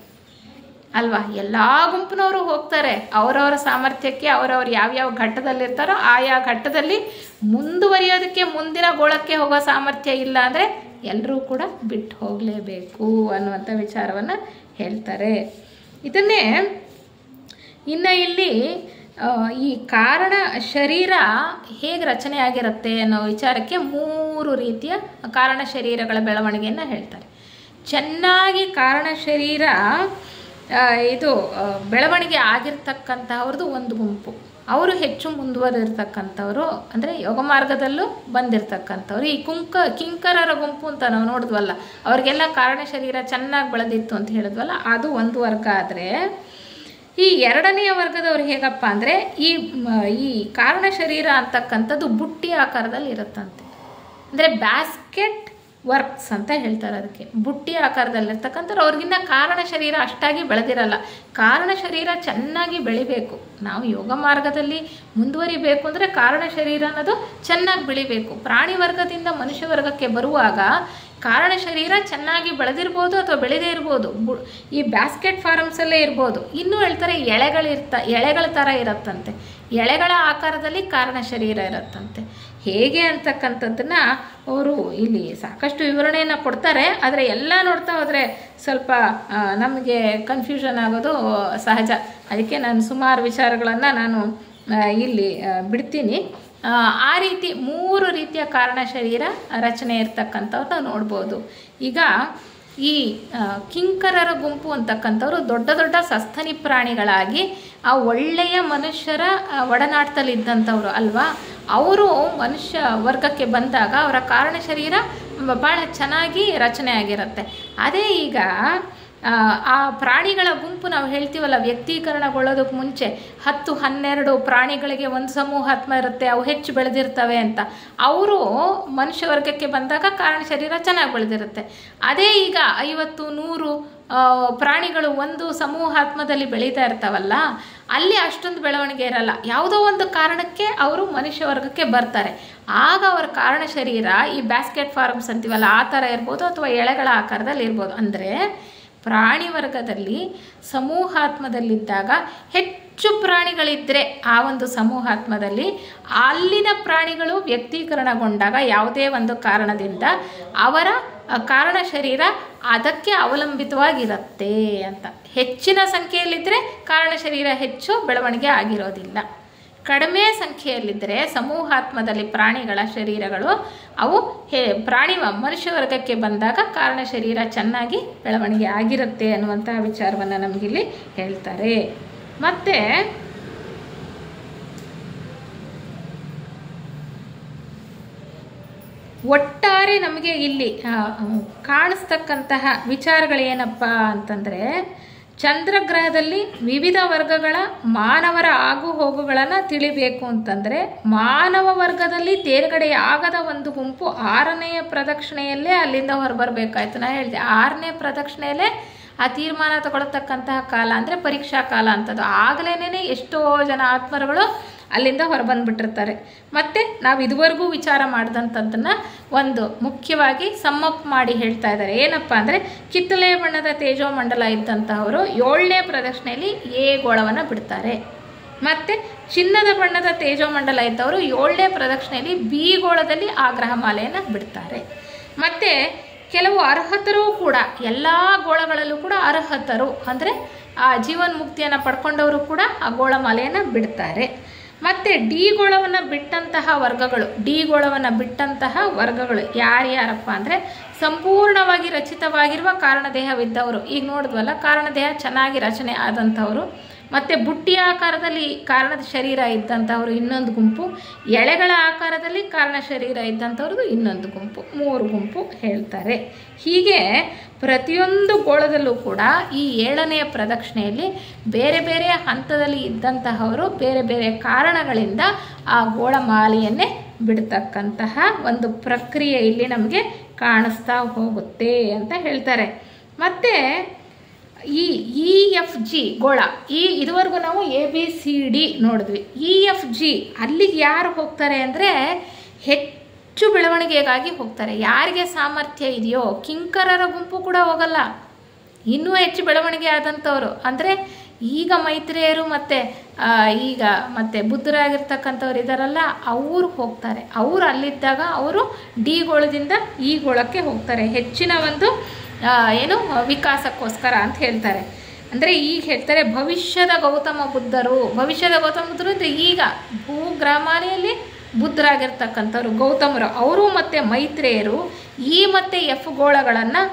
ಅಲ್ವಾ. ಎಲ್ಲ ಗುಂಪಿನವರು ಹೋಗ್ತಾರೆ ಅವರವರ ಸಾಮರ್ಥ್ಯಕ್ಕೆ. ಅವರವ್ರು ಯಾವ್ಯಾವ ಘಟ್ಟದಲ್ಲಿರ್ತಾರೋ ಆಯಾ ಘಟ್ಟದಲ್ಲಿ ಮುಂದುವರಿಯೋದಕ್ಕೆ, ಮುಂದಿನ ಗೋಳಕ್ಕೆ ಹೋಗೋ ಸಾಮರ್ಥ್ಯ ಇಲ್ಲ ಅಂದರೆ ಎಲ್ಲರೂ ಕೂಡ ಬಿಟ್ಟು ಹೋಗಲೇಬೇಕು ಅನ್ನುವಂಥ ವಿಚಾರವನ್ನು ಹೇಳ್ತಾರೆ. ಇದನ್ನೇ ಇನ್ನು ಇಲ್ಲಿ ಈ ಕಾರಣ ಶರೀರ ಹೇಗೆ ರಚನೆ ಆಗಿರುತ್ತೆ ಅನ್ನೋ ವಿಚಾರಕ್ಕೆ 3 ರೀತಿಯ ಕಾರಣ ಶರೀರಗಳ ಬೆಳವಣಿಗೆಯನ್ನು ಹೇಳ್ತಾರೆ. ಚೆನ್ನಾಗಿ ಕಾರಣ ಶರೀರ ಇದು ಬೆಳವಣಿಗೆ ಆಗಿರ್ತಕ್ಕಂಥವ್ರದ್ದು ಒಂದು ಗುಂಪು, ಅವರು ಹೆಚ್ಚು ಮುಂದುವರಿರ್ತಕ್ಕಂಥವ್ರು, ಅಂದರೆ ಯೋಗ ಮಾರ್ಗದಲ್ಲೂ ಬಂದಿರತಕ್ಕಂಥವ್ರು. ಈ ಕಿಂಕರರ ಗುಂಪು ಅಂತ ನಾವು ನೋಡಿದ್ವಲ್ಲ, ಅವ್ರಿಗೆಲ್ಲ ಕಾರಣ ಶರೀರ ಚೆನ್ನಾಗಿ ಬೆಳೆದಿತ್ತು ಅಂತ ಹೇಳಿದ್ವಲ್ಲ, ಅದು ಒಂದು ವರ್ಗ. ಆದರೆ ಈ ಎರಡನೆಯ ವರ್ಗದವ್ರು ಹೇಗಪ್ಪ ಅಂದರೆ ಈ ಕಾರಣ ಶರೀರ ಅಂತಕ್ಕಂಥದ್ದು ಬುಟ್ಟಿ ಆಕಾರದಲ್ಲಿ ಇರುತ್ತಂತೆ. ಅಂದರೆ ಬ್ಯಾಸ್ಕೆಟ್ ವರ್ಕ್ಸ್ ಅಂತ ಹೇಳ್ತಾರೆ. ಅದಕ್ಕೆ ಬುಟ್ಟಿ ಆಕಾರದಲ್ಲಿರ್ತಕ್ಕಂಥವ್ರು ಅವ್ರಿಗಿನ್ನ ಕಾರಣ ಶರೀರ ಅಷ್ಟಾಗಿ ಬೆಳೆದಿರಲ್ಲ. ಕಾರಣ ಶರೀರ ಚೆನ್ನಾಗಿ ಬೆಳಿಬೇಕು, ನಾವು ಯೋಗ ಮಾರ್ಗದಲ್ಲಿ ಮುಂದುವರಿಬೇಕು ಅಂದರೆ ಕಾರಣ ಶರೀರ ಅನ್ನೋದು ಚೆನ್ನಾಗಿ ಬೆಳಿಬೇಕು. ಪ್ರಾಣಿ ವರ್ಗದಿಂದ ಮನುಷ್ಯ ವರ್ಗಕ್ಕೆ ಬರುವಾಗ ಕಾರಣ ಶರೀರ ಚೆನ್ನಾಗಿ ಬೆಳೆದಿರ್ಬೋದು ಅಥವಾ ಬೆಳೆದೇ ಇರ್ಬೋದು, ಈ ಬ್ಯಾಸ್ಕೆಟ್ ಫಾರ್ಮ್ಸಲ್ಲೇ ಇರ್ಬೋದು. ಇನ್ನೂ ಹೇಳ್ತಾರೆ ಎಳೆಗಳ ಥರ ಇರತ್ತಂತೆ, ಎಳೆಗಳ ಆಕಾರದಲ್ಲಿ ಕಾರಣ ಶರೀರ ಇರತ್ತಂತೆ. ಹೇಗೆ ಅಂತಕ್ಕಂಥದ್ದನ್ನು ಅವರು ಇಲ್ಲಿ ಸಾಕಷ್ಟು ವಿವರಣೆಯನ್ನು ಕೊಡ್ತಾರೆ. ಆದರೆ ಎಲ್ಲ ನೋಡ್ತಾ ಹೋದರೆ ಸ್ವಲ್ಪ ನಮಗೆ ಕನ್ಫ್ಯೂಷನ್ ಆಗೋದು ಸಹಜ. ಅದಕ್ಕೆ ನಾನು ಸುಮಾರು ವಿಚಾರಗಳನ್ನು ನಾನು ಇಲ್ಲಿ ಬಿಡ್ತೀನಿ. ಆ ರೀತಿ 3 ರೀತಿಯ ಕಾರಣ ಶರೀರ ರಚನೆ ಇರ್ತಕ್ಕಂಥವ್ರನ್ನ ನೋಡ್ಬೋದು. ಈಗ ಈ ಕಿಂಕರರ ಗುಂಪು ಅಂತಕ್ಕಂಥವ್ರು ದೊಡ್ಡ ದೊಡ್ಡ ಸಸ್ತನಿ ಪ್ರಾಣಿಗಳಾಗಿ ಆ ಒಳ್ಳೆಯ ಮನುಷ್ಯರ ಒಡನಾಟದಲ್ಲಿದ್ದಂಥವ್ರು ಅಲ್ವಾ. ಅವರು ಮನುಷ್ಯ ವರ್ಗಕ್ಕೆ ಬಂದಾಗ ಅವರ ಕಾರಣ ಶರೀರ ಭಾಳ ಚೆನ್ನಾಗಿ ರಚನೆ ಆಗಿರುತ್ತೆ. ಅದೇ ಈಗ ಆ ಪ್ರಾಣಿಗಳ ಗುಂಪು ನಾವು ಹೇಳ್ತೀವಲ್ಲ, ವ್ಯಕ್ತೀಕರಣಗೊಳ್ಳೋದಕ್ಕೆ ಮುಂಚೆ 10-12 ಪ್ರಾಣಿಗಳಿಗೆ ಒಂದು ಸಮೂಹ ಆತ್ಮ ಇರುತ್ತೆ, ಅವು ಹೆಚ್ಚು ಬೆಳೆದಿರ್ತವೆ ಅಂತ. ಅವರು ಮನುಷ್ಯ ವರ್ಗಕ್ಕೆ ಬಂದಾಗ ಕಾರಣ ಶರೀರ ಚೆನ್ನಾಗಿ ಬೆಳೆದಿರುತ್ತೆ. ಅದೇ ಈಗ 50-100 ಪ್ರಾಣಿಗಳು ಒಂದು ಸಮೂಹ ಆತ್ಮದಲ್ಲಿ ಬೆಳೀತಾ ಇರ್ತಾವಲ್ಲ, ಅಲ್ಲಿ ಅಷ್ಟೊಂದು ಬೆಳವಣಿಗೆ ಇರಲ್ಲ. ಯಾವುದೋ ಒಂದು ಕಾರಣಕ್ಕೆ ಅವರು ಮನುಷ್ಯ ವರ್ಗಕ್ಕೆ ಬರ್ತಾರೆ. ಆಗ ಅವರ ಕಾರಣ ಶರೀರ ಈ ಬ್ಯಾಸ್ಕೆಟ್ ಫಾರ್ಮ್ಸ್ ಅಂತೀವಲ್ಲ ಆ ಥರ ಇರ್ಬೋದು, ಅಥವಾ ಎಳೆಗಳ ಆಕಾರದಲ್ಲಿ ಇರ್ಬೋದು. ಅಂದರೆ ಪ್ರಾಣಿ ವರ್ಗದಲ್ಲಿ ಸಮೂಹಾತ್ಮದಲ್ಲಿದ್ದಾಗ ಹೆಚ್ಚು ಪ್ರಾಣಿಗಳಿದ್ದರೆ ಆ ಒಂದು ಸಮೂಹಾತ್ಮದಲ್ಲಿ ಅಲ್ಲಿನ ಪ್ರಾಣಿಗಳು ವ್ಯಕ್ತೀಕರಣಗೊಂಡಾಗ ಯಾವುದೇ ಒಂದು ಕಾರಣದಿಂದ ಅವರ ಕಾರಣ ಶರೀರ ಅದಕ್ಕೆ ಅವಲಂಬಿತವಾಗಿರುತ್ತೆ ಅಂತ. ಹೆಚ್ಚಿನ ಸಂಖ್ಯೆಯಲ್ಲಿದ್ದರೆ ಕಾರಣ ಶರೀರ ಹೆಚ್ಚು ಬೆಳವಣಿಗೆ ಆಗಿರೋದಿಲ್ಲ. ಕಡಿಮೆ ಸಂಖ್ಯೆಯಲ್ಲಿದ್ದರೆ ಸಮೂಹಾತ್ಮದಲ್ಲಿ ಪ್ರಾಣಿಗಳ ಶರೀರಗಳು ಅವು ಮನುಷ್ಯ ವರ್ಗಕ್ಕೆ ಬಂದಾಗ ಕಾರಣ ಶರೀರ ಚೆನ್ನಾಗಿ ಬೆಳವಣಿಗೆ ಆಗಿರುತ್ತೆ ಅನ್ನುವಂತಹ ವಿಚಾರವನ್ನು ನಮಗಿಲ್ಲಿ ಹೇಳ್ತಾರೆ. ಮತ್ತು ಒಟ್ಟಾರೆ ನಮಗೆ ಇಲ್ಲಿ ಕಾಣಿಸ್ತಕ್ಕಂತಹ ವಿಚಾರಗಳೇನಪ್ಪ ಅಂತಂದರೆ, ಚಂದ್ರಗ್ರಹದಲ್ಲಿ ವಿವಿಧ ವರ್ಗಗಳ ಮಾನವರ ಆಗು ಹೋಗುಗಳನ್ನು ತಿಳಿಬೇಕು ಅಂತಂದರೆ, ಮಾನವ ವರ್ಗದಲ್ಲಿ ತೇರ್ಗಡೆಯಾಗದ ಒಂದು ಗುಂಪು 6ನೆಯ ಪ್ರದಕ್ಷಿಣೆಯಲ್ಲೇ ಅಲ್ಲಿಂದ ಹೊರಬರಬೇಕಾಯ್ತು. ನಾನು ಹೇಳಿದೆ 6ನೇ ಪ್ರದಕ್ಷಿಣೆಯಲ್ಲೇ ಆ ತೀರ್ಮಾನ ತಗೊಳ್ತಕ್ಕಂತಹ ಕಾಲ ಅಂದರೆ ಪರೀಕ್ಷಾ ಕಾಲ ಅಂತದ್ದು. ಆಗಲೇ ಎಷ್ಟೋ ಜನ ಆತ್ಮರುಗಳು ಅಲ್ಲಿಂದ ಹೊರಬಂದ್ಬಿಟ್ಟಿರ್ತಾರೆ. ಮತ್ತು ನಾವು ಇದುವರೆಗೂ ವಿಚಾರ ಮಾಡಿದಂಥದ್ದನ್ನು ಒಂದು ಮುಖ್ಯವಾಗಿ ಸಮ್ಮಪ್ ಮಾಡಿ ಹೇಳ್ತಾ ಇದ್ದಾರೆ. ಏನಪ್ಪ ಅಂದರೆ, ಕಿತ್ತಳೆ ಬಣ್ಣದ ತೇಜೋಮಂಡಲ ಇದ್ದಂತಹವರು 7ನೇ ಪ್ರದಕ್ಷಿಣೆಯಲ್ಲಿ ಎ ಗೋಳವನ್ನು ಬಿಡ್ತಾರೆ. ಮತ್ತು ಚಿನ್ನದ ಬಣ್ಣದ ತೇಜೋಮಂಡಲ ಇದ್ದವರು 7ನೇ ಪ್ರದಕ್ಷಿಣೆಯಲ್ಲಿ ಬಿ ಗೋಳದಲ್ಲಿ ಆ ಗ್ರಹಮಾಲೆಯನ್ನು ಬಿಡ್ತಾರೆ. ಮತ್ತು ಕೆಲವು ಅರ್ಹತರು ಕೂಡ ಎಲ್ಲ ಗೋಳಗಳಲ್ಲೂ ಕೂಡ ಅರ್ಹತರು ಅಂದರೆ ಆ ಜೀವನ್ಮುಕ್ತಿಯನ್ನು ಪಡ್ಕೊಂಡವರು ಕೂಡ ಆ ಗೋಳಮಾಲೆಯನ್ನು ಬಿಡ್ತಾರೆ. ಮತ್ತು ಡಿ ಗೋಳವನ್ನು ಬಿಟ್ಟಂತಹ ವರ್ಗಗಳು ಯಾರ್ಯಾರಪ್ಪ ಅಂದರೆ, ಸಂಪೂರ್ಣವಾಗಿ ರಚಿತವಾಗಿರುವ ಕಾರಣದೇಹವಿದ್ದವರು. ಈಗ ನೋಡಿದ್ವಲ್ಲ, ಕಾರಣದೇಹ ಚೆನ್ನಾಗಿ ರಚನೆ ಆದಂಥವರು. ಮತ್ತು ಬುಟ್ಟಿ ಆಕಾರದಲ್ಲಿ ಕಾರಣದ ಶರೀರ ಇದ್ದಂಥವ್ರು ಇನ್ನೊಂದು ಗುಂಪು, ಎಳೆಗಳ ಆಕಾರದಲ್ಲಿ ಕಾರಣ ಶರೀರ ಇದ್ದಂಥವ್ರದ್ದು ಇನ್ನೊಂದು ಗುಂಪು, 3 ಗುಂಪು ಹೇಳ್ತಾರೆ. ಹೀಗೆ ಪ್ರತಿಯೊಂದು ಗೋಳದಲ್ಲೂ ಕೂಡ ಈ 7ನೆಯ ಪ್ರದಕ್ಷಿಣೆಯಲ್ಲಿ ಬೇರೆ ಬೇರೆ ಹಂತದಲ್ಲಿ ಇದ್ದಂತಹವರು ಬೇರೆ ಬೇರೆ ಕಾರಣಗಳಿಂದ ಆ ಗೋಳಮಾಲೆಯನ್ನೇ ಬಿಡ್ತಕ್ಕಂತಹ ಒಂದು ಪ್ರಕ್ರಿಯೆ ಇಲ್ಲಿ ನಮಗೆ ಕಾಣಿಸ್ತಾ ಹೋಗುತ್ತೆ ಅಂತ ಹೇಳ್ತಾರೆ. ಮತ್ತು ಈ EFG ಗೋಳ, ಇದುವರೆಗೂ ನಾವು ABCD ನೋಡಿದ್ವಿ. EFG ಅಲ್ಲಿಗೆ ಯಾರು ಹೋಗ್ತಾರೆ ಅಂದರೆ ಹೆಚ್ಚು ಬೆಳವಣಿಗೆಗಾಗಿ ಹೋಗ್ತಾರೆ. ಯಾರಿಗೆ ಸಾಮರ್ಥ್ಯ ಇದೆಯೋ, ಕಿಂಕರರ ಗುಂಪು ಕೂಡ ಹೋಗಲ್ಲ, ಇನ್ನೂ ಹೆಚ್ಚು ಬೆಳವಣಿಗೆ ಆದಂಥವ್ರು ಅಂದರೆ ಈಗ ಮೈತ್ರೇಯರು ಮತ್ತು ಬುದ್ಧರಾಗಿರ್ತಕ್ಕಂಥವ್ರು ಇದ್ದಾರಲ್ಲ, ಅವರು ಹೋಗ್ತಾರೆ. ಅವರು ಅಲ್ಲಿದ್ದಾಗ ಅವರು ಡಿ ಗೋಳದಿಂದ ಈ ಗೋಳಕ್ಕೆ ಹೋಗ್ತಾರೆ, ಹೆಚ್ಚಿನ ಒಂದು ವಿಕಾಸಕ್ಕೋಸ್ಕರ ಅಂತ ಹೇಳ್ತಾರೆ. ಅಂದರೆ ಈಗ ಹೇಳ್ತಾರೆ ಭವಿಷ್ಯದ ಗೌತಮ ಬುದ್ಧರು. ಭವಿಷ್ಯದ ಗೌತಮ ಬುದ್ಧರು ಅಂದರೆ ಈಗ ಭೂಗ್ರಹಮಾಲೆಯಲ್ಲಿ ಬುದ್ಧರಾಗಿರ್ತಕ್ಕಂಥವ್ರು ಗೌತಮರು. ಅವರು ಮತ್ತು ಮೈತ್ರೇಯರು ಈ ಮತ್ತು ಎಫ್ ಗೋಳಗಳನ್ನು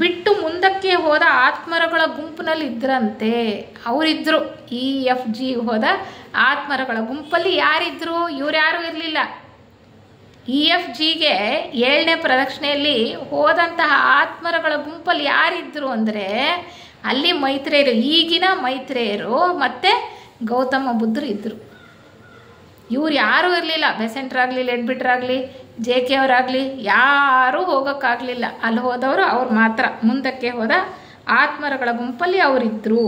ಬಿಟ್ಟು ಮುಂದಕ್ಕೆ ಹೋದ ಆತ್ಮರಗಳ ಗುಂಪಿನಲ್ಲಿ ಇದ್ರಂತೆ. ಅವರಿದ್ದರು ಈ ಎಫ್ ಜಿ ಹೋದ ಆತ್ಮರಗಳ ಗುಂಪಲ್ಲಿ. ಯಾರಿದ್ರು? ಇವ್ರು ಯಾರೂ ಇರಲಿಲ್ಲ. ಇ ಎಫ್ ಜಿಗೆ 7ನೇ ಪ್ರದಕ್ಷಿಣೆಯಲ್ಲಿ ಹೋದಂತಹ ಆತ್ಮರಗಳ ಗುಂಪಲ್ಲಿ ಯಾರಿದ್ರು ಅಂದರೆ ಅಲ್ಲಿ ಮೈತ್ರೇಯರು, ಈಗಿನ ಮೈತ್ರೇಯರು ಮತ್ತು ಗೌತಮ ಬುದ್ಧರು ಇದ್ದರು. ಇವ್ರು ಯಾರೂ ಇರಲಿಲ್ಲ. ಬೆಸೆಂಟ್ರಾಗಲಿ, ಲೆಡ್ಬಿಟ್ರಾಗಲಿ, ಜೆ ಕೆ ಅವರಾಗಲಿ ಯಾರೂ ಹೋಗೋಕ್ಕಾಗಲಿಲ್ಲ. ಅಲ್ಲಿ ಹೋದವರು ಅವ್ರು ಮಾತ್ರ. ಮುಂದಕ್ಕೆ ಹೋದ ಆತ್ಮರಗಳ ಗುಂಪಲ್ಲಿ ಅವರಿದ್ದರು.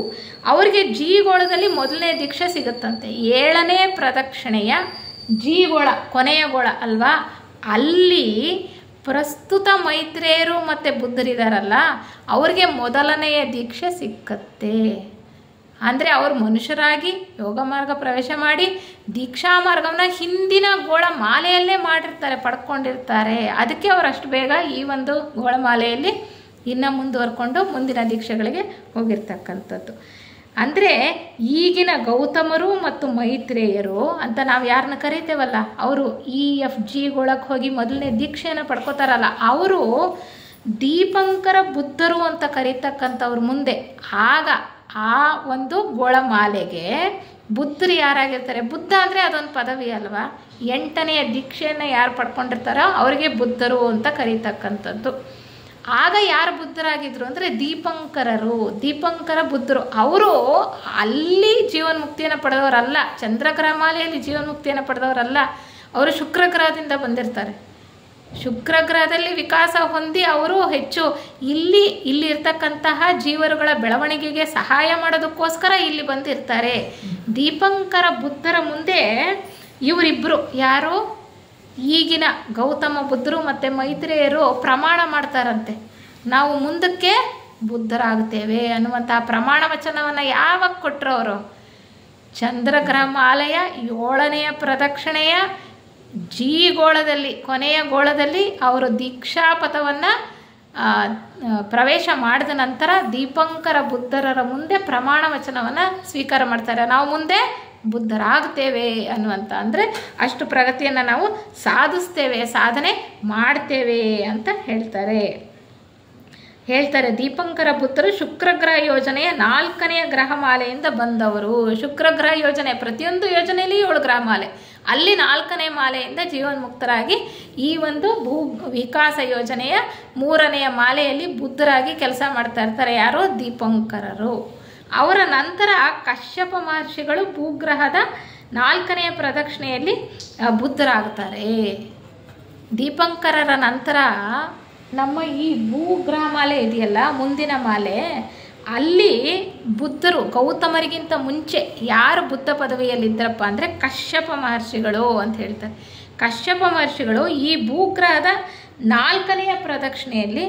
ಅವರಿಗೆ ಜೀಗೋಳದಲ್ಲಿ ಮೊದಲನೇ ದೀಕ್ಷೆ ಸಿಗುತ್ತಂತೆ. 7ನೇ ಪ್ರದಕ್ಷಿಣೆಯ ಜೀಗೋಳ, ಕೊನೆಯ ಗೋಳ ಅಲ್ವಾ, ಅಲ್ಲಿ ಪ್ರಸ್ತುತ ಮೈತ್ರೇಯರು ಮತ್ತು ಬುದ್ಧರಿದಾರಲ್ಲ ಅವ್ರಿಗೆ ಮೊದಲನೆಯ ದೀಕ್ಷೆ ಸಿಕ್ಕತ್ತೆ. ಅಂದರೆ ಅವರು ಮನುಷ್ಯರಾಗಿ ಯೋಗ ಮಾರ್ಗ ಪ್ರವೇಶ ಮಾಡಿ ದೀಕ್ಷಾ ಮಾರ್ಗವನ್ನು ಹಿಂದಿನ ಗೋಳ ಮಾಲೆಯಲ್ಲೇ ಮಾಡಿರ್ತಾರೆ, ಪಡ್ಕೊಂಡಿರ್ತಾರೆ. ಅದಕ್ಕೆ ಅವರು ಅಷ್ಟು ಬೇಗ ಈ ಒಂದು ಗೋಳಮಾಲೆಯಲ್ಲಿ ಇನ್ನು ಮುಂದುವರ್ಕೊಂಡು ಮುಂದಿನ ದೀಕ್ಷೆಗಳಿಗೆ ಹೋಗಿರ್ತಕ್ಕಂಥದ್ದು. ಅಂದರೆ ಈಗಿನ ಗೌತಮರು ಮತ್ತು ಮೈತ್ರೇಯರು ಅಂತ ನಾವು ಯಾರನ್ನ ಕರಿತೇವಲ್ಲ, ಅವರು ಇ ಎಫ್ ಜಿಗೊಳಗೆ ಹೋಗಿ ಮೊದಲನೇ ದೀಕ್ಷೆಯನ್ನು ಪಡ್ಕೋತಾರಲ್ಲ, ಅವರು ದೀಪಂಕರ ಬುದ್ಧರು ಅಂತ ಕರೀತಕ್ಕಂಥವ್ರು ಮುಂದೆ. ಆಗ ಆ ಒಂದು ಗೋಳಮಾಲೆಗೆ ಬುದ್ಧರು ಯಾರಾಗಿರ್ತಾರೆ? ಬುದ್ಧ ಅಂದರೆ ಅದೊಂದು ಪದವಿ ಅಲ್ವಾ. 8ನೆಯ ದೀಕ್ಷೆಯನ್ನು ಯಾರು ಪಡ್ಕೊಂಡಿರ್ತಾರೋ ಅವರಿಗೆ ಬುದ್ಧರು ಅಂತ ಕರೀತಕ್ಕಂಥದ್ದು. ಆಗ ಯಾರು ಬುದ್ಧರಾಗಿದ್ರು ಅಂದರೆ ದೀಪಂಕರರು, ದೀಪಂಕರ ಬುದ್ಧರು. ಅವರು ಅಲ್ಲಿ ಜೀವನ್ಮುಕ್ತಿಯನ್ನು ಪಡೆದವರಲ್ಲ, ಚಂದ್ರಗ್ರಹ ಮಾಲೆಯಲ್ಲಿ ಜೀವನ್ಮುಕ್ತಿಯನ್ನು ಪಡೆದವರಲ್ಲ. ಅವರು ಶುಕ್ರಗ್ರಹದಿಂದ ಬಂದಿರ್ತಾರೆ. ಶುಕ್ರಗ್ರಹದಲ್ಲಿ ವಿಕಾಸ ಹೊಂದಿ ಅವರು ಹೆಚ್ಚು ಇಲ್ಲಿರ್ತಕ್ಕಂತಹ ಜೀವರುಗಳ ಬೆಳವಣಿಗೆಗೆ ಸಹಾಯ ಮಾಡೋದಕ್ಕೋಸ್ಕರ ಇಲ್ಲಿ ಬಂದಿರ್ತಾರೆ. ದೀಪಂಕರ ಬುದ್ಧರ ಮುಂದೆ ಇವರಿಬ್ಬರು ಯಾರು? ಈಗಿನ ಗೌತಮ ಬುದ್ಧರು ಮತ್ತು ಮೈತ್ರೇಯರು ಪ್ರಮಾಣ ಮಾಡ್ತಾರಂತೆ, ನಾವು ಮುಂದಕ್ಕೆ ಬುದ್ಧರಾಗ್ತೇವೆ ಅನ್ನುವಂತಹ ಪ್ರಮಾಣ ವಚನವನ್ನು ಯಾವಾಗ ಕೊಟ್ಟರು ಅವರು? ಚಂದ್ರಗ್ರಹ ಮಾಲೆಯ 7ನೆಯ ಪ್ರದಕ್ಷಿಣೆಯ ಗೋಳದಲ್ಲಿ, ಕೊನೆಯ ಗೋಳದಲ್ಲಿ ಅವರು ದೀಕ್ಷಾಪಥವನ್ನು ಪ್ರವೇಶ ಮಾಡಿದ ನಂತರ ದೀಪಂಕರ ಬುದ್ಧರ ಮುಂದೆ ಪ್ರಮಾಣ ವಚನವನ್ನು ಸ್ವೀಕಾರ ಮಾಡ್ತಾರೆ. ನಾವು ಮುಂದೆ ಬುದ್ಧರಾಗ್ತೇವೆ ಅನ್ನುವಂಥ, ಅಂದರೆ ಅಷ್ಟು ಪ್ರಗತಿಯನ್ನು ನಾವು ಸಾಧಿಸ್ತೇವೆ, ಸಾಧನೆ ಮಾಡ್ತೇವೆ ಅಂತ ಹೇಳ್ತಾರೆ. ದೀಪಂಕರ ಬುದ್ಧರು ಶುಕ್ರಗ್ರಹ ಯೋಜನೆಯ 4ನೆಯ ಗ್ರಹಮಾಲೆಯಿಂದ ಬಂದವರು. ಶುಕ್ರಗ್ರಹ ಯೋಜನೆ ಪ್ರತಿಯೊಂದು ಯೋಜನೆಯಲ್ಲಿ 7 ಗ್ರಹಮಾಲೆ, ಅಲ್ಲಿ 4ನೇ ಮಾಲೆಯಿಂದ ಜೀವನ್ಮುಕ್ತರಾಗಿ ಈ ಒಂದು ಭೂ ವಿಕಾಸ ಯೋಜನೆಯ 3ನೆಯ ಮಾಲೆಯಲ್ಲಿ ಬುದ್ಧರಾಗಿ ಕೆಲಸ ಮಾಡ್ತಾ ಇರ್ತಾರೆ. ಯಾರು? ದೀಪಂಕರರು. ಅವರ ನಂತರ ಕಶ್ಯಪ ಮಹರ್ಷಿಗಳು ಭೂಗ್ರಹದ 4ನೆಯ ಪ್ರದಕ್ಷಿಣೆಯಲ್ಲಿ ಬುದ್ಧರಾಗ್ತಾರೆ. ದೀಪಂಕರರ ನಂತರ ನಮ್ಮ ಈ ಭೂಗ್ರಹ ಮಾಲೆ ಇದೆಯಲ್ಲ, ಮುಂದಿನ ಮಾಲೆ, ಅಲ್ಲಿ ಬುದ್ಧರು ಗೌತಮರಿಗಿಂತ ಮುಂಚೆ ಯಾರು ಬುದ್ಧ ಪದವಿಯಲ್ಲಿದ್ದರಪ್ಪ ಅಂದರೆ ಕಶ್ಯಪ ಮಹರ್ಷಿಗಳು ಅಂತ ಹೇಳ್ತಾರೆ. ಕಶ್ಯಪ ಮಹರ್ಷಿಗಳು ಈ ಭೂಗ್ರಹದ 4ನೆಯ ಪ್ರದಕ್ಷಿಣೆಯಲ್ಲಿ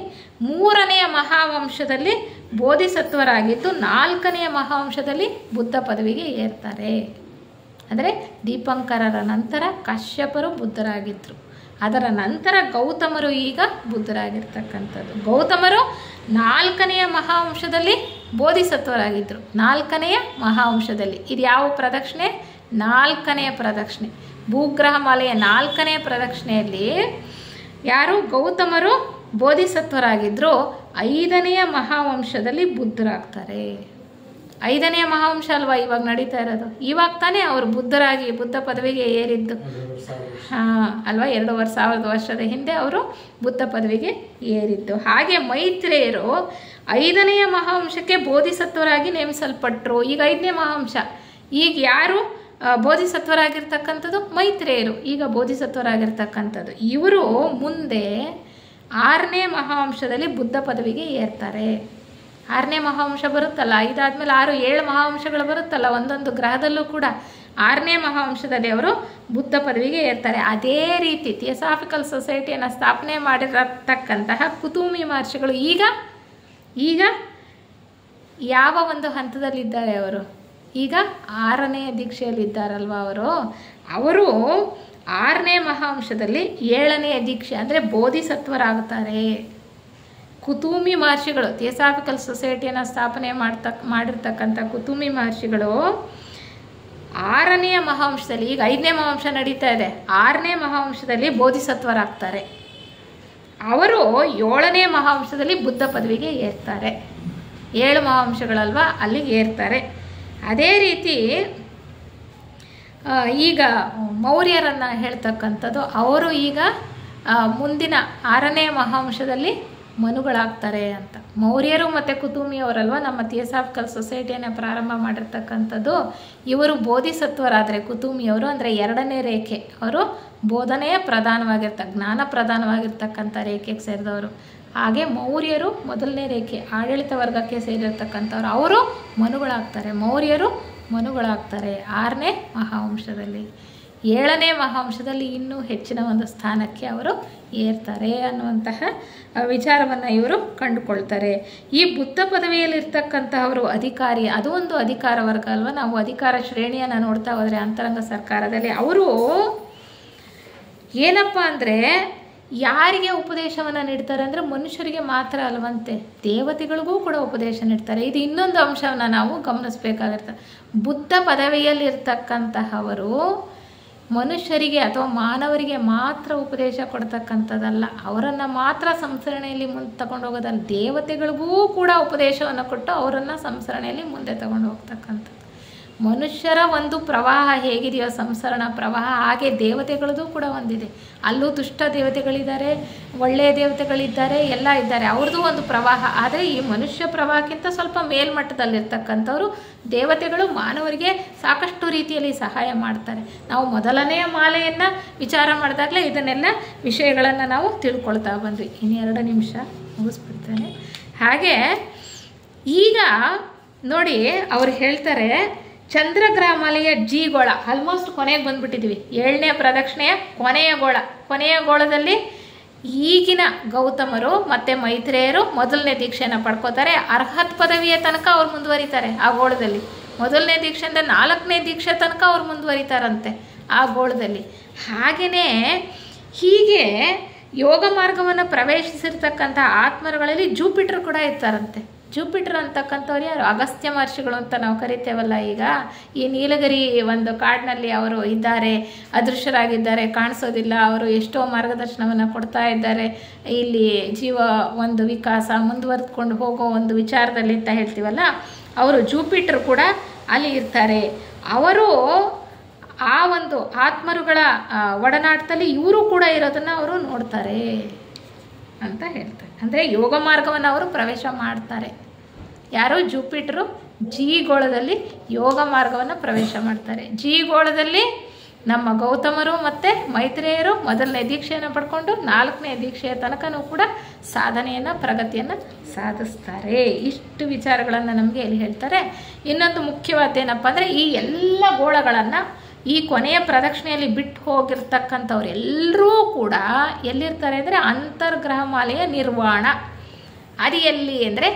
3ನೆಯ ಮಹಾವಂಶದಲ್ಲಿ ಬೋಧಿಸತ್ವರಾಗಿದ್ದು 4ನೆಯ ಮಹಾವಂಶದಲ್ಲಿ ಬುದ್ಧ ಪದವಿಗೆ ಏರ್ತಾರೆ. ಅಂದರೆ ದೀಪಂಕರರ ನಂತರ ಕಶ್ಯಪರು ಬುದ್ಧರಾಗಿದ್ದರು, ಅದರ ನಂತರ ಗೌತಮರು ಈಗ ಬುದ್ಧರಾಗಿರ್ತಕ್ಕಂಥದ್ದು. ಗೌತಮರು 4ನೆಯ ಮಹಾವಂಶದಲ್ಲಿ ಬೋಧಿಸತ್ವರಾಗಿದ್ದರು. 4ನೆಯ ಮಹಾವಂಶದಲ್ಲಿ ಇದು ಯಾವ ಪ್ರದಕ್ಷಿಣೆ? 4ನೆಯ ಪ್ರದಕ್ಷಿಣೆ. ಭೂಗ್ರಹ ಮಾಲೆಯ 4ನೆಯ ಪ್ರದಕ್ಷಿಣೆಯಲ್ಲಿ ಯಾರು? ಗೌತಮರು ಬೋಧಿಸತ್ವರಾಗಿದ್ದರು. 5ನೆಯ ಮಹಾವಂಶದಲ್ಲಿ ಬುದ್ಧರಾಗ್ತಾರೆ. 5ನೆಯ ಮಹಾವಂಶ ಅಲ್ವಾ ಇವಾಗ ನಡೀತಾ ಇರೋದು. ಇವಾಗ ತಾನೇ ಅವರು ಬುದ್ಧರಾಗಿ ಬುದ್ಧ ಪದವಿಗೆ ಏರಿದ್ದು. ಅಲ್ವಾ, 2,000 ವರ್ಷದ ಹಿಂದೆ ಅವರು ಬುದ್ಧ ಪದವಿಗೆ ಏರಿದ್ದು. ಹಾಗೆ ಮೈತ್ರೇಯರು 5ನೆಯ ಮಹಾವಂಶಕ್ಕೆ ಬೋಧಿಸತ್ವರಾಗಿ ನೇಮಿಸಲ್ಪಟ್ಟರು. ಈಗ 5ನೇ ಮಹಾವಂಶ. ಈಗ ಯಾರು ಬೋಧಿಸತ್ವರಾಗಿರ್ತಕ್ಕಂಥದ್ದು? ಮೈತ್ರೇಯರು ಈಗ ಬೋಧಿಸತ್ವರಾಗಿರ್ತಕ್ಕಂಥದ್ದು. ಇವರು ಮುಂದೆ 6ನೇ ಮಹಾವಂಶದಲ್ಲಿ ಬುದ್ಧ ಪದವಿಗೆ ಏರ್ತಾರೆ. 6ನೇ ಮಹಾವಂಶ ಬರುತ್ತಲ್ಲ, ಇದಾದ್ಮೇಲೆ 6, 7 ಮಹಾವಂಶಗಳು ಬರುತ್ತಲ್ಲ ಒಂದೊಂದು ಗ್ರಹದಲ್ಲೂ ಕೂಡ. 6ನೇ ಮಹಾವಂಶದಲ್ಲಿ ಅವರು ಬುದ್ಧ ಪದವಿಗೆ ಏರ್ತಾರೆ. ಅದೇ ರೀತಿ ಥಿಯೋಸಾಫಿಕಲ್ ಸೊಸೈಟಿಯನ್ನು ಸ್ಥಾಪನೆ ಮಾಡಿರತಕ್ಕಂತಹ ಕುತುಮಿ ಮಹರ್ಷಿಗಳು ಈಗ ಯಾವ ಒಂದು ಹಂತದಲ್ಲಿದ್ದಾರೆ ಅವರು? ಈಗ 6ನೇ ದೀಕ್ಷೆಯಲ್ಲಿದ್ದಾರಲ್ವ ಅವರು 6ನೇ ಮಹಾವಂಶದಲ್ಲಿ 7ನೇ ದೀಕ್ಷೆ ಅಂದರೆ ಬೋಧಿಸತ್ವರಾಗುತ್ತಾರೆ. ಕುತೂಮಿ ಮಹರ್ಷಿಗಳು, ಥಿಯೋಸಾಫಿಕಲ್ ಸೊಸೈಟಿಯನ್ನು ಸ್ಥಾಪನೆ ಮಾಡಿರ್ತಕ್ಕಂಥ ಕುತೂಮಿ ಮಹರ್ಷಿಗಳು 6ನೇ ಮಹಾವಂಶದಲ್ಲಿ, ಈಗ 5ನೇ ಮಹಾವಂಶ ನಡೀತಾ ಇದೆ, 6ನೇ ಮಹಾವಂಶದಲ್ಲಿ ಬೋಧಿಸತ್ವರಾಗ್ತಾರೆ. ಅವರು 7ನೇ ಮಹಾವಂಶದಲ್ಲಿ ಬುದ್ಧ ಪದವಿಗೆ ಏರ್ತಾರೆ. 7 ಮಹಾವಂಶಗಳಲ್ವಾ, ಅಲ್ಲಿಗೆ ಏರ್ತಾರೆ. ಅದೇ ರೀತಿ ಈಗ ಮೌರ್ಯರನ್ನು ಹೇಳ್ತಕ್ಕಂಥದ್ದು, ಅವರು ಈಗ ಮುಂದಿನ 6ನೇ ಮಹಾವಂಶದಲ್ಲಿ ಮನುಗಳಾಗ್ತಾರೆ ಅಂತ. ಮೌರ್ಯರು ಮತ್ತು ಕುತೂಮಿಯವರಲ್ವ ನಮ್ಮ ಥಿಯೋಸಾಫಿಕಲ್ ಸೊಸೈಟಿಯನ್ನು ಪ್ರಾರಂಭ ಮಾಡಿರ್ತಕ್ಕಂಥದ್ದು. ಇವರು ಬೋಧಿಸತ್ವರಾದರೆ ಕುತೂಮಿಯವರು ಅಂದರೆ 2ನೇ ರೇಖೆ, ಅವರು ಬೋಧನೆಯ ಜ್ಞಾನ ಪ್ರಧಾನವಾಗಿರ್ತಕ್ಕಂಥ ರೇಖೆಗೆ ಸೇರಿದವರು. ಹಾಗೆ ಮೌರ್ಯರು 1ನೇ ರೇಖೆ, ಆಡಳಿತ ವರ್ಗಕ್ಕೆ ಸೇರಿರ್ತಕ್ಕಂಥವ್ರು, ಅವರು ಮನುಗಳಾಗ್ತಾರೆ. ಮೌರ್ಯರು ಮನುಗಳಾಗ್ತಾರೆ 6ನೇ ಮಹಾವಂಶದಲ್ಲಿ. 7ನೇ ಮಹಾವಂಶದಲ್ಲಿ ಇನ್ನೂ ಹೆಚ್ಚಿನ ಒಂದು ಸ್ಥಾನಕ್ಕೆ ಅವರು ಏರ್ತಾರೆ ಅನ್ನುವಂತಹ ವಿಚಾರವನ್ನು ಇವರು ಕಂಡುಕೊಳ್ತಾರೆ. ಈ ಬುದ್ಧ ಪದವಿಯಲ್ಲಿರ್ತಕ್ಕಂತಹವರು ಅಧಿಕಾರಿ, ಅದು ಒಂದು ಅಧಿಕಾರ ವರ್ಗ ಅಲ್ವ. ನಾವು ಅಧಿಕಾರ ಶ್ರೇಣಿಯನ್ನು ನೋಡ್ತಾ ಹೋದರೆ ಅಂತರಂಗ ಸರ್ಕಾರದಲ್ಲಿ ಅವರು ಏನಪ್ಪ ಅಂದರೆ ಯಾರಿಗೆ ಉಪದೇಶವನ್ನು ನೀಡ್ತಾರೆ ಅಂದರೆ ಮನುಷ್ಯರಿಗೆ ಮಾತ್ರ ಅಲ್ವಂತೆ, ದೇವತೆಗಳಿಗೂ ಕೂಡ ಉಪದೇಶ ನೀಡ್ತಾರೆ. ಇದು ಇನ್ನೊಂದು ಅಂಶವನ್ನು ನಾವು ಗಮನಿಸಬೇಕಾಗಿರ್ತದೆ. ಬುದ್ಧ ಪದವಿಯಲ್ಲಿರ್ತಕ್ಕಂತಹವರು ಮನುಷ್ಯರಿಗೆ ಅಥವಾ ಮಾನವರಿಗೆ ಮಾತ್ರ ಉಪದೇಶ ಕೊಡ್ತಕ್ಕಂಥದ್ದಲ್ಲ, ಅವರನ್ನು ಮಾತ್ರ ಸಂಸ್ಕರಣೆಯಲ್ಲಿ ಮುಂದೆ ತಗೊಂಡು ಹೋಗೋದಲ್ಲ, ದೇವತೆಗಳಿಗೂ ಕೂಡ ಉಪದೇಶವನ್ನು ಕೊಟ್ಟು ಅವರನ್ನು ಸಂಸ್ಕರಣೆಯಲ್ಲಿ ಮುಂದೆ ತಗೊಂಡು ಹೋಗ್ತಕ್ಕಂಥದ್ದು. ಮನುಷ್ಯರ ಒಂದು ಪ್ರವಾಹ ಹೇಗಿದೆಯೋ ಸಂಸರಣ ಪ್ರವಾಹ, ಹಾಗೆ ದೇವತೆಗಳದ್ದು ಕೂಡ ಒಂದಿದೆ. ಅಲ್ಲೂ ದುಷ್ಟ ದೇವತೆಗಳಿದ್ದಾರೆ, ಒಳ್ಳೆಯ ದೇವತೆಗಳಿದ್ದಾರೆ, ಎಲ್ಲ ಇದ್ದಾರೆ, ಅವ್ರದ್ದು ಒಂದು ಪ್ರವಾಹ. ಆದರೆ ಈ ಮನುಷ್ಯ ಪ್ರವಾಹಕ್ಕಿಂತ ಸ್ವಲ್ಪ ಮೇಲ್ಮಟ್ಟದಲ್ಲಿರ್ತಕ್ಕಂಥವ್ರು ದೇವತೆಗಳು ಮಾನವರಿಗೆ ಸಾಕಷ್ಟು ರೀತಿಯಲ್ಲಿ ಸಹಾಯ ಮಾಡ್ತಾರೆ. ನಾವು ಮೊದಲನೆಯ ಮಾಲೆಯನ್ನು ವಿಚಾರ ಮಾಡಿದಾಗಲೇ ಇದನ್ನೆಲ್ಲ ವಿಷಯಗಳನ್ನು ನಾವು ತಿಳ್ಕೊಳ್ತಾ ಬಂದ್ವಿ. ಇನ್ನು 2 ನಿಮಿಷ ಮುಗಿಸ್ಬಿಡ್ತೇನೆ. ಹಾಗೆ ಈಗ ನೋಡಿ ಅವ್ರು ಹೇಳ್ತಾರೆ, ಚಂದ್ರಗ್ರಹ ಮಾಲೆಯ ಗೋಳ ಆಲ್ಮೋಸ್ಟ್ ಕೊನೆಗೆ ಬಂದ್ಬಿಟ್ಟಿದ್ವಿ. 7ನೇ ಪ್ರದಕ್ಷಿಣೆಯ ಕೊನೆಯ ಗೋಳದಲ್ಲಿ ಈಗಿನ ಗೌತಮರು ಮತ್ತು ಮೈತ್ರೇಯರು 1ನೇ ದೀಕ್ಷೆಯನ್ನು ಪಡ್ಕೋತಾರೆ. ಅರ್ಹತ್ ಪದವಿಯ ತನಕ ಅವ್ರು ಮುಂದುವರಿತಾರೆ ಆ ಗೋಳದಲ್ಲಿ. 1ನೇ ದೀಕ್ಷೆಯಿಂದ 4ನೇ ದೀಕ್ಷೆ ತನಕ ಅವ್ರು ಮುಂದುವರಿತಾರಂತೆ ಆ ಗೋಳದಲ್ಲಿ. ಹಾಗೆಯೇ ಹೀಗೆ ಯೋಗ ಮಾರ್ಗವನ್ನು ಪ್ರವೇಶಿಸಿರ್ತಕ್ಕಂಥ ಆತ್ಮರುಗಳಲ್ಲಿ ಜೂಪಿಟರ್ ಕೂಡ ಇರ್ತಾರಂತೆ. ಜೂಪಿಟರ್ ಅಂತಕ್ಕಂಥವ್ರು ಯಾರು? ಅಗಸ್ತ್ಯ ಮಹರ್ಷಿಗಳು ಅಂತ ನಾವು ಕರಿತೇವಲ್ಲ. ಈಗ ಈ ನೀಲಗಿರಿ ಒಂದು ಕಾಡಿನಲ್ಲಿ ಅವರು ಇದ್ದಾರೆ, ಅದೃಶ್ಯರಾಗಿದ್ದಾರೆ, ಕಾಣಿಸೋದಿಲ್ಲ. ಅವರು ಎಷ್ಟೋ ಮಾರ್ಗದರ್ಶನವನ್ನು ಕೊಡ್ತಾ ಇದ್ದಾರೆ. ಇಲ್ಲಿ ಜೀವ ಒಂದು ವಿಕಾಸ ಮುಂದುವರೆದುಕೊಂಡು ಹೋಗೋ ಒಂದು ವಿಚಾರದಲ್ಲಿ ಅಂತ ಹೇಳ್ತೀವಲ್ಲ, ಅವರು ಜೂಪಿಟರ್ ಕೂಡ ಅಲ್ಲಿ ಇರ್ತಾರೆ. ಅವರು ಆ ಒಂದು ಆತ್ಮರುಗಳ ಒಡನಾಟದಲ್ಲಿ ಇವರು ಕೂಡ ಇರೋದನ್ನು ಅವರು ನೋಡ್ತಾರೆ ಅಂತ ಹೇಳ್ತಾರೆ. ಅಂದರೆ ಯೋಗ ಮಾರ್ಗವನ್ನು ಅವರು ಪ್ರವೇಶ ಮಾಡ್ತಾರೆ. ಯಾರು? ಜೂಪಿಟರು ಗೋಳದಲ್ಲಿ ಯೋಗ ಮಾರ್ಗವನ್ನು ಪ್ರವೇಶ ಮಾಡ್ತಾರೆ. ಗೋಳದಲ್ಲಿ ನಮ್ಮ ಗೌತಮರು ಮತ್ತು ಮೈತ್ರೇಯರು 1ನೇ ದೀಕ್ಷೆಯನ್ನು ಪಡ್ಕೊಂಡು 4ನೇ ದೀಕ್ಷೆಯ ತನಕನೂ ಕೂಡ ಸಾಧನೆಯನ್ನು ಪ್ರಗತಿಯನ್ನು ಸಾಧಿಸ್ತಾರೆ. ಇಷ್ಟು ವಿಚಾರಗಳನ್ನು ನಮಗೆ ಇಲ್ಲಿ ಹೇಳ್ತಾರೆ. ಇನ್ನೊಂದು ಮುಖ್ಯವಾದ್ದೇನಪ್ಪ ಅಂದರೆ ಈ ಎಲ್ಲ ಗೋಳಗಳನ್ನು ಈ ಕೊನೆಯ ಪ್ರದಕ್ಷಿಣೆಯಲ್ಲಿ ಬಿಟ್ಟು ಹೋಗಿರ್ತಕ್ಕಂಥವ್ರು ಎಲ್ಲರೂ ಕೂಡ ಎಲ್ಲಿರ್ತಾರೆ ಅಂದರೆ ಅಂತರ್ಗ್ರಹ ಮಾಲೆಯ ನಿರ್ವಾಣ. ಅದು ಎಲ್ಲಿ ಅಂದರೆ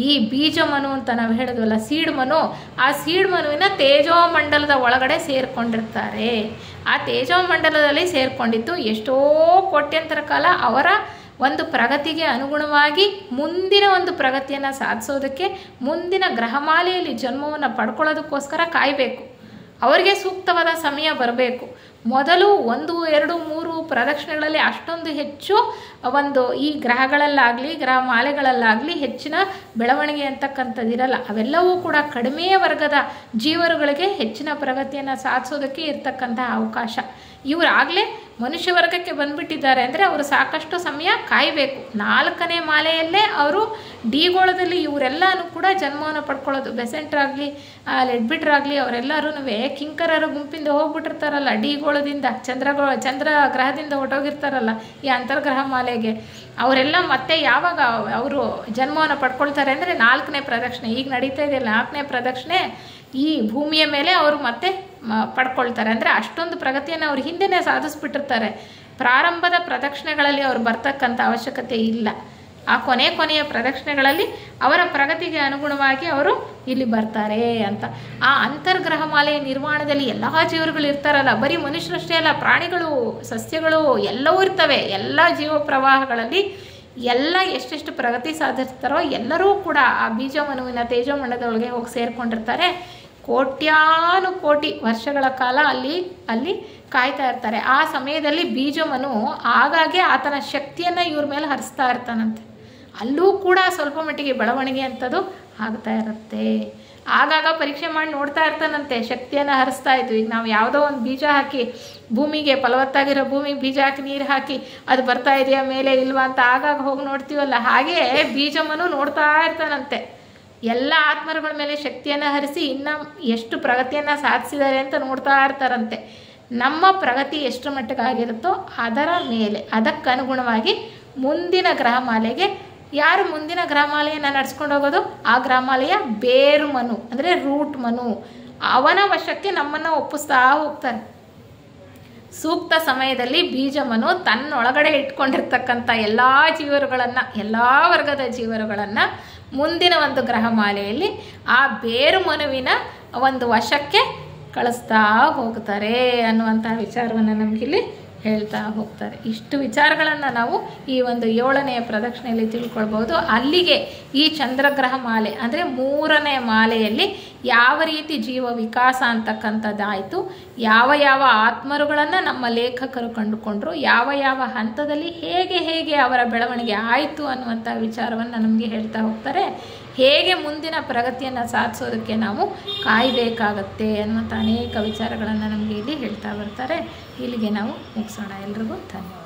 ಈ ಬೀಜ ಮನು ಅಂತ ನಾವು ಹೇಳಿದ್ವಲ್ಲ, ಸೀಡ್ ಮನು, ಆ ಸೀಡ್ ಮನುವಿನ ತೇಜೋಮಂಡಲದ ಒಳಗಡೆ ಸೇರಿಕೊಂಡಿರ್ತಾರೆ. ಆ ತೇಜೋಮಂಡಲದಲ್ಲಿ ಸೇರಿಕೊಂಡಿದ್ದು ಎಷ್ಟೋ ಕೋಟ್ಯಂತರ ಕಾಲ ಅವರ ಒಂದು ಪ್ರಗತಿಗೆ ಅನುಗುಣವಾಗಿ ಮುಂದಿನ ಒಂದು ಪ್ರಗತಿಯನ್ನು ಸಾಧಿಸೋದಕ್ಕೆ, ಮುಂದಿನ ಗ್ರಹಮಾಲೆಯಲ್ಲಿ ಜನ್ಮವನ್ನು ಪಡ್ಕೊಳ್ಳೋದಕ್ಕೋಸ್ಕರ ಕಾಯಬೇಕು. ಅವರಿಗೆ ಸೂಕ್ತವಾದ ಸಮಯ ಬರಬೇಕು. ಮೊದಲು 1, 2, 3 ಪ್ರದಕ್ಷಿಣೆಗಳಲ್ಲಿ ಅಷ್ಟೊಂದು ಹೆಚ್ಚು ಒಂದು ಈ ಗ್ರಹಗಳಲ್ಲಾಗಲಿ ಗ್ರಹ ಮಾಲೆಗಳಲ್ಲಾಗಲಿ ಹೆಚ್ಚಿನ ಬೆಳವಣಿಗೆ ಅಂತಕ್ಕಂಥದ್ದಿರಲ್ಲ. ಅವೆಲ್ಲವೂ ಕೂಡ ಕಡಿಮೆ ವರ್ಗದ ಜೀವರುಗಳಿಗೆ ಹೆಚ್ಚಿನ ಪ್ರಗತಿಯನ್ನು ಸಾಧಿಸೋದಕ್ಕೆ ಇರ್ತಕ್ಕಂತಹ ಅವಕಾಶ. ಇವರಾಗಲೇ ಮನುಷ್ಯ ವರ್ಗಕ್ಕೆ ಬಂದುಬಿಟ್ಟಿದ್ದಾರೆ ಅಂದರೆ ಅವರು ಸಾಕಷ್ಟು ಸಮಯ ಕಾಯಬೇಕು. 4ನೇ ಮಾಲೆಯಲ್ಲೇ ಅವರು ಗೋಳದಲ್ಲಿ ಇವರೆಲ್ಲನೂ ಕೂಡ ಜನ್ಮವನ್ನು ಪಡ್ಕೊಳ್ಳೋದು. ಬೆಸೆಂಟ್ರಾಗಲಿ ಲೆಡ್ಬಿಟ್ರಾಗಲಿ ಅವರೆಲ್ಲರೂ ಕಿಂಕರರ ಗುಂಪಿಂದ ಹೋಗ್ಬಿಟ್ಟಿರ್ತಾರಲ್ಲ ಗೋಳದಿಂದ, ಚಂದ್ರ ಗ್ರಹದಿಂದ ಹೊರಟೋಗಿರ್ತಾರಲ್ಲ ಈ ಅಂತರ್ಗ್ರಹ ಮಾಲೆಗೆ. ಅವರೆಲ್ಲ ಮತ್ತೆ ಯಾವಾಗ ಅವರು ಜನ್ಮವನ್ನು ಪಡ್ಕೊಳ್ತಾರೆ ಅಂದರೆ 4ನೇ ಪ್ರದಕ್ಷಿಣೆ, ಈಗ ನಡೀತಾ ಇದೆಯಲ್ಲ 4ನೇ ಪ್ರದಕ್ಷಿಣೆ, ಈ ಭೂಮಿಯ ಮೇಲೆ ಅವರು ಮತ್ತೆ ಪಡ್ಕೊಳ್ತಾರೆ. ಅಂದರೆ ಅಷ್ಟೊಂದು ಪ್ರಗತಿಯನ್ನು ಅವ್ರು ಹಿಂದೆನೇ ಸಾಧಿಸ್ಬಿಟ್ಟಿರ್ತಾರೆ. ಪ್ರಾರಂಭದ ಪ್ರದಕ್ಷಿಣೆಗಳಲ್ಲಿ ಅವ್ರು ಬರ್ತಕ್ಕಂಥ ಅವಶ್ಯಕತೆ ಇಲ್ಲ. ಆ ಕೊನೆಯ ಪ್ರದಕ್ಷಿಣೆಗಳಲ್ಲಿ ಅವರ ಪ್ರಗತಿಗೆ ಅನುಗುಣವಾಗಿ ಅವರು ಇಲ್ಲಿ ಬರ್ತಾರೆ ಅಂತ. ಆ ಅಂತರ್ಗ್ರಹ ಮಾಲೆಯ ನಿರ್ಮಾಣದಲ್ಲಿ ಎಲ್ಲ ಜೀವರುಗಳು ಇರ್ತಾರಲ್ಲ, ಬರೀ ಮನುಷ್ಯರಷ್ಟೇ ಅಲ್ಲ, ಪ್ರಾಣಿಗಳು, ಸಸ್ಯಗಳು ಎಲ್ಲವೂ ಇರ್ತವೆ. ಎಲ್ಲ ಜೀವ ಪ್ರವಾಹಗಳಲ್ಲಿ ಎಲ್ಲ ಎಷ್ಟೆಷ್ಟು ಪ್ರಗತಿ ಸಾಧಿಸ್ತಾರೋ ಎಲ್ಲರೂ ಕೂಡ ಆ ಬೀಜಮನುವಿನ ತೇಜೋಮಂಡಲದೊಳಗೆ ಹೋಗಿ ಸೇರಿಕೊಂಡಿರ್ತಾರೆ. ಕೋಟ್ಯಾನು ಕೋಟಿ ವರ್ಷಗಳ ಕಾಲ ಅಲ್ಲಿ ಕಾಯ್ತಾ ಇರ್ತಾರೆ. ಆ ಸಮಯದಲ್ಲಿ ಬೀಜಮನು ಆಗಾಗ್ಗೆ ಆತನ ಶಕ್ತಿಯನ್ನು ಇವ್ರ ಮೇಲೆ ಹರಿಸ್ತಾ ಇರ್ತಾನಂತೆ. ಅಲ್ಲೂ ಕೂಡ ಸ್ವಲ್ಪ ಮಟ್ಟಿಗೆ ಬೆಳವಣಿಗೆ ಅಂಥದ್ದು ಆಗ್ತಾ ಇರುತ್ತೆ. ಆಗಾಗ ಪರೀಕ್ಷೆ ಮಾಡಿ ನೋಡ್ತಾ ಇರ್ತಾನಂತೆ, ಶಕ್ತಿಯನ್ನು ಹರಿಸ್ತಾ ಇದ್ವಿ. ಈಗ ನಾವು ಯಾವುದೋ ಒಂದು ಬೀಜ ಹಾಕಿ ಭೂಮಿಗೆ, ಫಲವತ್ತಾಗಿರೋ ಭೂಮಿಗೆ ಬೀಜ ಹಾಕಿ ನೀರು ಹಾಕಿ ಅದು ಬರ್ತಾ ಇದೆಯಾ ಮೇಲೆ ಇಲ್ವಾ ಅಂತ ಆಗಾಗ ಹೋಗಿ ನೋಡ್ತೀವಲ್ಲ, ಹಾಗೆ ಬೀಜಮನು ನೋಡ್ತಾ ಇರ್ತಾನಂತೆ. ಎಲ್ಲ ಆತ್ಮರುಗಳ ಮೇಲೆ ಶಕ್ತಿಯನ್ನು ಹರಿಸಿ ಇನ್ನು ಎಷ್ಟು ಪ್ರಗತಿಯನ್ನು ಸಾಧಿಸಿದ್ದಾರೆ ಅಂತ ನೋಡ್ತಾ ಇರ್ತಾರಂತೆ. ನಮ್ಮ ಪ್ರಗತಿ ಎಷ್ಟು ಮಟ್ಟಿಗಾಗಿರುತ್ತೋ ಅದರ ಮೇಲೆ ಅದಕ್ಕನುಗುಣವಾಗಿ ಮುಂದಿನ ಗ್ರಹಮಾಲೆಗೆ, ಯಾರು ಮುಂದಿನ ಗ್ರಹಮಾಲೆಯನ್ನು ನಡೆಸ್ಕೊಂಡು ಹೋಗೋದು, ಆ ಗ್ರಹಮಾಲೆಯ ಬೇರು ಮನು ಅಂದರೆ ರೂಟ್ ಮನು, ಅವನ ವಶಕ್ಕೆ ನಮ್ಮನ್ನು ಒಪ್ಪಿಸ್ತಾ ಹೋಗ್ತಾರೆ. ಸೂಕ್ತ ಸಮಯದಲ್ಲಿ ಬೀಜಮನು ತನ್ನೊಳಗಡೆ ಇಟ್ಕೊಂಡಿರ್ತಕ್ಕಂಥ ಎಲ್ಲ ಜೀವರುಗಳನ್ನು, ಎಲ್ಲ ವರ್ಗದ ಜೀವರುಗಳನ್ನು ಮುಂದಿನ ಒಂದು ಗ್ರಹಮಾಲೆಯಲ್ಲಿ ಆ ಬೇರು ಮನುವಿನ ಒಂದು ವಶಕ್ಕೆ ಕಳಿಸ್ತಾ ಹೋಗ್ತಾರೆ ಅನ್ನುವಂಥ ವಿಚಾರವನ್ನು ನಮಗಿಲ್ಲಿ ಹೇಳ್ತಾ ಹೋಗ್ತಾರೆ. ಇಷ್ಟು ವಿಚಾರಗಳನ್ನು ನಾವು ಈ ಒಂದು 7ನೆಯ ಪ್ರದಕ್ಷಿಣೆಯಲ್ಲಿ ತಿಳ್ಕೊಳ್ಬೋದು. ಅಲ್ಲಿಗೆ ಈ ಚಂದ್ರಗ್ರಹ ಮಾಲೆ ಅಂದರೆ 3ನೇ ಮಾಲೆಯಲ್ಲಿ ಯಾವ ರೀತಿ ಜೀವ ವಿಕಾಸ ಅಂತಕ್ಕಂಥದ್ದಾಯಿತು, ಯಾವ ಯಾವ ಆತ್ಮರುಗಳನ್ನು ನಮ್ಮ ಲೇಖಕರು ಕಂಡುಕೊಂಡ್ರು, ಯಾವ ಯಾವ ಹಂತದಲ್ಲಿ ಹೇಗೆ ಅವರ ಬೆಳವಣಿಗೆ ಆಯಿತು ಅನ್ನುವಂಥ ವಿಚಾರವನ್ನು ನಮಗೆ ಹೇಳ್ತಾ ಹೋಗ್ತಾರೆ. ಹೇಗೆ ಮುಂದಿನ ಪ್ರಗತಿಯನ್ನು ಸಾಧಿಸೋದಕ್ಕೆ ನಾವು ಕಾಯಬೇಕಾಗತ್ತೆ ಅನ್ನುವಂಥ ಅನೇಕ ವಿಚಾರಗಳನ್ನು ನಮಗೆ ಇಲ್ಲಿ ಹೇಳ್ತಾ ಬರ್ತಾರೆ. ಇಲ್ಲಿಗೆ ನಾವು ಮುಗಿಸೋಣ. ಎಲ್ರಿಗೂ ಧನ್ಯವಾದ.